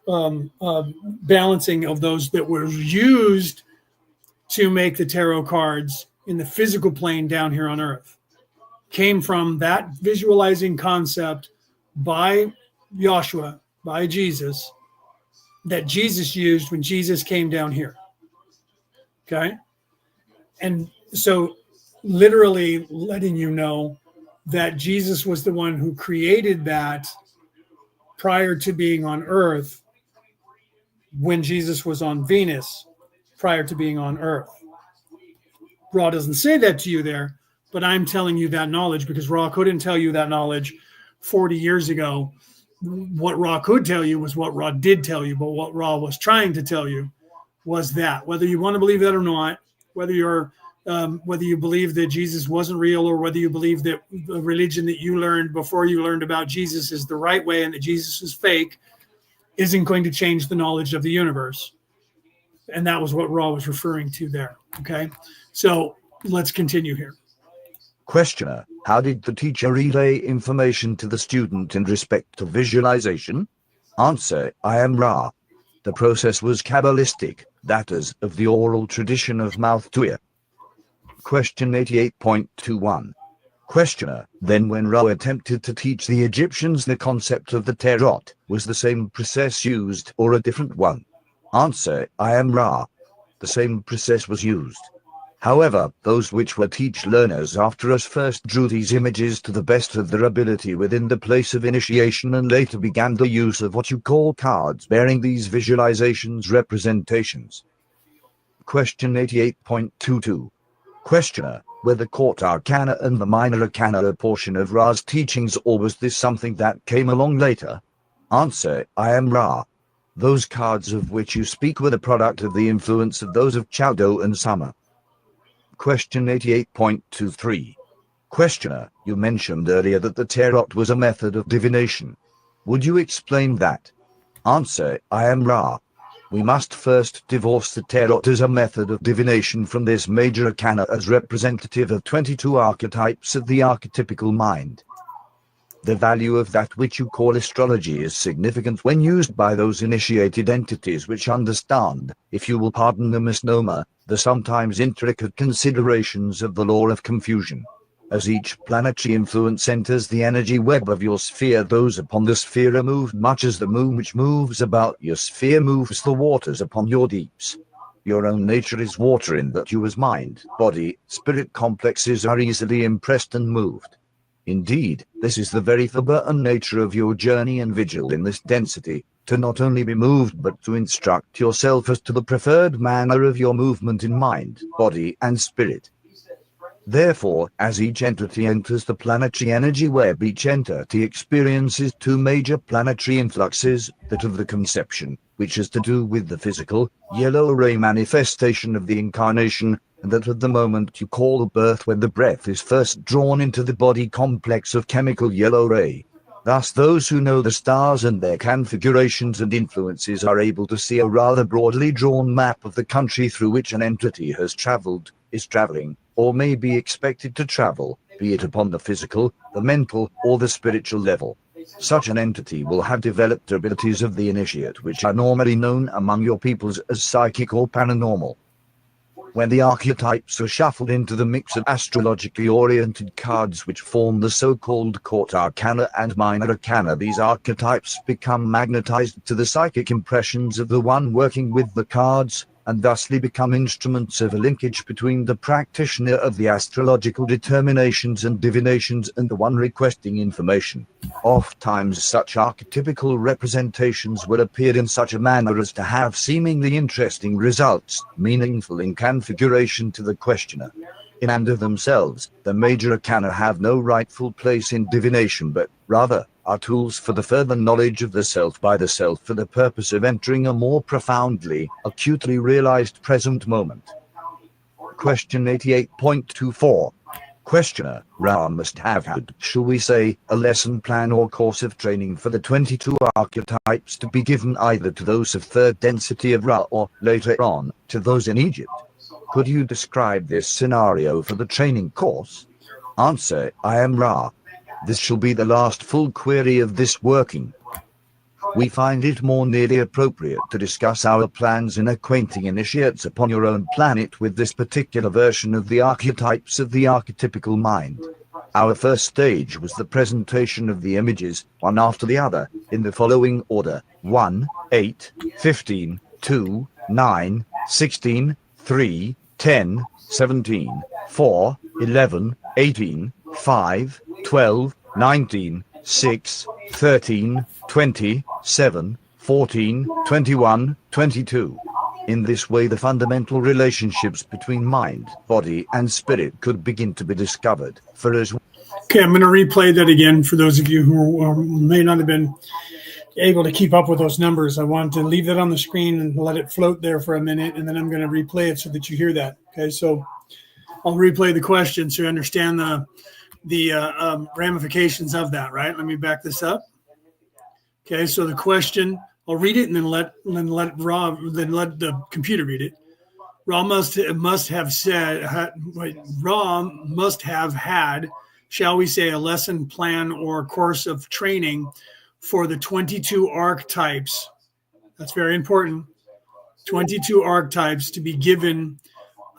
balancing of those that were used to make the tarot cards in the physical plane down here on Earth. Came from that visualizing concept by Joshua, by Jesus, that Jesus used when Jesus came down here. Okay? And so literally letting you know that Jesus was the one who created that prior to being on Earth, when Jesus was on Venus, prior to being on Earth. Ra doesn't say that to you there, but I'm telling you that knowledge because Ra couldn't tell you that knowledge 40 years ago. What Ra could tell you was what Ra did tell you, but what Ra was trying to tell you was that, whether you want to believe that or not, whether you believe that Jesus wasn't real, or whether you believe that the religion that you learned before you learned about Jesus is the right way and that Jesus is fake, isn't going to change the knowledge of the universe. And that was what Ra was referring to there. Okay, so let's continue here. Questioner: how did the teacher relay information to the student in respect to visualization? Answer: I am Ra. The process was Kabbalistic, that is, of the oral tradition of mouth to ear. Question 88.21. Questioner: then when Ra attempted to teach the Egyptians the concept of the tarot, was the same process used or a different one? Answer: I am Ra. The same process was used. However, those which were teach learners after us first drew these images to the best of their ability within the place of initiation and later began the use of what you call cards bearing these visualizations representations. Question 88.22. Questioner: were the court arcana and the minor arcana a portion of Ra's teachings, or was this something that came along later? Answer: I am Ra. Those cards of which you speak were the product of the influence of those of Chowdo and Summer. Question 88.23. Questioner: you mentioned earlier that the tarot was a method of divination. Would you explain that? Answer: I am Ra. We must first divorce the tarot as a method of divination from this major arcana as representative of 22 archetypes of the archetypical mind. The value of that which you call astrology is significant when used by those initiated entities which understand, if you will pardon the misnomer, the sometimes intricate considerations of the law of confusion. As each planetary influence enters the energy web of your sphere, those upon the sphere are moved much as the moon which moves about your sphere moves the waters upon your deeps. Your own nature is water in that you as mind, body, spirit complexes are easily impressed and moved. Indeed, this is the very fiber and nature of your journey and vigil in this density, to not only be moved but to instruct yourself as to the preferred manner of your movement in mind, body, and spirit. Therefore, as each entity enters the planetary energy web, each entity experiences two major planetary influxes, that of the conception, which has to do with the physical, yellow ray manifestation of the incarnation, and that at the moment you call birth, when the breath is first drawn into the body complex of chemical yellow ray. Thus those who know the stars and their configurations and influences are able to see a rather broadly drawn map of the country through which an entity has traveled, is traveling, or may be expected to travel, be it upon the physical, the mental, or the spiritual level. Such an entity will have developed abilities of the initiate which are normally known among your peoples as psychic or paranormal. When the archetypes are shuffled into the mix of astrologically oriented cards which form the so-called court arcana and minor arcana, these archetypes become magnetized to the psychic impressions of the one working with the cards, and thusly become instruments of a linkage between the practitioner of the astrological determinations and divinations and the one requesting information. Ofttimes such archetypical representations will appear in such a manner as to have seemingly interesting results, meaningful in configuration to the questioner. In and of themselves, the major arcana have no rightful place in divination, but rather are tools for the further knowledge of the self by the self for the purpose of entering a more profoundly, acutely realized present moment. Question 88.24. Questioner: Ra must have had, shall we say, a lesson plan or course of training for the 22 archetypes to be given either to those of third density of Ra or, later on, to those in Egypt. Could you describe this scenario for the training course? Answer: I am Ra. This shall be the last full query of this working. We find it more nearly appropriate to discuss our plans in acquainting initiates upon your own planet with this particular version of the archetypes of the archetypical mind. Our first stage was the presentation of the images, one after the other, in the following order: 1, 8, 15, 2, 9, 16, 3, 10, 17, 4, 11, 18, 5, 12, 19, 6, 13, 20, 7, 14, 21, 22. In this way the fundamental relationships between mind, body, and spirit could begin to be discovered. For as Okay, I'm going to replay that again for those of you who may not have been able to keep up with those numbers. I want to leave that on the screen and let it float there for a minute, and then I'm going to replay it so that you hear that. Okay, so I'll replay the question so you understand the ramifications of that, right? Let me back this up. Okay, so the question, I'll read it and then let the computer read it. Ra must have had, shall we say, a lesson plan or course of training for the 22 archetypes. That's very important. 22 archetypes to be given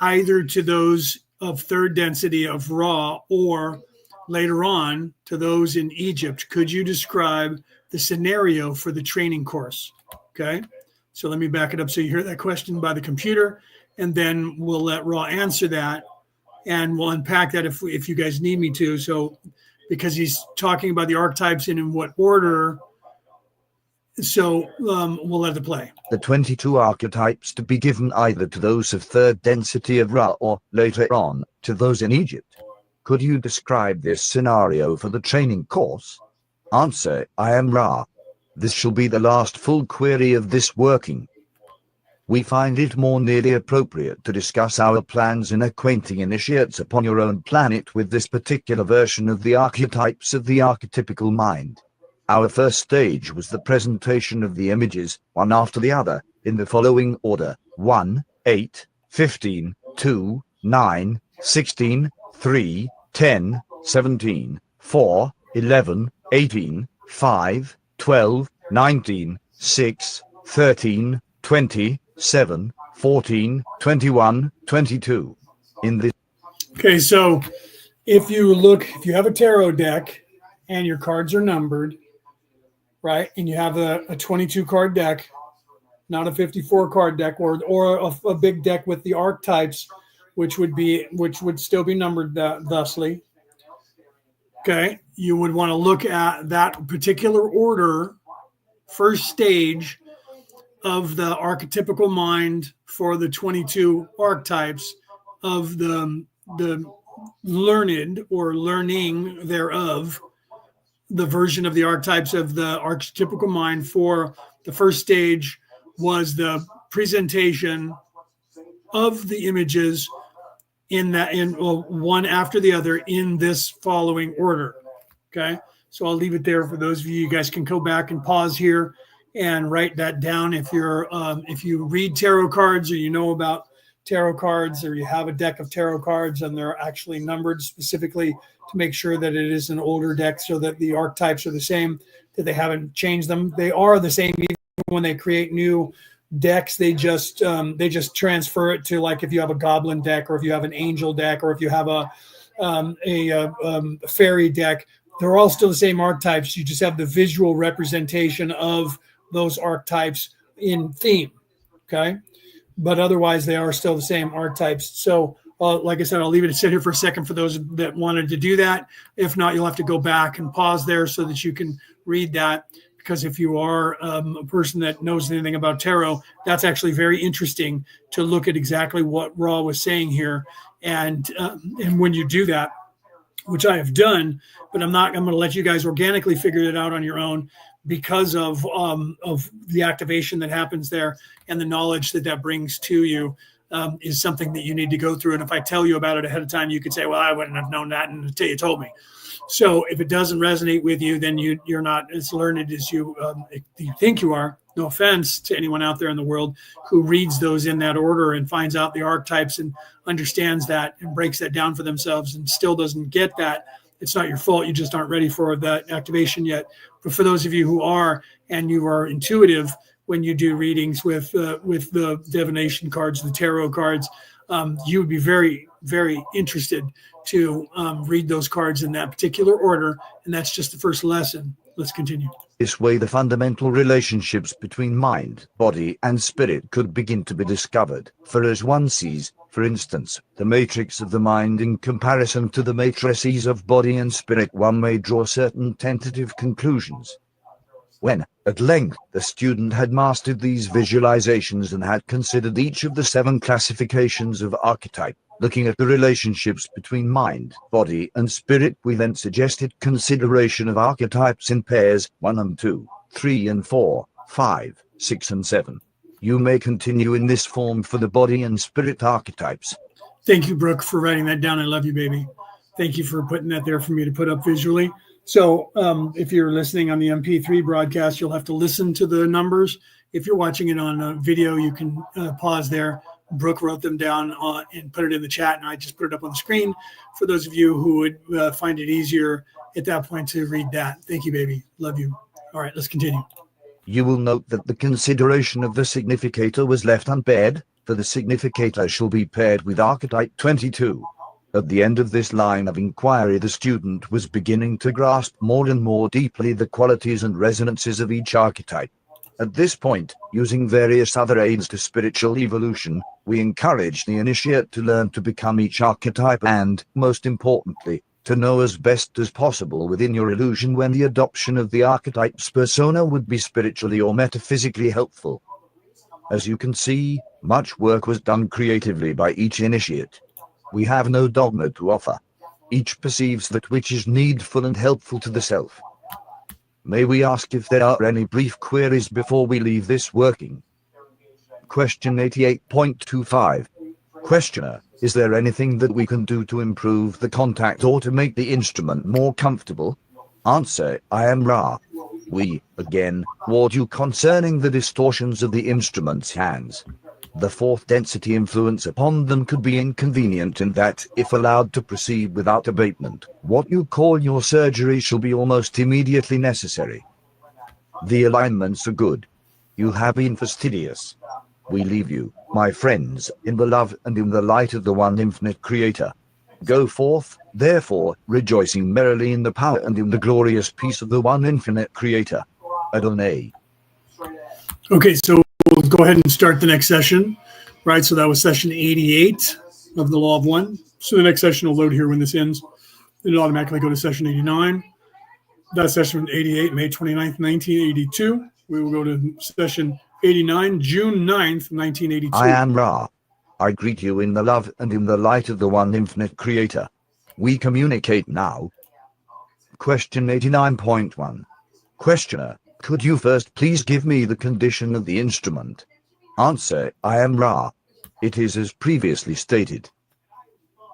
either to those of third density of Ra or later on to those in Egypt. Could you describe the scenario for the training course? Okay, so let me back it up so you hear that question by the computer, and then we'll let Ra answer that, and we'll unpack that if you guys need me to. So because he's talking about the archetypes and in what order, so we'll let it play. The 22 archetypes to be given either to those of third density of Ra or, later on, to those in Egypt. Could you describe this scenario for the training course? Answer: I am Ra. This shall be the last full query of this working. We find it more nearly appropriate to discuss our plans in acquainting initiates upon your own planet with this particular version of the archetypes of the archetypical mind. Our first stage was the presentation of the images, one after the other, in the following order: 1, 8, 15, 2, 9, 16, 3, 10, 17, 4, 11, 18, 5, 12, 19, 6, 13, 20, 7, 14, 21, 22. In this. Okay, so if you have a tarot deck and your cards are numbered, right, and you have a 22 card deck, not a 54 card deck, or a big deck with the archetypes, which would still be numbered thusly. Okay, you would want to look at that particular order, first stage of the archetypical mind for the 22 archetypes of the learned or learning thereof, the version of the archetypes of the archetypical mind for the first stage was the presentation of the images one after the other in this following order. Okay. So I'll leave it there for those of you. You guys can go back and pause here and write that down. If you read tarot cards, or you know about tarot cards, or you have a deck of tarot cards and they're actually numbered specifically to make sure that it is an older deck, so that the archetypes are the same, that they haven't changed them. They are the same even when they create new decks. They just transfer it to, like, if you have a goblin deck, or if you have an angel deck, or if you have a fairy deck, they're all still the same archetypes. You just have the visual representation of those archetypes in theme. Okay. But otherwise they are still the same archetypes. So like I said, I'll leave it to sit here for a second for those that wanted to do that. If not, you'll have to go back and pause there so that you can read that. Because if you are a person that knows anything about tarot, that's actually very interesting to look at exactly what Ra was saying here. And when you do that, which I have done, but I'm going to let you guys organically figure it out on your own, because of the activation that happens there and the knowledge that brings to you, is something that you need to go through. And if I tell you about it ahead of time, you could say, well, I wouldn't have known that until you told me. So if it doesn't resonate with you, then you're not as learned as you think you are. No offense to anyone out there in the world who reads those in that order and finds out the archetypes and understands that and breaks that down for themselves and still doesn't get that. It's not your fault. You just aren't ready for that activation yet. But for those of you who are, and you are intuitive when you do readings with the divination cards, the tarot cards, you would be very, very interested to read those cards in that particular order. And that's just the first lesson. Let's continue. This way the fundamental relationships between mind, body, and spirit could begin to be discovered. For as one sees, for instance, the matrix of the mind in comparison to the matrices of body and spirit, one may draw certain tentative conclusions. When, at length, the student had mastered these visualizations and had considered each of the 7 classifications of archetype, looking at the relationships between mind, body, and spirit, we then suggested consideration of archetypes in pairs 1 and 2, 3 and 4, 5, 6 and 7. You may continue in this form for the body and spirit archetypes. Thank you, Brooke, for writing that down. I love you, baby. Thank you for putting that there for me to put up visually. So if you're listening on the MP3 broadcast, you'll have to listen to the numbers. If you're watching it on a video, you can pause there. Brooke wrote them down and put it in the chat, and I just put it up on the screen for those of you who would find it easier at that point to read that. Thank you, baby. Love you. All right, let's continue. You will note that the consideration of the significator was left unpaired, for the significator shall be paired with archetype 22. At the end of this line of inquiry, the student was beginning to grasp more and more deeply the qualities and resonances of each archetype. At this point, using various other aids to spiritual evolution, we encourage the initiate to learn to become each archetype and, most importantly, to know as best as possible within your illusion when the adoption of the archetype's persona would be spiritually or metaphysically helpful. As you can see, much work was done creatively by each initiate. We have no dogma to offer. Each perceives that which is needful and helpful to the self. May we ask if there are any brief queries before we leave this working? Question 88.25. Questioner, is there anything that we can do to improve the contact or to make the instrument more comfortable? Answer, I am Ra. We, again, warned you concerning the distortions of the instrument's hands. The 4th density influence upon them could be inconvenient in that, if allowed to proceed without abatement, what you call your surgery shall be almost immediately necessary. The alignments are good. You have been fastidious. We leave you, my friends, in the love and in the light of the one infinite Creator. Go forth, therefore, rejoicing merrily in the power and in the glorious peace of the one infinite Creator. Adonai. Okay, so we'll go ahead and start the next session, right? So that was session 88 of the Law of One. So the next session will load here when this ends. It'll automatically go to session 89. That's session 88, May 29th, 1982. We will go to session 89, June 9th, 1982. I am Ra. I greet you in the love and in the light of the one infinite Creator. We communicate now. Question 89.1. Questioner, could you first please give me the condition of the instrument? Answer, I am Ra. It is as previously stated.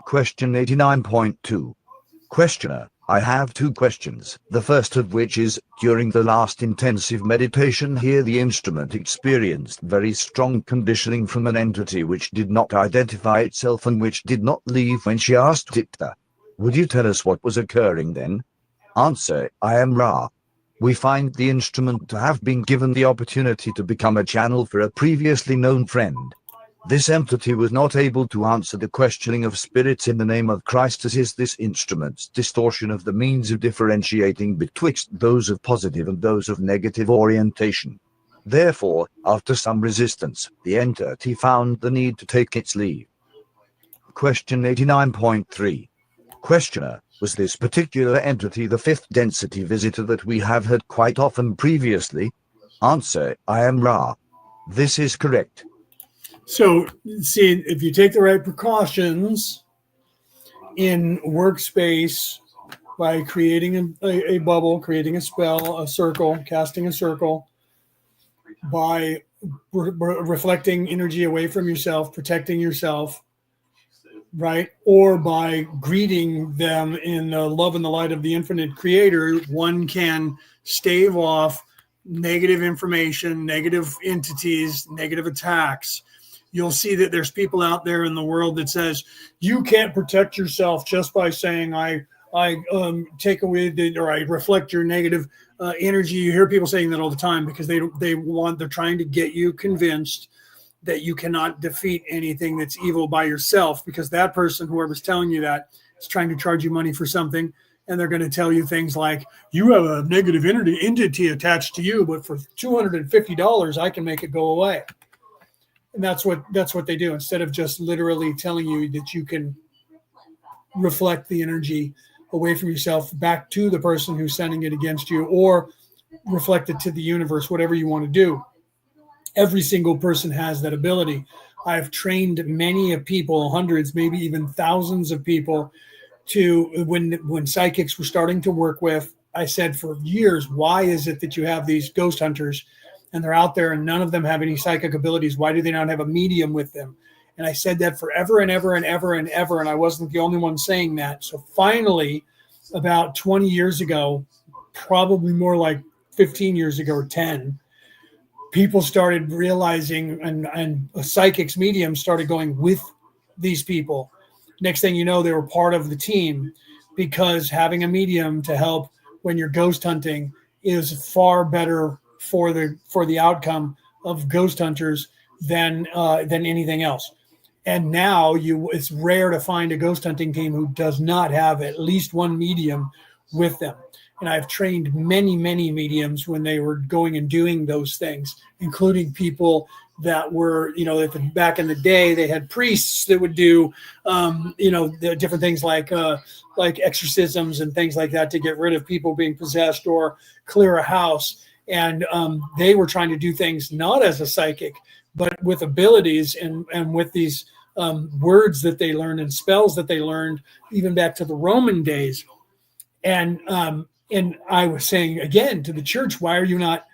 Question 89.2. Questioner, I have two questions. The first of which is, during the last intensive meditation here the instrument experienced very strong conditioning from an entity which did not identify itself and which did not leave when she asked it to. Would you tell us what was occurring then? Answer, I am Ra. We find the instrument to have been given the opportunity to become a channel for a previously known friend. This entity was not able to answer the questioning of spirits in the name of Christ, as is this instrument's distortion of the means of differentiating betwixt those of positive and those of negative orientation. Therefore, after some resistance, the entity found the need to take its leave. Question 89.3. Questioner, was this particular entity the fifth density visitor that we have had quite often previously? Answer, I am Ra. This is correct. So, see, if you take the right precautions in workspace by creating a bubble, creating a spell, a circle, casting a circle, by reflecting energy away from yourself, protecting yourself, right? Or by greeting them in the love and the light of the infinite creator, one can stave off negative information, negative entities, negative attacks. You'll see that there's people out there in the world that says you can't protect yourself just by saying I take away or I reflect your negative energy. You hear people saying that all the time because they're trying to get you convinced that you cannot defeat anything that's evil by yourself, because that person, whoever's telling you that, is trying to charge you money for something, and they're going to tell you things like you have a negative entity attached to you, but for $250 I can make it go away. And that's what they do, instead of just literally telling you that you can reflect the energy away from yourself back to the person who's sending it against you, or reflect it to the universe, whatever you want to do. Every single person has that ability. I've trained many of people, hundreds, maybe even thousands of people, to when psychics were starting to work with, I said for years, why is it that you have these ghost hunters and they're out there and none of them have any psychic abilities? Why do they not have a medium with them? And I said that forever and ever and ever and ever, and I wasn't the only one saying that. So finally, about 20 years ago, probably more like 15 years ago or 10, people started realizing, and psychics, mediums started going with these people. Next thing you know, they were part of the team, because having a medium to help when you're ghost hunting is far better for the outcome of ghost hunters than anything else. And now it's rare to find a ghost hunting team who does not have at least one medium with them. And I've trained many, many mediums when they were going and doing those things, including people that were, back in the day, they had priests that would do, the different things like exorcisms and things like that to get rid of people being possessed or clear a house. And they were trying to do things not as a psychic, but with abilities and with these words that they learned and spells that they learned even back to the Roman days. And I was saying again to the church, why are you not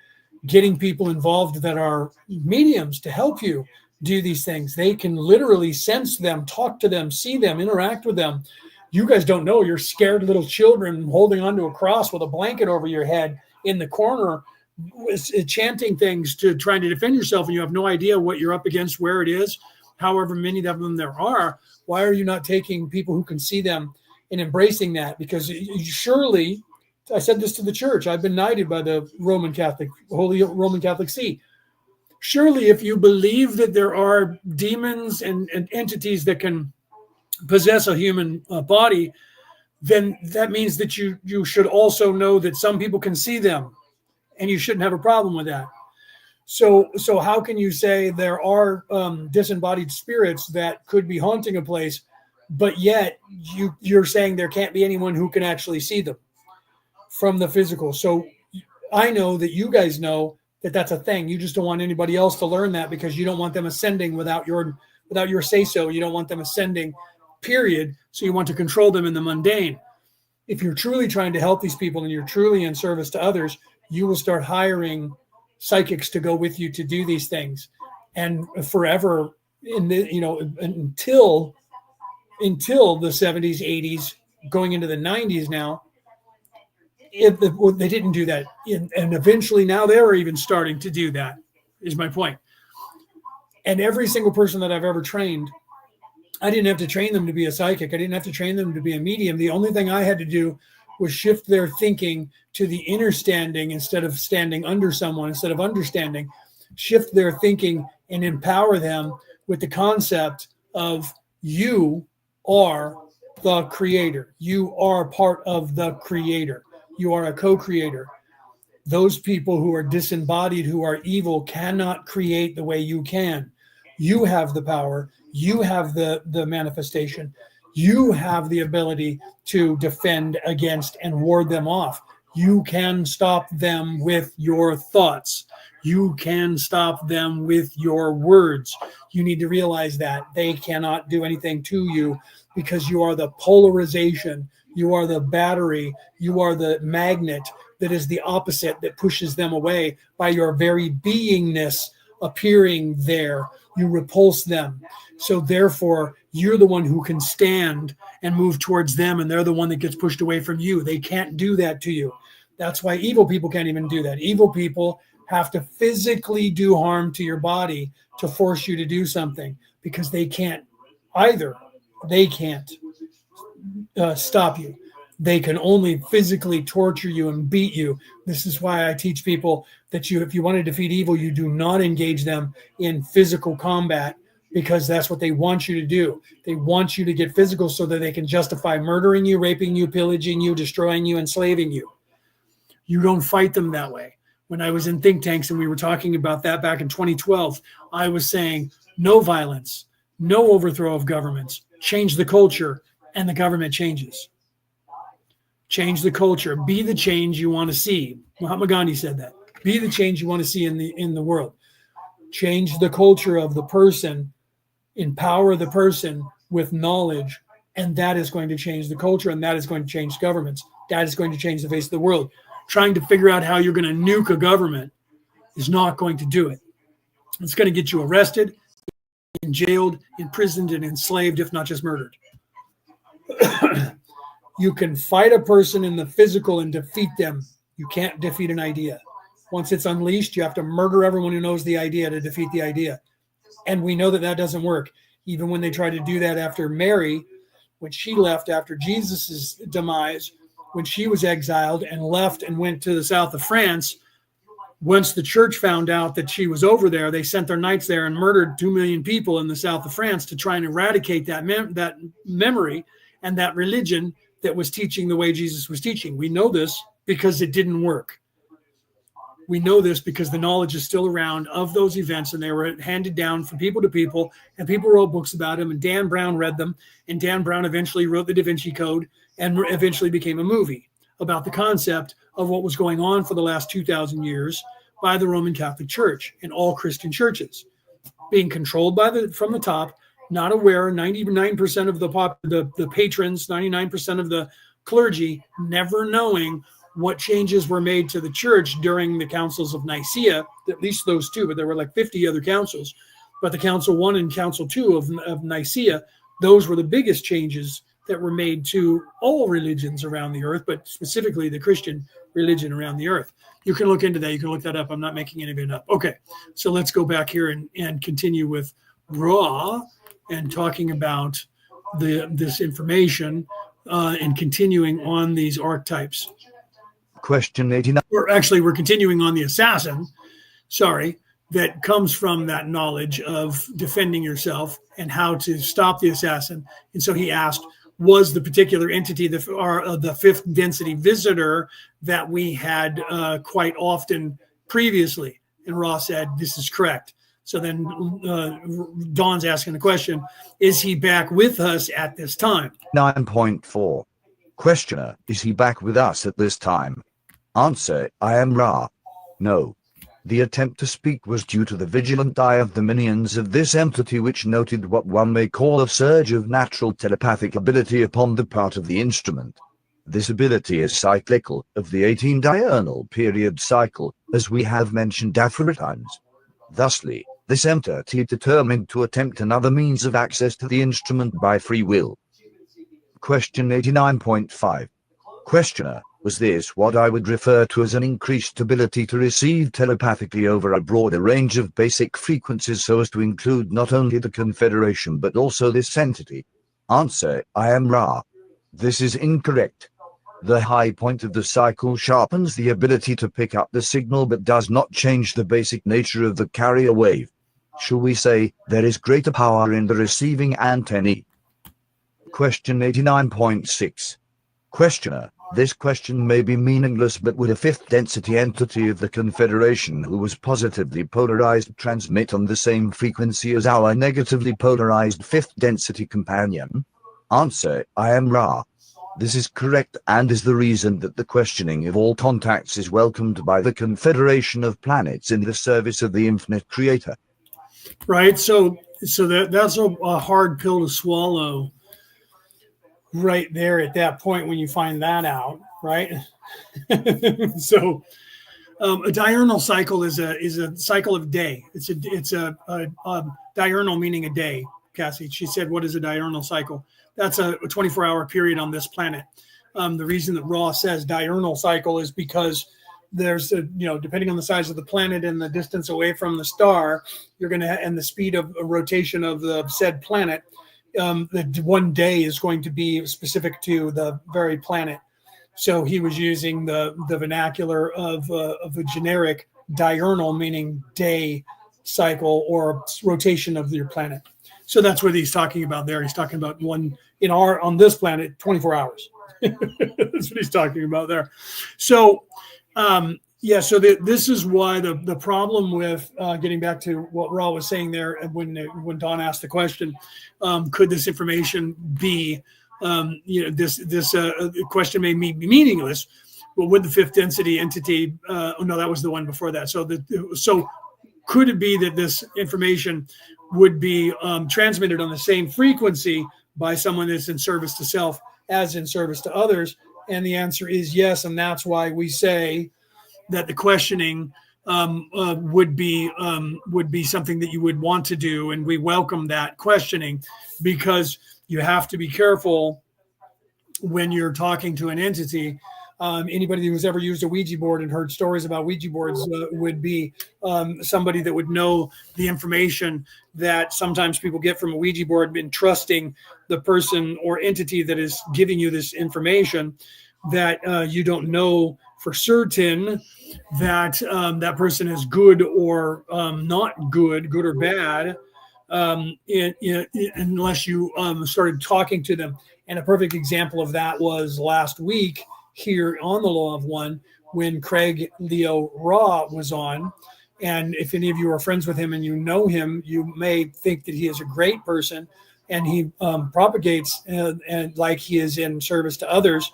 getting people involved that are mediums to help you do these things? They can literally sense them, talk to them, see them, interact with them. You guys don't know. You're scared little children holding onto a cross with a blanket over your head in the corner, chanting things to trying to defend yourself, and you have no idea what you're up against, where it is, however many of them there are. Why are you not taking people who can see them and embracing that? Because surely, I said this to the church, I've been knighted by the Holy Roman Catholic See. Surely if you believe that there are demons and entities that can possess a human body, then that means that you should also know that some people can see them, and you shouldn't have a problem with that. So how can you say there are disembodied spirits that could be haunting a place, but yet you're saying there can't be anyone who can actually see them from the physical? So I know that you guys know that that's a thing. You just don't want anybody else to learn that, because you don't want them ascending without your say-so. You don't want them ascending, period. So you want to control them in the mundane. If you're truly trying to help these people and you're truly in service to others, you will start hiring psychics to go with you to do these things. And forever, until until the 70s, 80s, going into the 90s now, they didn't do that. And eventually now they're even starting to do that, is my point. And every single person that I've ever trained, I didn't have to train them to be a psychic. I didn't have to train them to be a medium. The only thing I had to do was shift their thinking to the inner standing instead of standing under someone, instead of understanding, shift their thinking and empower them with the concept of you are the creator. You are part of the creator. You are a co-creator. Those people who are disembodied, who are evil, cannot create the way you can. You have the power. You have the manifestation. You have the ability to defend against and ward them off. You can stop them with your thoughts. You can stop them with your words. You need to realize that they cannot do anything to you because you are the polarization. You are the battery. You are the magnet that is the opposite, that pushes them away by your very beingness appearing there. You repulse them. So therefore, you're the one who can stand and move towards them, and they're the one that gets pushed away from you. They can't do that to you. That's why evil people can't even do that. Evil people have to physically do harm to your body to force you to do something, because they can't either. They can't stop you. They can only physically torture you and beat you. This is why I teach people that if you want to defeat evil, you do not engage them in physical combat, because that's what they want you to do. They want you to get physical so that they can justify murdering you, raping you, pillaging you, destroying you, enslaving you. You don't fight them that way. When I was in think tanks and we were talking about that back in 2012, I was saying no violence, no overthrow of governments, change the culture, and the government changes. Change the culture. Be the change you want to see. Mahatma Gandhi said that. Be the change you want to see in the world. Change the culture of the person. Empower the person with knowledge, and that is going to change the culture, and that is going to change governments. That is going to change the face of the world. Trying to figure out how you're going to nuke a government is not going to do it. It's going to get you arrested, jailed, imprisoned, and enslaved, if not just murdered. You can fight a person in the physical and defeat them. You can't defeat an idea. Once it's unleashed, you have to murder everyone who knows the idea to defeat the idea. And we know that that doesn't work. Even when they tried to do that after Mary, when she left after Jesus's demise, when she was exiled and left and went to the south of France, once the church found out that she was over there, they sent their knights there and murdered 2 million people in the south of France to try and eradicate that memory and that religion that was teaching the way Jesus was teaching. We know this because it didn't work. We know this because the knowledge is still around of those events, and they were handed down from people to people, and people wrote books about them, and Dan Brown read them, and Dan Brown eventually wrote the Da Vinci Code and eventually became a movie about the concept of what was going on for the last 2,000 years by the Roman Catholic Church and all Christian churches, being controlled from the top, not aware. 99% of the patrons, 99% of the clergy, never knowing what changes were made to the church during the councils of Nicaea, at least those two, but there were like 50 other councils. But the Council 1 and Council 2 of Nicaea, those were the biggest changes that were made to all religions around the earth, but specifically the Christian religion around the earth. You can look into that. You can look that up. I'm not making any of it up. Okay, so let's go back here and continue with Ra and talking about this information and continuing on these archetypes. Question 89. We're continuing on the assassin, that comes from that knowledge of defending yourself and how to stop the assassin. And so he asked, was the particular entity the fifth density visitor that we had quite often previously? And Ross said, this is correct. So then Dawn's asking the question, is he back with us at this time? 9.4. Questioner, is he back with us at this time? Answer, I am Ra. No. The attempt to speak was due to the vigilant eye of the minions of this entity, which noted what one may call a surge of natural telepathic ability upon the part of the instrument. This ability is cyclical, of the 18-diurnal period cycle, as we have mentioned aforetime. Thusly, this entity determined to attempt another means of access to the instrument by free will. Question 89.5. Questioner, was this what I would refer to as an increased ability to receive telepathically over a broader range of basic frequencies so as to include not only the Confederation but also this entity? Answer, I am Ra. This is incorrect. The high point of the cycle sharpens the ability to pick up the signal but does not change the basic nature of the carrier wave. Shall we say, there is greater power in the receiving antennae? Question 89.6. Questioner, this question may be meaningless, but would a fifth density entity of the Confederation who was positively polarized transmit on the same frequency as our negatively polarized fifth density companion? Answer, I am Ra. This is correct and is the reason that the questioning of all contacts is welcomed by the Confederation of Planets in the service of the Infinite Creator. Right. So that's a hard pill to swallow right there at that point when you find that out, right? So a diurnal cycle is a cycle of day. It's a diurnal, meaning a day. Cassie, she said, what is a diurnal cycle? That's a 24-hour period on this planet. The reason that Ra says diurnal cycle is because there's depending on the size of the planet and the distance away from the star, you're going to, and the speed of a rotation of the said planet, the one day is going to be specific to the very planet. So he was using the vernacular of a generic diurnal, meaning day cycle or rotation of your planet. So that's what he's talking about there. He's talking about one on this planet, 24 hours. That's what he's talking about there. So, so this is why the problem with getting back to what Ra was saying there when Don asked the question, could this information be, this question may be meaningless, but would the fifth density entity? No, that was the one before that. So could it be that this information would be transmitted on the same frequency by someone that's in service to self as in service to others? And the answer is yes, and that's why we say that the questioning would be something that you would want to do, and we welcome that questioning, because you have to be careful when you're talking to an entity. Anybody who's ever used a Ouija board and heard stories about Ouija boards would be somebody that would know the information that sometimes people get from a Ouija board, and trusting the person or entity that is giving you this information, that you don't know for certain that that person is good or not good or bad, unless you started talking to them. And a perfect example of that was last week here on the Law of One, when Craig Leo Ra was on. And if any of you are friends with him and you know him, you may think that he is a great person, and he propagates and like he is in service to others.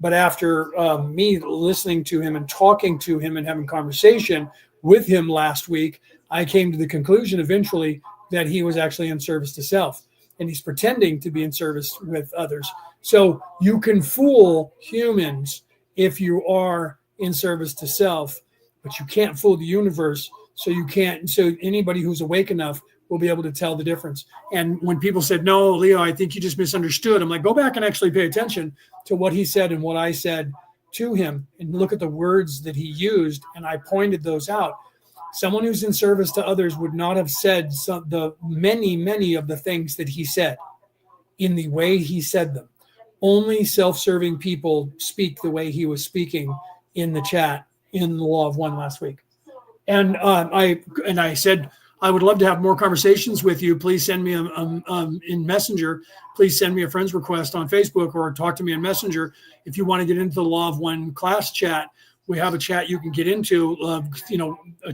But after me listening to him and talking to him and having conversation with him last week, I came to the conclusion eventually that he was actually in service to self, and he's pretending to be in service with others. So you can fool humans if you are in service to self, but you can't fool the universe. So anybody who's awake enough will be able to tell the difference. And when people said, no, Leo, I think you just misunderstood, I'm like, go back and actually pay attention to what he said and what I said to him, and look at the words that he used. And I pointed those out. Someone who's in service to others would not have said the many of the things that he said in the way he said them. Only self-serving people speak the way he was speaking in the chat in the Law of One last week. And I said, I would love to have more conversations with you. Please send me in Messenger. Please send me a friend's request on Facebook, or talk to me in Messenger. If you want to get into the Law of One class chat, we have a chat you can get into,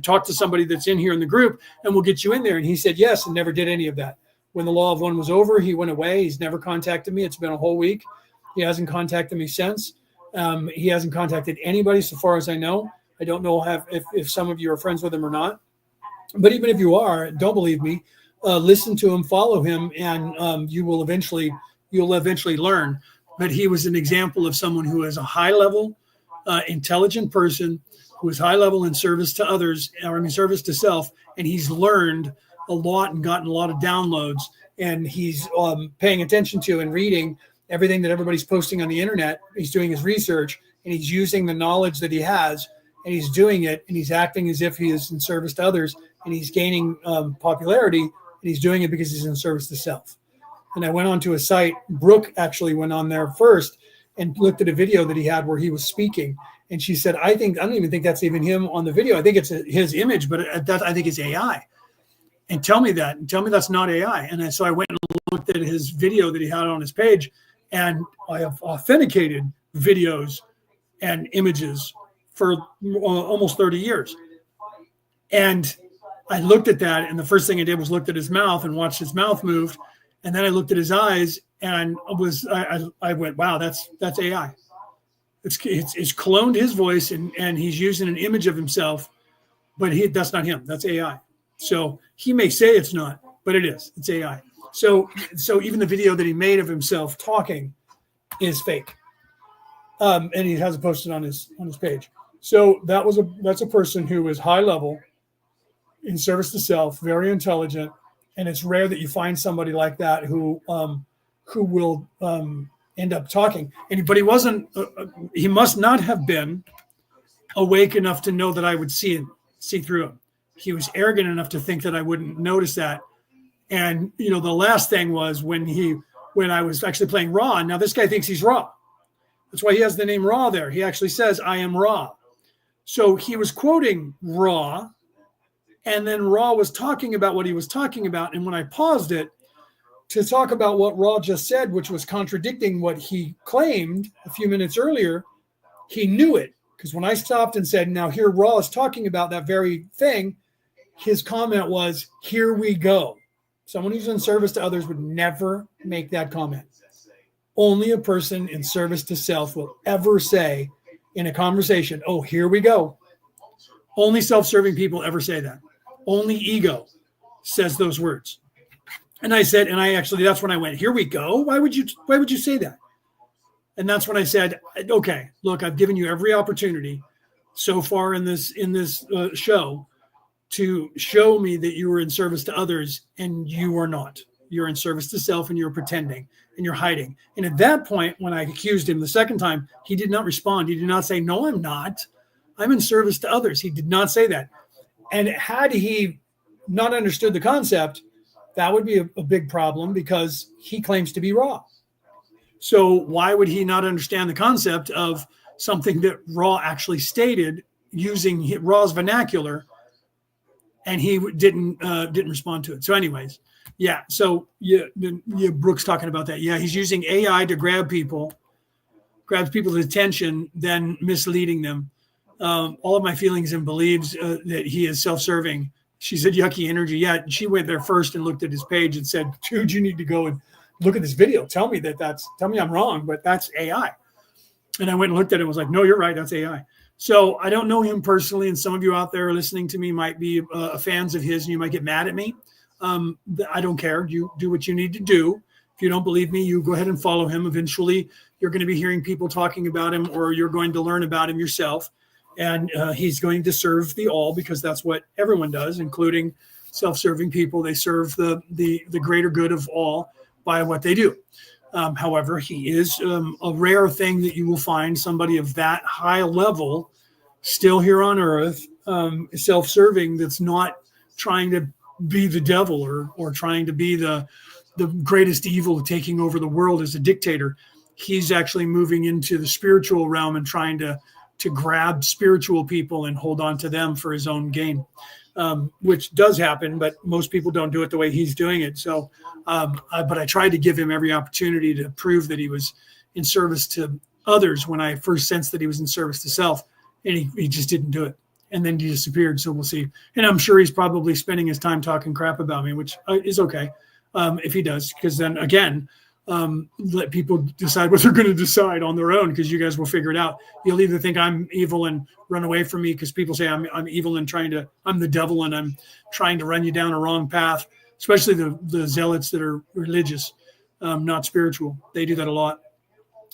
talk to somebody that's in here in the group, and we'll get you in there. And he said yes, and never did any of that. When the Law of One was over, he went away. He's never contacted me. It's been a whole week. He hasn't contacted me since. He hasn't contacted anybody so far as I know. I don't know if some of you are friends with him or not. But even if you are, don't believe me, listen to him, follow him, and you'll eventually learn. But he was an example of someone who is a high-level, intelligent person who is high-level in service to others, or in service to self, and he's learned a lot and gotten a lot of downloads, and he's paying attention to and reading everything that everybody's posting on the internet. He's doing his research, and he's using the knowledge that he has, and he's doing it, and he's acting as if he is in service to others, and he's gaining popularity, and he's doing it because he's in service to self. And I went onto a site. Brooke actually went on there first and looked at a video that he had where he was speaking. And she said, I don't even think that's even him on the video. I think it's his image, but that I think is AI. And tell me that's not AI. And so I went and looked at his video that he had on his page, and I have authenticated videos and images for almost 30 years. And I looked at that, and the first thing I did was looked at his mouth and watched his mouth move. And then I looked at his eyes, and I went, wow, that's AI. It's cloned his voice, and he's using an image of himself, but that's not him. That's AI. So he may say it's not, but it is. It's AI. So even the video that he made of himself talking is fake, and he has it posted on his page. So that's a person who is high level, in service to self, very intelligent, and it's rare that you find somebody like that who will end up talking. But he wasn't. He must not have been awake enough to know that I would see through him. He was arrogant enough to think that I wouldn't notice that. And the last thing was when I was actually playing Ra. Now this guy thinks he's Ra. That's why he has the name Ra there. He actually says, "I am Ra." So he was quoting Ra, and then Ra was talking about what he was talking about. And when I paused it to talk about what Ra just said, which was contradicting what he claimed a few minutes earlier, he knew it. Because when I stopped and said, now here Ra is talking about that very thing, his comment was, here we go. Someone who's in service to others would never make that comment. Only a person in service to self will ever say in a conversation, oh, here we go. Only self-serving people ever say that. Only ego says those words. And I said, that's when I went, here we go. Why would you say that? And that's when I said, okay, look, I've given you every opportunity so far in this show to show me that you were in service to others, and you are not. You're in service to self, and you're pretending, and you're hiding. And at that point, when I accused him the second time, he did not respond. He did not say, no, I'm not. I'm in service to others. He did not say that. And had he not understood the concept, that would be a big problem, because he claims to be Ra. So why would he not understand the concept of something that Ra actually stated using Ra's vernacular, and he didn't respond to it? So anyways, yeah. So Brooke's talking about that. Yeah, he's using AI to grabs people's attention, then misleading them. All of my feelings and believes that he is self-serving. She said, yucky energy. Yeah, she went there first and looked at his page and said, dude, you need to go and look at this video. Tell me I'm wrong, but that's AI. And I went and looked at it and was like, no, you're right. That's AI. So I don't know him personally. And some of you out there listening to me might be fans of his, and you might get mad at me. I don't care. You do what you need to do. If you don't believe me, you go ahead and follow him. Eventually, you're going to be hearing people talking about him, or you're going to learn about him yourself. And he's going to serve the all, because that's what everyone does, including self-serving people. They serve the greater good of all by what they do. However, he is a rare thing that you will find somebody of that high level still here on earth, self-serving, that's not trying to be the devil or trying to be the greatest evil taking over the world as a dictator. He's actually moving into the spiritual realm and trying to grab spiritual people and hold on to them for his own gain, which does happen, but most people don't do it the way he's doing it. So, but I tried to give him every opportunity to prove that he was in service to others when I first sensed that he was in service to self, and he just didn't do it. And then he disappeared. So we'll see. And I'm sure he's probably spending his time talking crap about me, which is okay if he does, because then again, let people decide what they're going to decide on their own, because you guys will figure it out. You'll either think I'm evil and run away from me because people say I'm evil and I'm the devil and I'm trying to run you down a wrong path, especially the zealots that are religious, not spiritual. They do that a lot.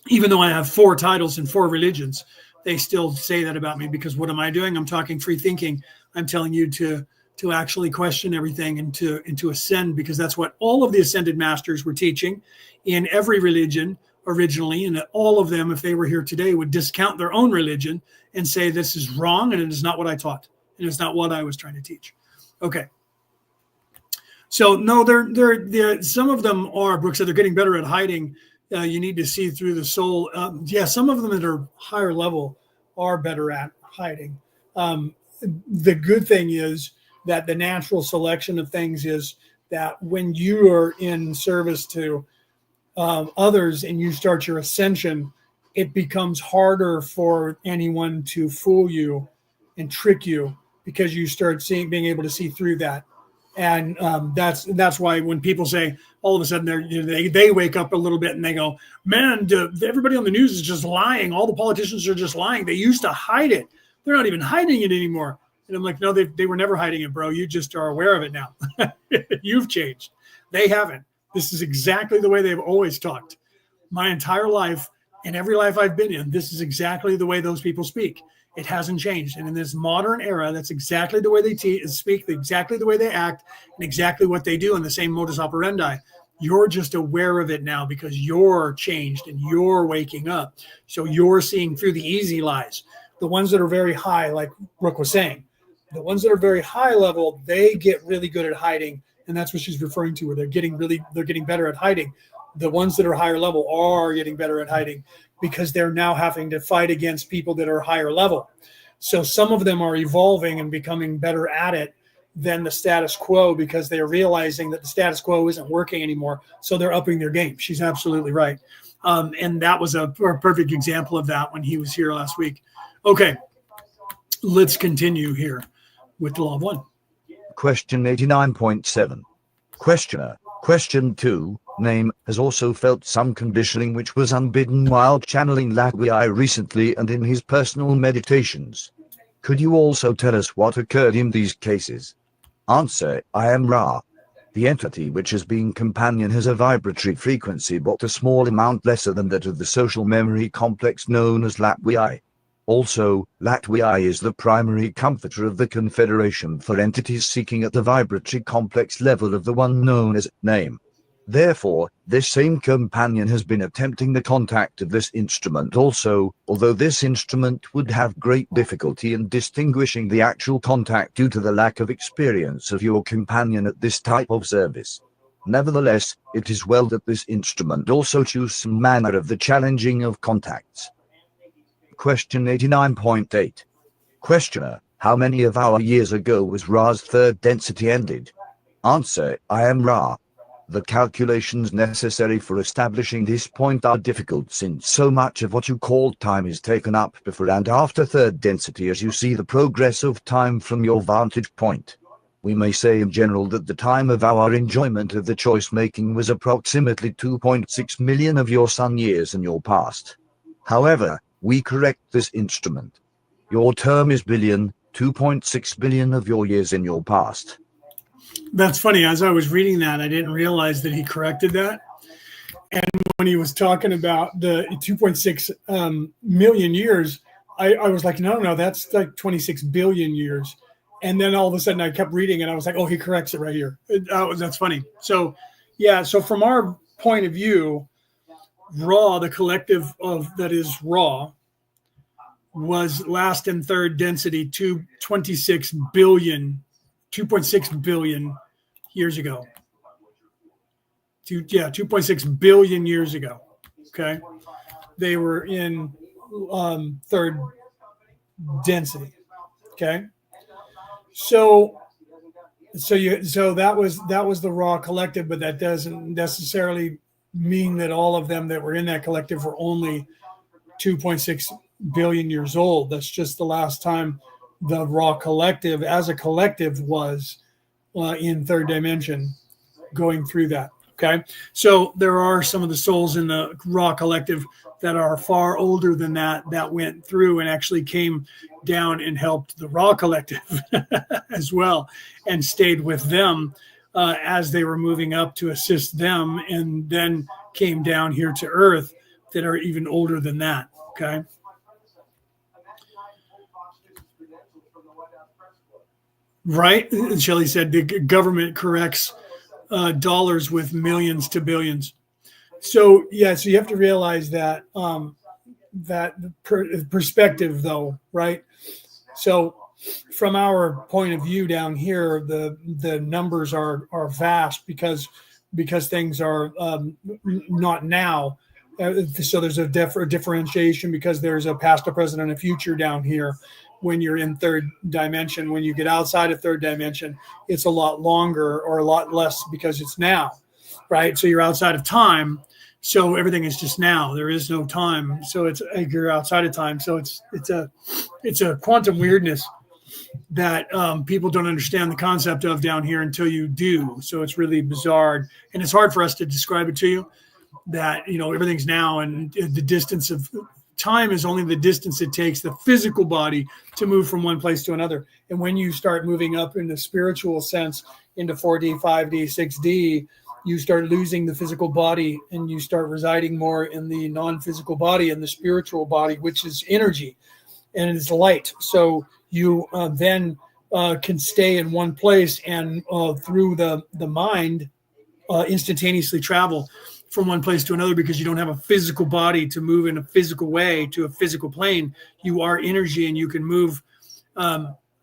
Even though I have 4 titles and 4 religions, they still say that about me, because what am I doing? I'm talking free thinking. I'm telling you to actually question everything and to ascend, because that's what all of the ascended masters were teaching in every religion originally, and that all of them, if they were here today, would discount their own religion and say this is wrong and it is not what I taught and it's not what I was trying to teach. Okay. So no, they're some of them are, Brooke said, they're getting better at hiding. You need to see through the soul. Yeah, some of them that are higher level are better at hiding. The good thing is that the natural selection of things is that when you are in service to others and you start your ascension, it becomes harder for anyone to fool you and trick you because you start being able to see through that. And that's why when people say all of a sudden they wake up a little bit and they go, man, everybody on the news is just lying. All the politicians are just lying. They used to hide it. They're not even hiding it anymore. And I'm like, no, they were never hiding it, bro. You just are aware of it now. You've changed. They haven't. This is exactly the way they've always talked. My entire life and every life I've been in, this is exactly the way those people speak. It hasn't changed. And in this modern era, that's exactly the way they speak, exactly the way they act, and exactly what they do in the same modus operandi. You're just aware of it now because you're changed and you're waking up. So you're seeing through the easy lies. The ones that are very high, like Brooke was saying, the ones that are very high level, they get really good at hiding. And that's what she's referring to, where they're getting better at hiding. The ones that are higher level are getting better at hiding because they're now having to fight against people that are higher level. So some of them are evolving and becoming better at it than the status quo because they're realizing that the status quo isn't working anymore. So they're upping their game. She's absolutely right. And that was a perfect example of that when he was here last week. Okay, let's continue here with the law of one. Question 89.7. Questioner. Question 2. Name has also felt some conditioning which was unbidden while channeling Latwii recently and in his personal meditations. Could you also tell us what occurred in these cases? Answer. I am Ra. The entity which is being companion has a vibratory frequency but a small amount lesser than that of the social memory complex known as Latwii. Also, Latwii is the primary comforter of the Confederation for entities seeking at the vibratory complex level of the one known as Name. Therefore, this same companion has been attempting the contact of this instrument also, although this instrument would have great difficulty in distinguishing the actual contact due to the lack of experience of your companion at this type of service. Nevertheless, it is well that this instrument also choose some manner of the challenging of contacts. Question 89.8. Questioner. How many of our years ago was Ra's third density ended? Answer. I am Ra. The calculations necessary for establishing this point are difficult since so much of what you call time is taken up before and after third density as you see the progress of time from your vantage point. We may say in general that the time of our enjoyment of the choice making was approximately 2.6 million of your sun years in your past. However, we correct this instrument. Your term is billion, 2.6 billion of your years in your past. That's funny. As I was reading that, I didn't realize that he corrected that. And when he was talking about the 2.6 million years, I was like, no, that's like 26 billion years. And then all of a sudden I kept reading and I was like, oh, he corrects it right here. That's funny. So, yeah, so from our point of view, Ra, the collective of that is Ra, was last and third density 2.6 billion years ago. 2.6 billion years ago. Okay. They were in third density. Okay. So that was the Ra collective, but that doesn't necessarily mean that all of them that were in that collective were only 2.6 billion years old. That's just the last time the Ra collective as a collective was in third dimension going through that. Okay. So there are some of the souls in the Ra collective that are far older than that went through and actually came down and helped the Ra collective as well and stayed with them as they were moving up to assist them, and then came down here to Earth that are even older than that. Okay. Right. And Shelley said the government corrects dollars with millions to billions. So yeah, so you have to realize that that perspective, though, right? So from our point of view down here, the numbers are vast because things are not now. So there's a differentiation because there's a past, a present, and a future down here. When you're in third dimension, when you get outside of third dimension, it's a lot longer or a lot less because it's now, right? So you're outside of time. So everything is just now. There is no time. So it's you're outside of time. So it's a quantum weirdness that people don't understand the concept of down here until you do. So it's really bizarre, and it's hard for us to describe it to you. That everything's now, and the distance of time is only the distance it takes the physical body to move from one place to another. And when you start moving up in the spiritual sense into 4D, 5D, 6D, you start losing the physical body and you start residing more in the non-physical body and the spiritual body, which is energy and it is light. So you then can stay in one place and through the mind instantaneously travel from one place to another, because you don't have a physical body to move in a physical way to a physical plane. You are energy and you can move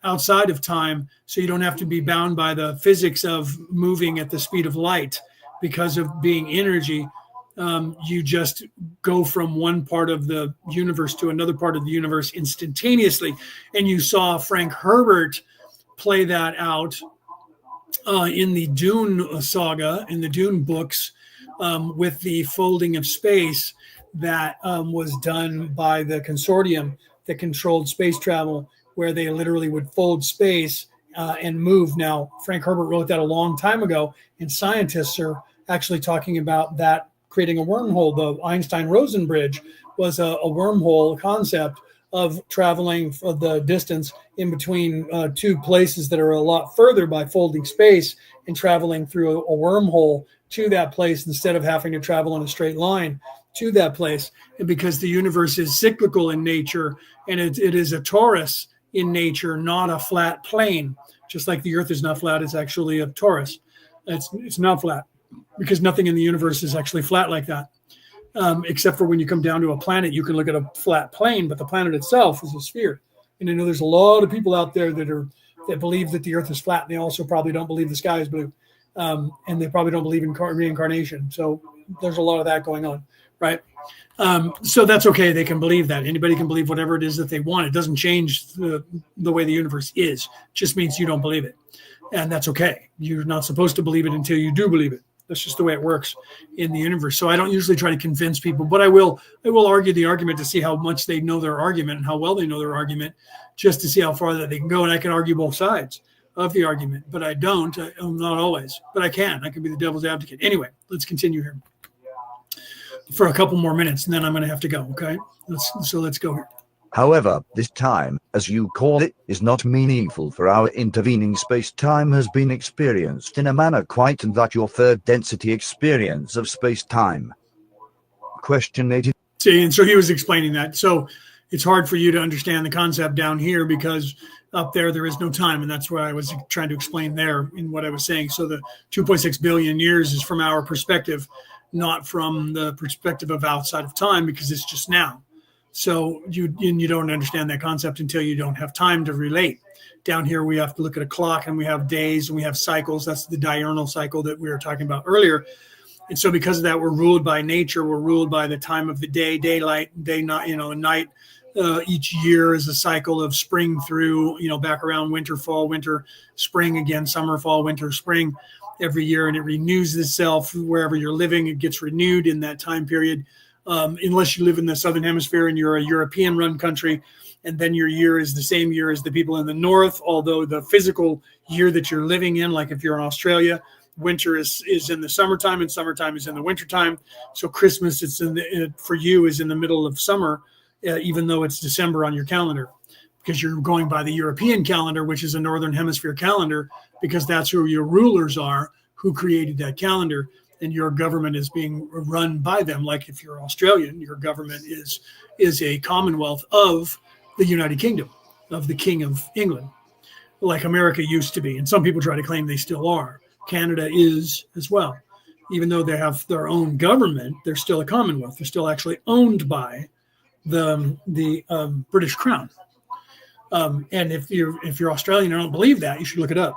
outside of time. So you don't have to be bound by the physics of moving at the speed of light because of being energy. You just go from one part of the universe to another part of the universe instantaneously. And you saw Frank Herbert play that out in the Dune saga, in the Dune books, with the folding of space that was done by the consortium that controlled space travel, where they literally would fold space and move. Now, Frank Herbert wrote that a long time ago, and scientists are actually talking about that creating a wormhole. The Einstein-Rosen bridge was a wormhole concept of traveling for the distance in between two places that are a lot further by folding space and traveling through a wormhole to that place instead of having to travel in a straight line to that place. And because the universe is cyclical in nature, and it is a torus in nature, not a flat plane, just like the earth is not flat, it's actually a torus. It's not flat because nothing in the universe is actually flat like that. Except for when you come down to a planet, you can look at a flat plane, but the planet itself is a sphere. And I know there's a lot of people out there that believe that the earth is flat, and they also probably don't believe the sky is blue. And they probably don't believe in reincarnation. So there's a lot of that going on, right? So that's okay. They can believe that. Anybody can believe whatever it is that they want. It doesn't change the way the universe is. It just means you don't believe it. And that's okay. You're not supposed to believe it until you do believe it. That's just the way it works in the universe. So I don't usually try to convince people, but I will argue the argument to see how much they know their argument and how well they know their argument, just to see how far that they can go. And I can argue both sides of the argument, but I don't. I'm not always, but I can. I can be the devil's advocate. Anyway, let's continue here for a couple more minutes, and then I'm going to have to go. Okay, let's go here. However, this time, as you call it, is not meaningful, for our intervening space-time has been experienced in a manner quite and that your third density experience of space-time. Question 80. See, and so he was explaining that. So it's hard for you to understand the concept down here because up there is no time, and that's what I was trying to explain there in what I was saying. So the 2.6 billion years is from our perspective, not from the perspective of outside of time, because it's just now. So you don't understand that concept until you don't have time to relate. Down here, we have to look at a clock, and we have days, and we have cycles. That's the diurnal cycle that we were talking about earlier. And so because of that, we're ruled by nature. We're ruled by the time of the day, daylight, day, night, night. Each year is a cycle of spring through, back around winter, fall, winter, spring again, summer, fall, winter, spring every year. And it renews itself wherever you're living. It gets renewed in that time period. Unless you live in the Southern Hemisphere and you're a European-run country, and then your year is the same year as the people in the North, although the physical year that you're living in, like if you're in Australia, winter is in the summertime and summertime is in the wintertime. So Christmas, for you, is in the middle of summer, even though it's December on your calendar, because you're going by the European calendar, which is a Northern Hemisphere calendar, because that's who your rulers are, who created that calendar. And your government is being run by them. Like if you're Australian, your government is a commonwealth of the United Kingdom, of the King of England, like America used to be. And some people try to claim they still are. Canada is as well. even though they have their own government, they're still a commonwealth. They're still actually owned by the British Crown. And if you're Australian and don't believe that, you should look it up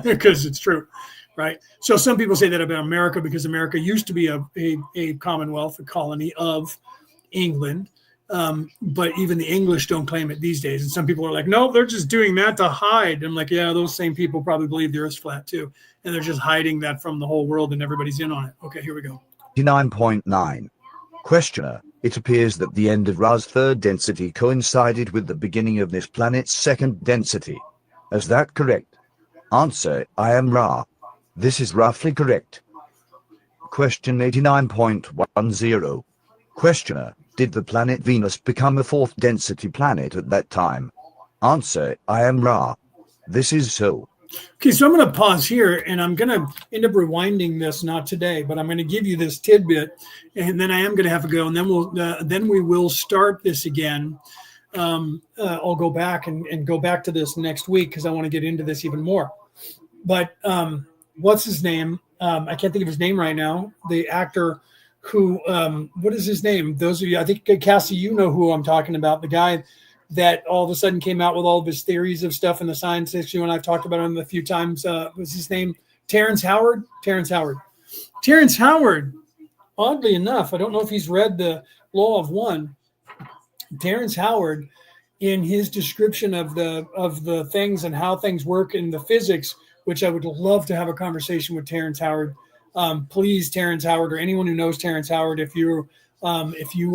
because it's true, right? So some people say that about America because America used to be a commonwealth, a colony of England. But even the English don't claim it these days. And some people are like, no, they're just doing that to hide. I'm like, yeah, those same people probably believe the Earth's flat too. And they're just hiding that from the whole world and everybody's in on it. Okay, here we go. 9.9. Questioner. It appears that the end of Ra's third density coincided with the beginning of this planet's second density. Is that correct? Answer. I am Ra. This is roughly correct. Question 89.10. Questioner. Did the planet Venus become a fourth density planet at that time? Answer. I am Ra. This is so. Okay, so I'm going to pause here, and I'm going to end up rewinding this, not today, but I'm going to give you this tidbit, and then I am going to have to go, and then we will start this again. I'll go back and go back to this next week because I want to get into this even more. But what's his name? I can't think of his name right now. The actor who, what is his name? Those of you, I think, Cassie, you know who I'm talking about. The guy that all of a sudden came out with all of his theories of stuff in the science fiction, and I've talked about him a few times. Was his name Terrence Howard? Terrence Howard, oddly enough, I don't know if he's read The Law of One. Terrence Howard, in his description of the things and how things work in the physics, which I would love to have a conversation with Terrence Howard. Please, Terrence Howard, or anyone who knows Terrence Howard, if you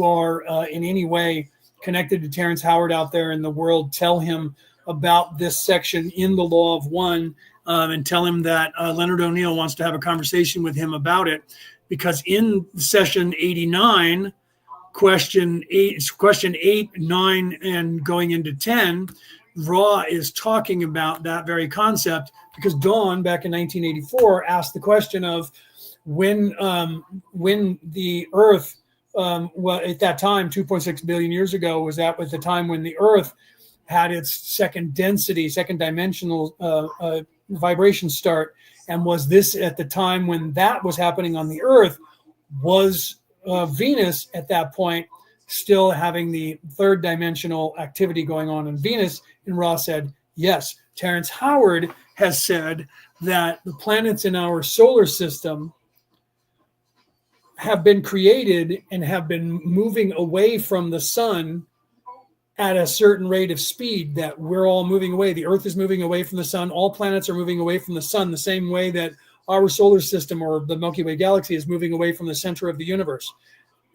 are in any way connected to Terrence Howard out there in the world, tell him about this section in The Law of One, and tell him that Leonard O'Neill wants to have a conversation with him about it, because in session 89, question 8, 9, and going into 10, Ra is talking about that very concept, because Dawn back in 1984 asked the question of when the Earth, well, at that time, 2.6 billion years ago, was that the time when the Earth had its second dimensional vibration start. And was this at the time when that was happening on the Earth? Was Venus at that point still having the third dimensional activity going on in Venus? And Ra said, yes. Terrence Howard has said that the planets in our solar system have been created and have been moving away from the sun at a certain rate of speed, that we're all moving away. The Earth is moving away from the sun. All planets are moving away from the sun, the same way that our solar system or the Milky Way galaxy is moving away from the center of the universe.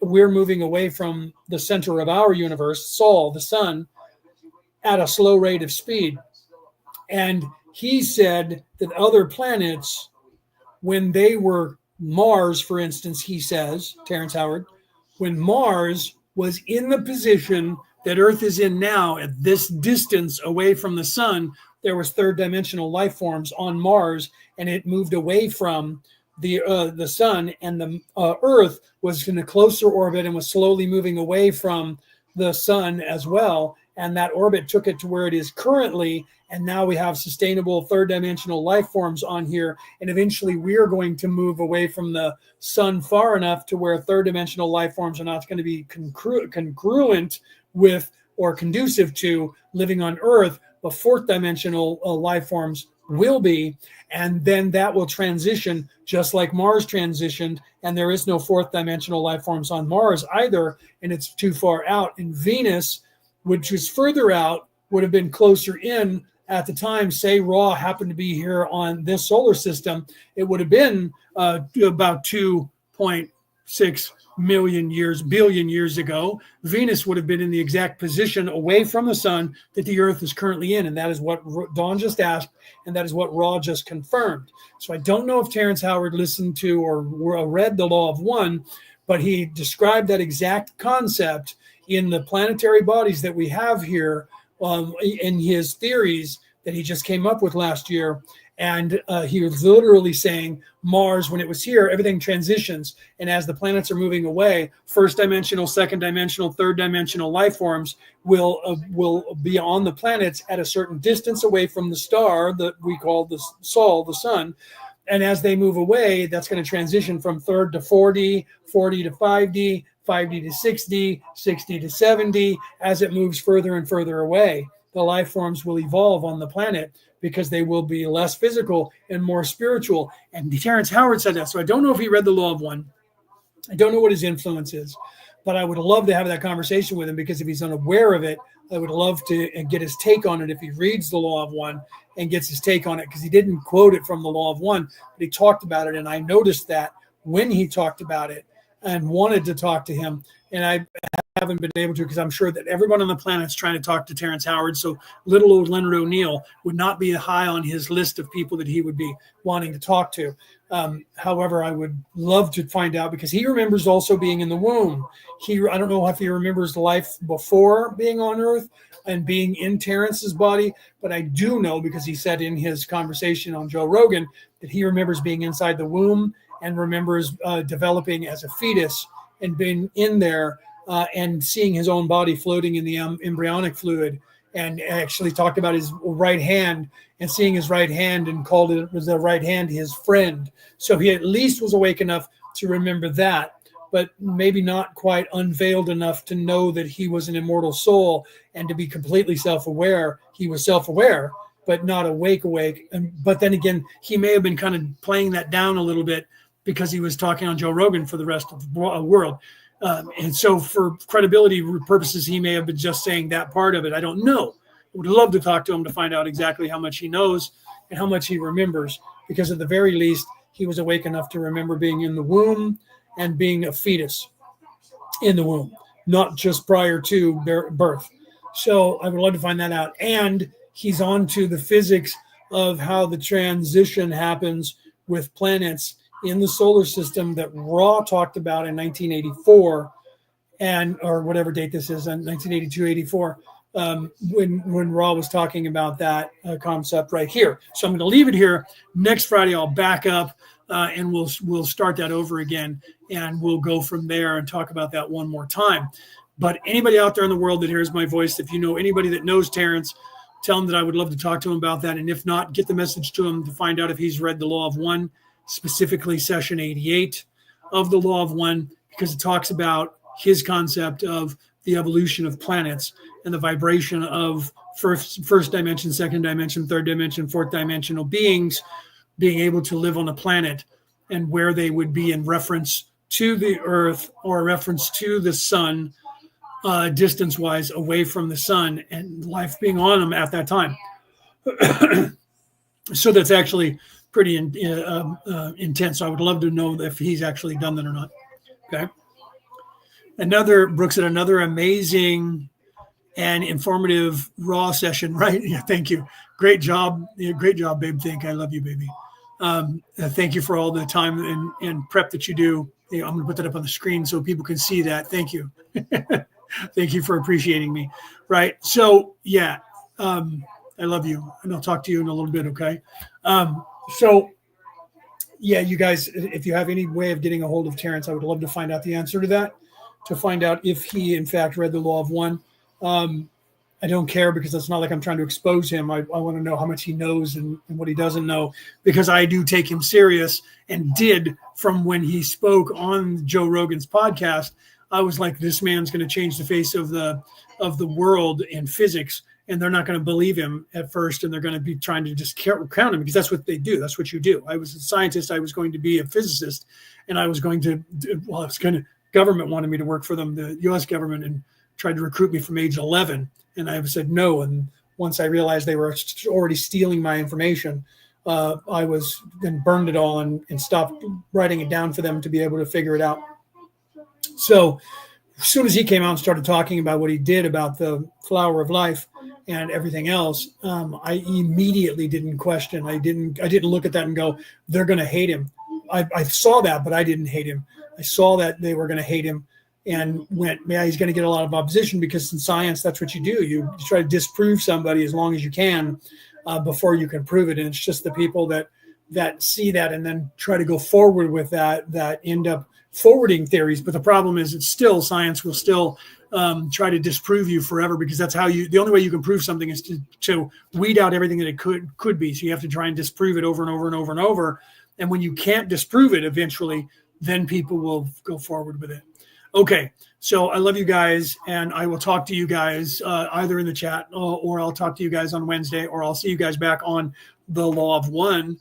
We're moving away from the center of our universe, Sol, the sun, at a slow rate of speed. And he said that other planets, when they were Mars, for instance, he says, Terrence Howard, when Mars was in the position that Earth is in now, at this distance away from the sun, there was third dimensional life forms on Mars, and it moved away from the sun, and the Earth was in a closer orbit and was slowly moving away from the sun as well. And that orbit took it to where it is currently. And now we have sustainable third dimensional life forms on here. And eventually we are going to move away from the sun far enough to where third dimensional life forms are not going to be congruent with or conducive to living on Earth, but fourth dimensional life forms will be. And then that will transition just like Mars transitioned. And there is no fourth dimensional life forms on Mars either. And it's too far out. And Venus, which was further out, would have been closer in at the time. Say Ra happened to be here on this solar system, it would have been about 2.6 billion years ago. Venus would have been in the exact position away from the sun that the Earth is currently in. And that is what Dawn just asked, and that is what Ra just confirmed. So I don't know if Terrence Howard listened to or read The Law of One, but he described that exact concept in the planetary bodies that we have here, in his theories that he just came up with last year. And he was literally saying Mars, when it was here, everything transitions. And as the planets are moving away, first dimensional, second dimensional, third dimensional life forms will be on the planets at a certain distance away from the star that we call the Sol, the sun. And as they move away, that's going to transition from third to 4D, 4D to 5D, 5D to 6D, 6D to 7D. As it moves further and further away, the life forms will evolve on the planet because they will be less physical and more spiritual. And Terrence Howard said that. So I don't know if he read The Law of One. I don't know what his influence is, but I would love to have that conversation with him, because if he's unaware of it, I would love to get his take on it if he reads The Law of One and gets his take on it, because he didn't quote it from The Law of One, but he talked about it. And I noticed that when he talked about it and wanted to talk to him, and I haven't been able to, because I'm sure that everyone on the planet is trying to talk to Terrence Howard. So little old Leonard O'Neill would not be high on his list of people that he would be wanting to talk to. However, I would love to find out, because he remembers also being in the womb. I don't know if he remembers life before being on Earth and being in Terrence's body, but I do know, because he said in his conversation on Joe Rogan, that he remembers being inside the womb and remembers developing as a fetus and being in there and seeing his own body floating in the embryonic fluid, and actually talked about his right hand and seeing his right hand and called it the right hand his friend. So he at least was awake enough to remember that, but maybe not quite unveiled enough to know that he was an immortal soul and to be completely self-aware. He was self-aware, but not awake. But then again, he may have been kind of playing that down a little bit because he was talking on Joe Rogan for the rest of the world. And so for credibility purposes, he may have been just saying that part of it. I don't know. I would love to talk to him to find out exactly how much he knows and how much he remembers, because at the very least, he was awake enough to remember being in the womb and being a fetus in the womb, not just prior to birth. So I would love to find that out. And he's on to the physics of how the transition happens with planets in the solar system that Ra talked about in 1984, or whatever date this is, in 1982, 84, when Ra was talking about that concept right here. So I'm going to leave it here. Next Friday, I'll back up and we'll start that over again, and we'll go from there and talk about that one more time. But anybody out there in the world that hears my voice, if you know anybody that knows Terrence, tell him that I would love to talk to him about that. And if not, get the message to him to find out if he's read The Law of One, specifically session 88 of The Law of One, because it talks about his concept of the evolution of planets and the vibration of first dimension, second dimension, third dimension, fourth dimensional beings being able to live on a planet, and where they would be in reference to the Earth or reference to the sun, distance-wise away from the sun, and life being on them at that time. So that's actually pretty intense. So I would love to know if he's actually done that or not. Okay. Brooks said, another amazing and informative Raw session, right? Yeah, thank you. Great job. Yeah, great job, babe. I love you, baby. Thank you for all the time and prep that you do. I'm going to put that up on the screen so people can see that. Thank you. Thank you for appreciating me. Right. So, yeah, I love you, and I'll talk to you in a little bit. Okay. So, yeah, you guys, if you have any way of getting a hold of Terrence, I would love to find out the answer to that, to find out if he, in fact, read The Law of One. I don't care, because it's not like I'm trying to expose him. I want to know how much he knows and what he doesn't know, because I do take him serious, and did from when he spoke on Joe Rogan's podcast. I was like, this man's going to change the face of the world in physics, and they're not going to believe him at first, and they're going to be trying to just count him, because that's what they do. That's what you do. I was a scientist. I was going to be a physicist, and I was going to, government wanted me to work for them, the U.S. government, and tried to recruit me from age 11. And I said no. And once I realized they were already stealing my information, I was then burned it all and stopped writing it down for them to be able to figure it out. So as soon as he came out and started talking about what he did about the flower of life and everything else, I immediately didn't question. I didn't look at that and go, they're going to hate him. I saw that, but I didn't hate him. I saw that they were going to hate him, and went, yeah, he's going to get a lot of opposition, because in science, that's what you do. You try to disprove somebody as long as you can before you can prove it. And it's just the people that see that and then try to go forward with that end up forwarding theories. But the problem is, science will still try to disprove you forever, because that's the only way you can prove something is to weed out everything that it could be. So you have to try and disprove it over and over and over and over. And when you can't disprove it eventually, then people will go forward with it. Okay, so I love you guys, and I will talk to you guys either in the chat or I'll talk to you guys on Wednesday, or I'll see you guys back on the Law of One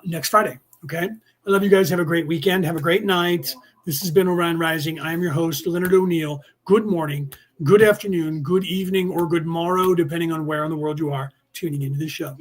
next Friday. Okay, I love you guys. Have a great weekend. Have a great night. This has been Orion Rising. I am your host, Leonard O'Neill. Good morning, good afternoon, good evening, or good morrow, depending on where in the world you are tuning into this show.